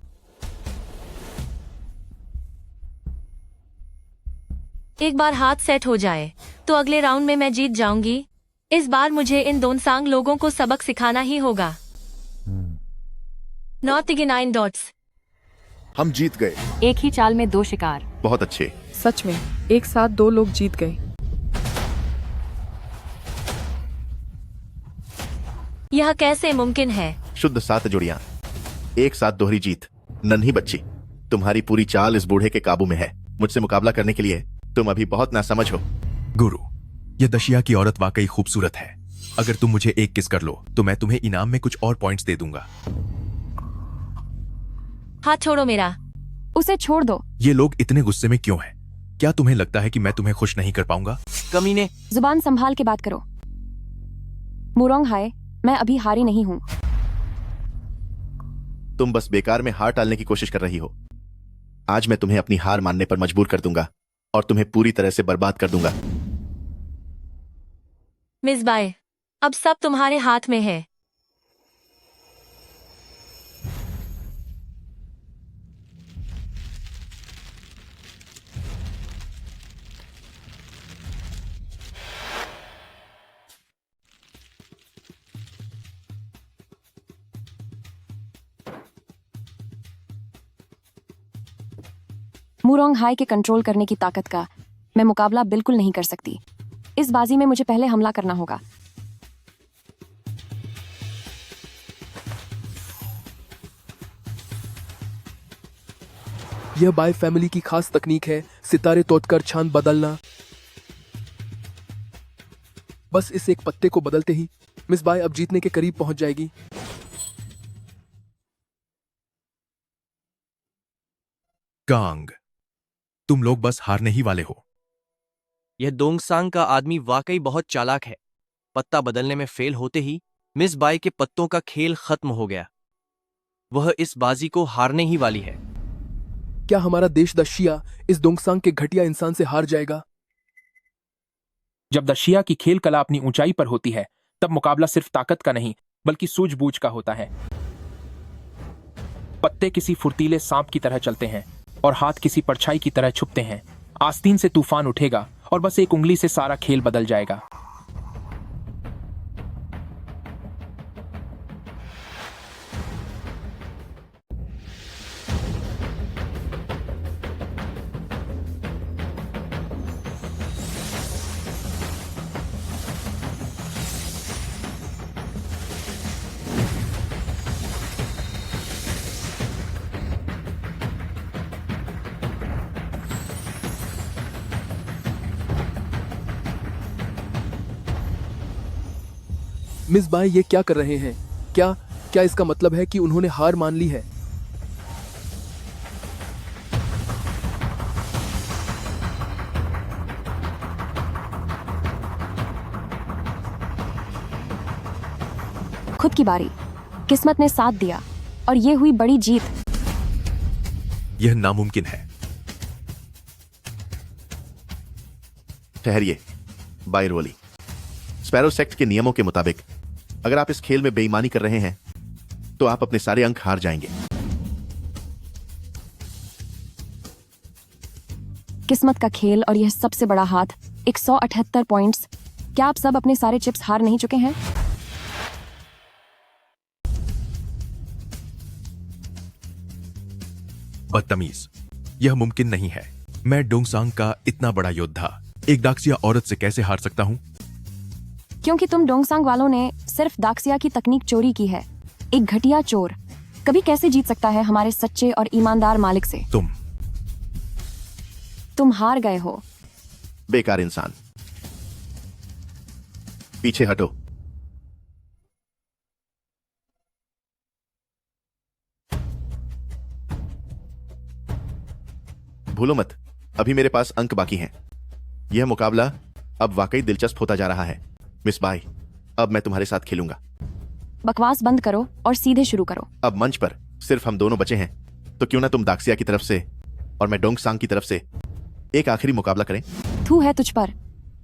Speaker 16: एक बार हाथ सेट हो जाए तो अगले राउंड में मैं जीत जाऊंगी। इस बार मुझे इन डोंगसांग लोगों को सबक सिखाना ही होगा। 99 डॉट्स।
Speaker 5: हम जीत गए।
Speaker 9: एक ही चाल में 2 शिकार।
Speaker 3: बहुत अच्छे।
Speaker 23: सच में एक साथ 2 लोग जीत गए।
Speaker 16: यह कैसे मुमकिन है?
Speaker 3: शुद्ध 7 जोड़ियां, एक साथ दोहरी जीत। नन्ही बच्ची, तुम्हारी पूरी चाल इस बूढ़े के काबू में है। मुझसे मुकाबला करने के लिए तुम अभी बहुत नासमझ हो।
Speaker 1: गुरु, यह दशिया की औरत वाकई खूबसूरत है। अगर तुम मुझे एक किस कर लो तो मैं तुम्हें इनाम में कुछ और पॉइंट्स दे दूंगा।
Speaker 16: हाथ छोड़ो मेरा।
Speaker 9: उसे छोड़ दो।
Speaker 1: ये लोग इतने गुस्से में क्यों हैं? क्या तुम्हें लगता है कि मैं तुम्हें खुश नहीं कर पाऊंगा?
Speaker 8: कमीने।
Speaker 9: जुबान संभाल के बात करो। मुरोंग हाय, मैं अभी हारी नहीं हूं।
Speaker 3: तुम बस बेकार में हार टालने की कोशिश कर रही हो। आज मैं तुम्हें अपनी हार मानने पर मजबूर कर दूंगा और तुम्हें पूरी तरह से बर्बाद कर दूंगा।
Speaker 16: मिस बाय, अब सब तुम्हारे हाथ में है।
Speaker 9: मुरोंग हाई के कंट्रोल करने की ताकत का मैं मुकाबला बिल्कुल नहीं कर सकती। इस बाजी में मुझे पहले हमला करना होगा।
Speaker 6: यह बाय फैमिली की खास तकनीक है, सितारे तोड़कर छान बदलना। बस इस एक पत्ते को बदलते ही मिस बाय अब जीतने के करीब पहुंच जाएगी।
Speaker 1: कांग, तुम लोग बस हारने ही वाले हो।
Speaker 8: यह डोंगसांग का आदमी वाकई बहुत चालाक है। पत्ता बदलने में फेल होते ही मिस बाय के पत्तों का खेल खत्म हो गया। वह इस बाजी को हारने ही वाली है।
Speaker 6: क्या हमारा देश दशिया इस डोंगसांग के घटिया इंसान से हार जाएगा?
Speaker 2: जब दशिया की खेल कला अपनी ऊंचाई पर होती है तब मुकाबला सिर्फ ताकत का नहीं बल्कि सूझबूझ का होता है। पत्ते किसी फुर्तीले सांप की तरह चलते हैं और हाथ किसी परछाई की तरह छुपते हैं। आस्तीन से तूफान उठेगा और बस एक उंगली से सारा खेल बदल जाएगा।
Speaker 6: मिस बाय ये क्या कर रहे हैं? क्या क्या इसका मतलब है कि उन्होंने हार मान ली है?
Speaker 9: खुद की बारी। किस्मत ने साथ दिया और ये हुई बड़ी जीत।
Speaker 7: यह नामुमकिन है।
Speaker 3: ठहरिए बाय रोली, स्पैरो सेक्ट के नियमों के मुताबिक अगर आप इस खेल में बेईमानी कर रहे हैं तो आप अपने सारे अंक हार जाएंगे।
Speaker 9: किस्मत का खेल और यह सबसे बड़ा हाथ 178 पॉइंट्स। क्या आप सब अपने सारे चिप्स हार नहीं चुके हैं?
Speaker 7: बदतमीज, यह मुमकिन नहीं है। मैं डोंगसांग का इतना बड़ा योद्धा एक दाक्सिया औरत से कैसे हार सकता हूं?
Speaker 9: क्योंकि तुम डोंगसांग वालों ने सिर्फ दाक्सिया की तकनीक चोरी की है। एक घटिया चोर कभी कैसे जीत सकता है हमारे सच्चे और ईमानदार मालिक से? तुम हार गए हो।
Speaker 3: बेकार इंसान, पीछे हटो। भूलो मत, अभी मेरे पास अंक बाकी हैं। यह मुकाबला अब वाकई दिलचस्प होता जा रहा है। मिस बाई, अब मैं तुम्हारे साथ खेलूंगा।
Speaker 9: बकवास बंद करो और सीधे शुरू करो।
Speaker 3: अब मंच पर सिर्फ हम दोनों बचे हैं, तो क्यों ना तुम दाक्सिया की तरफ से और मैं डोंगसांग की तरफ से एक आखिरी मुकाबला करें।
Speaker 9: थू है तुझ पर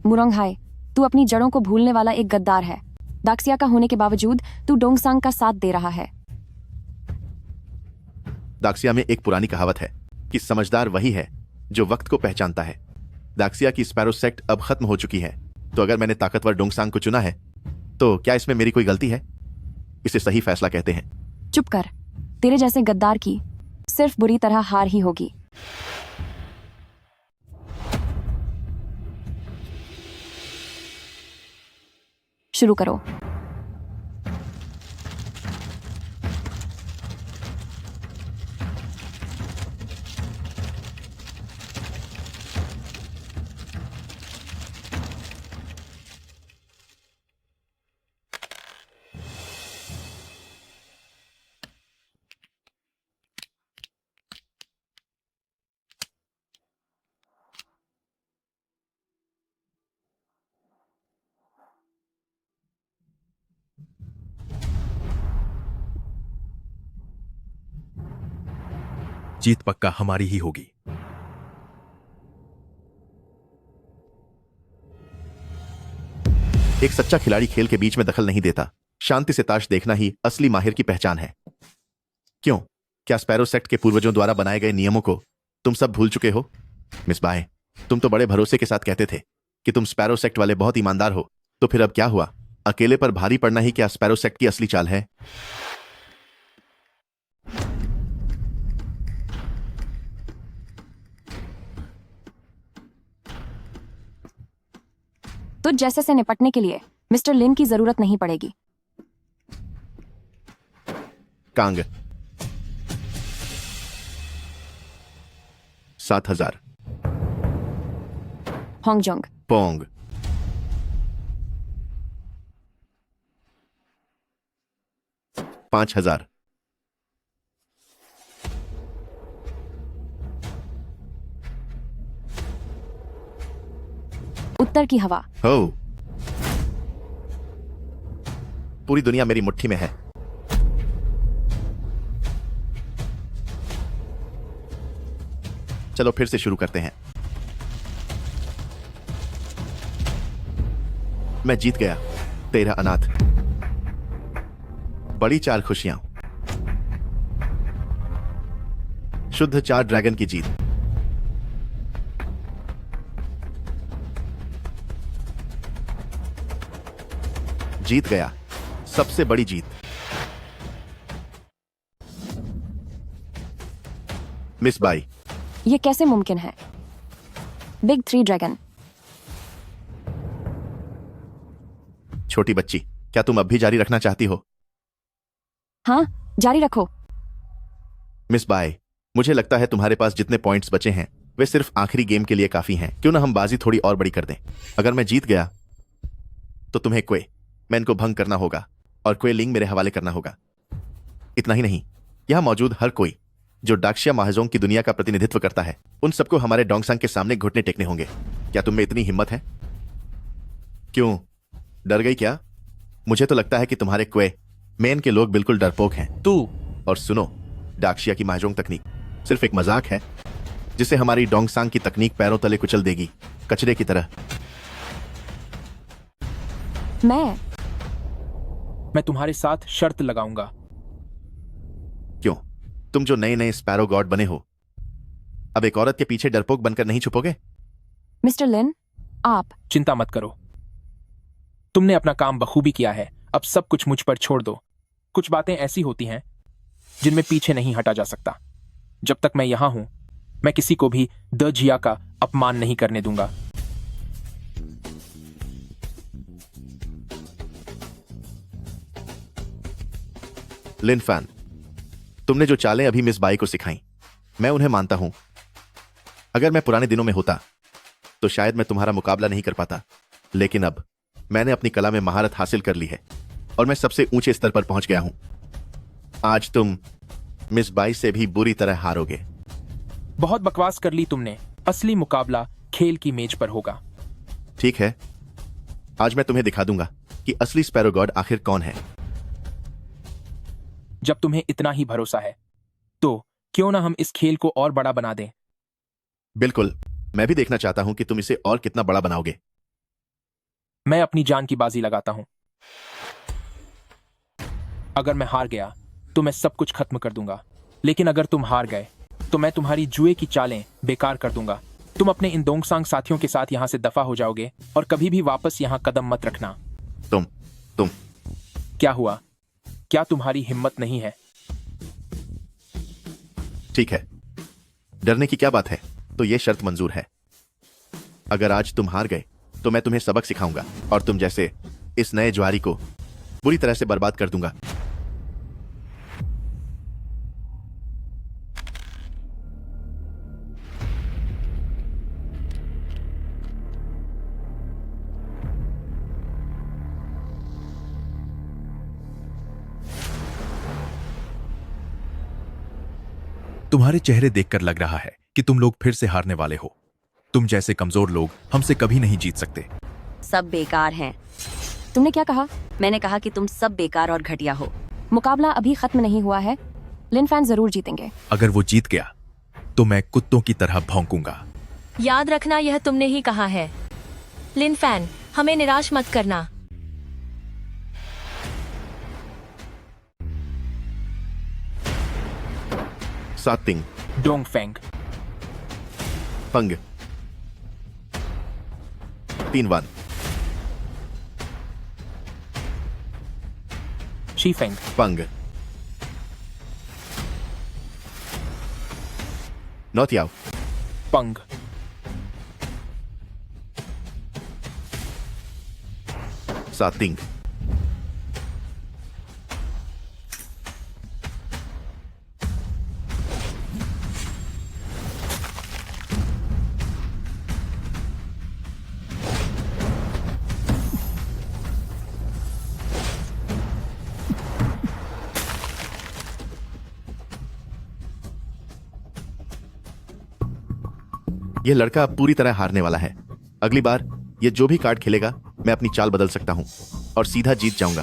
Speaker 9: मुरोंग हाय, तू अपनी जड़ों को भूलने वाला एक गद्दार है। दाक्सिया का होने के बावजूद तू डोंगसांग का साथ दे रहा है।
Speaker 3: दाक्सिया में एक पुरानी कहावत है कि समझदार वही है जो वक्त को पहचानता है। दाक्सिया की स्पैरो सेक्ट अब खत्म हो चुकी है, तो अगर मैंने ताकतवर डोंगसांग को चुना है तो क्या इसमें मेरी कोई गलती है? इसे सही फैसला कहते हैं।
Speaker 9: चुप कर, तेरे जैसे गद्दार की सिर्फ बुरी तरह हार ही होगी। शुरू करो।
Speaker 7: जीत पक्का हमारी ही होगी।
Speaker 3: एक सच्चा खिलाड़ी खेल के बीच में दखल नहीं देता। शांति से ताश देखना ही असली माहिर की पहचान है। क्यों, क्या स्पैरो सेक्ट के पूर्वजों द्वारा बनाए गए नियमों को तुम सब भूल चुके हो? मिस बाय, तुम तो बड़े भरोसे के साथ कहते थे कि तुम स्पैरो सेक्ट वाले बहुत ईमानदार हो, तो फिर अब क्या हुआ? अकेले पर भारी पड़ना ही क्या स्पैरो सेक्ट की असली चाल है?
Speaker 9: तुझ जैसे से निपटने के लिए मिस्टर लिन की जरूरत नहीं पड़ेगी।
Speaker 3: कांग 7000,
Speaker 9: होंगजोंग
Speaker 3: पोंग 5000,
Speaker 9: उत्तर की हवा।
Speaker 3: हो, पूरी दुनिया मेरी मुट्ठी में है। चलो फिर से शुरू करते हैं। मैं जीत गया। 13 अनाथ, बड़ी 4 खुशियां, शुद्ध 4 ड्रैगन की जीत। जीत गया, सबसे बड़ी जीत। मिस बाई,
Speaker 9: ये कैसे मुमकिन है? Big 3 dragon.
Speaker 3: छोटी बच्ची, क्या तुम अब भी जारी रखना चाहती हो?
Speaker 9: हाँ, जारी रखो।
Speaker 3: मिस बाई, मुझे लगता है तुम्हारे पास जितने पॉइंट्स बचे हैं वे सिर्फ आखिरी गेम के लिए काफी हैं। क्यों ना हम बाजी थोड़ी और बड़ी कर दें? अगर मैं जीत गया तो तुम्हें क्वे मैन को भंग करना होगा और क्वे लिंग मेरे हवाले करना होगा। इतना ही नहीं, यहां मौजूद हर कोई जो डाक्शिया महाजोंग की दुनिया का प्रतिनिधित्व करता है, उन सबको हमारे डोंगसांग के सामने घुटने टेकने होंगे। क्या तुम में इतनी हिम्मत है? क्यों, डर गई क्या? मुझे तो लगता है कि तुम्हारे क्वे मेन के लोग बिल्कुल डरपोक हैं। और सुनो, डाक्शिया की महाजोंग तकनीक सिर्फ एक मजाक है जिसे हमारी डोंगसांग की तकनीक पैरों तले कुचल देगी, कचरे की तरह।
Speaker 2: मैं तुम्हारे साथ शर्त लगाऊंगा।
Speaker 3: क्यों? तुम जो नए नए स्पैरो गॉड बने हो, अब एक औरत के पीछे डरपोक बनकर नहीं छुपोगे?
Speaker 9: मिस्टर लिन, आप
Speaker 2: चिंता मत करो, तुमने अपना काम बखूबी किया है। अब सब कुछ मुझ पर छोड़ दो। कुछ बातें ऐसी होती हैं जिनमें पीछे नहीं हटा जा सकता। जब तक मैं यहां हूं, मैं किसी को भी द जिया का अपमान नहीं करने दूंगा।
Speaker 3: लिन फैन, तुमने जो चालें अभी मिस बाई को सिखाई, मैं उन्हें मानता हूं। अगर मैं पुराने दिनों में होता तो शायद मैं तुम्हारा मुकाबला नहीं कर पाता, लेकिन अब मैंने अपनी कला में महारत हासिल कर ली है और मैं सबसे ऊंचे स्तर पर पहुंच गया हूं। आज तुम मिस बाई से भी बुरी तरह हारोगे।
Speaker 2: बहुत बकवास कर ली तुमने। असली मुकाबला खेल की मेज पर होगा।
Speaker 3: ठीक है, आज मैं तुम्हें दिखा दूंगा कि असली स्पैरो गॉड आखिर कौन है।
Speaker 2: जब तुम्हें इतना ही भरोसा है तो क्यों ना हम इस खेल को और बड़ा बना दें।
Speaker 3: बिल्कुल, मैं भी देखना चाहता हूं कि तुम इसे और कितना बड़ा बनाओगे।
Speaker 2: मैं अपनी जान की बाजी लगाता हूं। अगर मैं हार गया तो मैं सब कुछ खत्म कर दूंगा, लेकिन अगर तुम हार गए तो मैं तुम्हारी जुए की चालें बेकार कर दूंगा। तुम अपने इन डोंगसांग साथियों के साथ यहां से दफा हो जाओगे और कभी भी वापस यहां कदम मत रखना।
Speaker 3: तुम
Speaker 2: क्या हुआ? क्या तुम्हारी हिम्मत नहीं है?
Speaker 3: ठीक है, डरने की क्या बात है? तो यह शर्त मंजूर है। अगर आज तुम हार गए तो मैं तुम्हें सबक सिखाऊंगा और तुम जैसे इस नए ज्वारी को बुरी तरह से बर्बाद कर दूंगा।
Speaker 7: तुम्हारे चेहरे देखकर लग रहा है कि तुम लोग फिर से हारने वाले हो। तुम जैसे कमजोर लोग हमसे कभी नहीं जीत सकते।
Speaker 22: सब बेकार हैं।
Speaker 9: तुमने क्या कहा?
Speaker 22: मैंने कहा कि तुम सब बेकार और घटिया हो।
Speaker 9: मुकाबला अभी खत्म नहीं हुआ है। लिन फैन जरूर जीतेंगे।
Speaker 7: अगर वो जीत गया तो मैं कुत्तों की तरह भौंकूंगा।
Speaker 16: याद रखना, यह तुमने ही कहा है। लिन फैन, हमें निराश मत करना।
Speaker 3: सातिंग,
Speaker 2: डोंगफेंग,
Speaker 3: पंग, 3-1,
Speaker 2: शीफेंग,
Speaker 3: पंग, नोतियाओ,
Speaker 2: पंग,
Speaker 3: सातिंग, यह लड़का अब पूरी तरह हारने वाला है। अगली बार यह जो भी कार्ड खेलेगा, मैं अपनी चाल बदल सकता हूं और सीधा जीत जाऊंगा।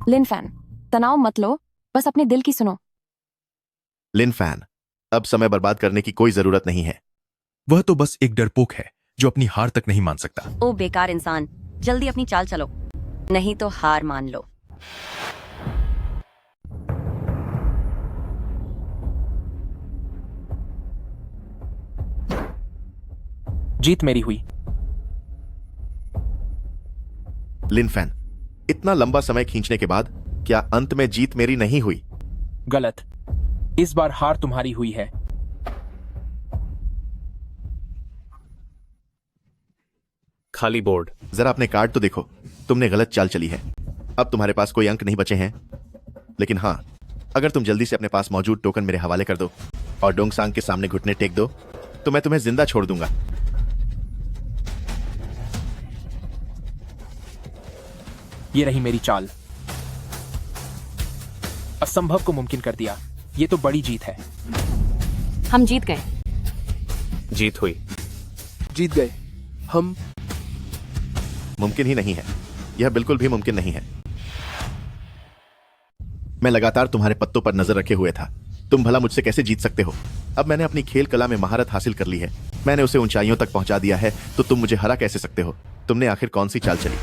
Speaker 9: लिन फैन, तनाव मत लो, बस अपने दिल की सुनो।
Speaker 3: लिन फैन, अब समय बर्बाद करने की कोई जरूरत नहीं है।
Speaker 7: वह तो बस एक डरपोक है जो अपनी हार तक नहीं मान सकता।
Speaker 22: ओ बेकार इंसान, जल्दी अपनी चाल चलो, नहीं तो हार मान लो।
Speaker 2: जीत मेरी हुई।
Speaker 3: लिन फैन, इतना लंबा समय खींचने के बाद क्या अंत में जीत मेरी नहीं हुई?
Speaker 2: गलत, इस बार हार तुम्हारी हुई है।
Speaker 11: खाली बोर्ड।
Speaker 3: जरा अपने कार्ड तो देखो, तुमने गलत चाल चली है। अब तुम्हारे पास कोई अंक नहीं बचे हैं, लेकिन हाँ, अगर तुम जल्दी से अपने पास मौजूद टोकन मेरे हवाले कर दो और डोंगसांग के सामने घुटने टेक दो तो मैं तुम्हें जिंदा छोड़ दूंगा।
Speaker 2: ये रही मेरी चाल। असंभव को मुमकिन कर दिया। ये तो बड़ी जीत है।
Speaker 14: हम जीत गए।
Speaker 11: जीत हुई।
Speaker 6: जीत गए हम।
Speaker 3: मुमकिन ही नहीं है, यह बिल्कुल भी मुमकिन नहीं है। मैं लगातार तुम्हारे पत्तों पर नजर रखे हुए था। तुम भला मुझसे कैसे जीत सकते हो? अब मैंने अपनी खेल कला में महारत हासिल कर ली है, मैंने उसे ऊंचाइयों तक पहुंचा दिया है, तो तुम मुझे हरा कैसे सकते हो? तुमने आखिर कौन सी चाल चली?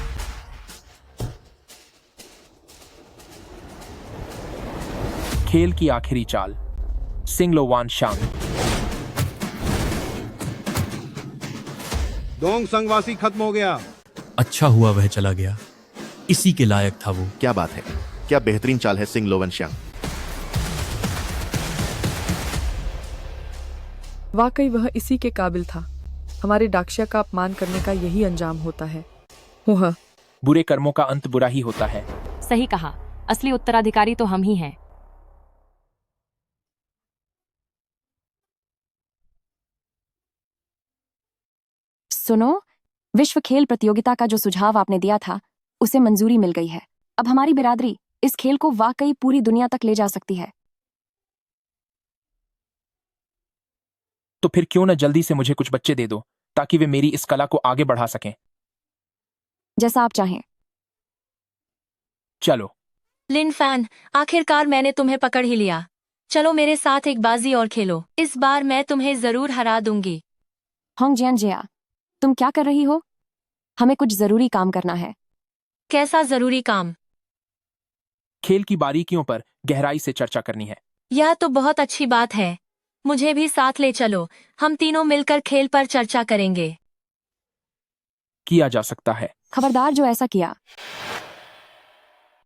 Speaker 2: खेल की आखिरी चाल, सिंगलो वान शांग।
Speaker 4: दोंग संगवासी खत्म हो गया।
Speaker 10: अच्छा हुआ वह चला गया, इसी के लायक था वो।
Speaker 3: क्या बात है, क्या बेहतरीन चाल है सिंग लोवन श्यांग।
Speaker 23: वाकई वह इसी के काबिल था। हमारे डाक्शिया का अपमान करने का यही अंजाम होता है। हुआ
Speaker 2: बुरे कर्मों का अंत बुरा ही होता है।
Speaker 14: सही कहा, असली उत्तराधिकारी तो हम ही हैं।
Speaker 9: सुनो, विश्व खेल प्रतियोगिता का जो सुझाव आपने दिया था उसे मंजूरी मिल गई है। अब हमारी बिरादरी इस खेल को वाकई पूरी दुनिया तक ले जा सकती है।
Speaker 2: तो फिर क्यों न जल्दी से मुझे कुछ बच्चे दे दो ताकि वे मेरी इस कला को आगे बढ़ा सकें।
Speaker 9: जैसा आप चाहें।
Speaker 2: चलो।
Speaker 16: लिन फैन, आखिरकार मैंने तुम्हें पकड़ ही लिया। चलो मेरे साथ एक बाजी और खेलो, इस बार मैं तुम्हें जरूर हरा दूंगी।
Speaker 9: होंग जिया, तुम क्या कर रही हो? हमें कुछ जरूरी काम करना है।
Speaker 16: कैसा जरूरी काम?
Speaker 2: खेल की बारीकियों पर गहराई से चर्चा करनी है।
Speaker 16: यह तो बहुत अच्छी बात है, मुझे भी साथ ले चलो, हम तीनों मिलकर खेल पर चर्चा करेंगे।
Speaker 2: किया जा सकता है।
Speaker 9: खबरदार जो ऐसा किया।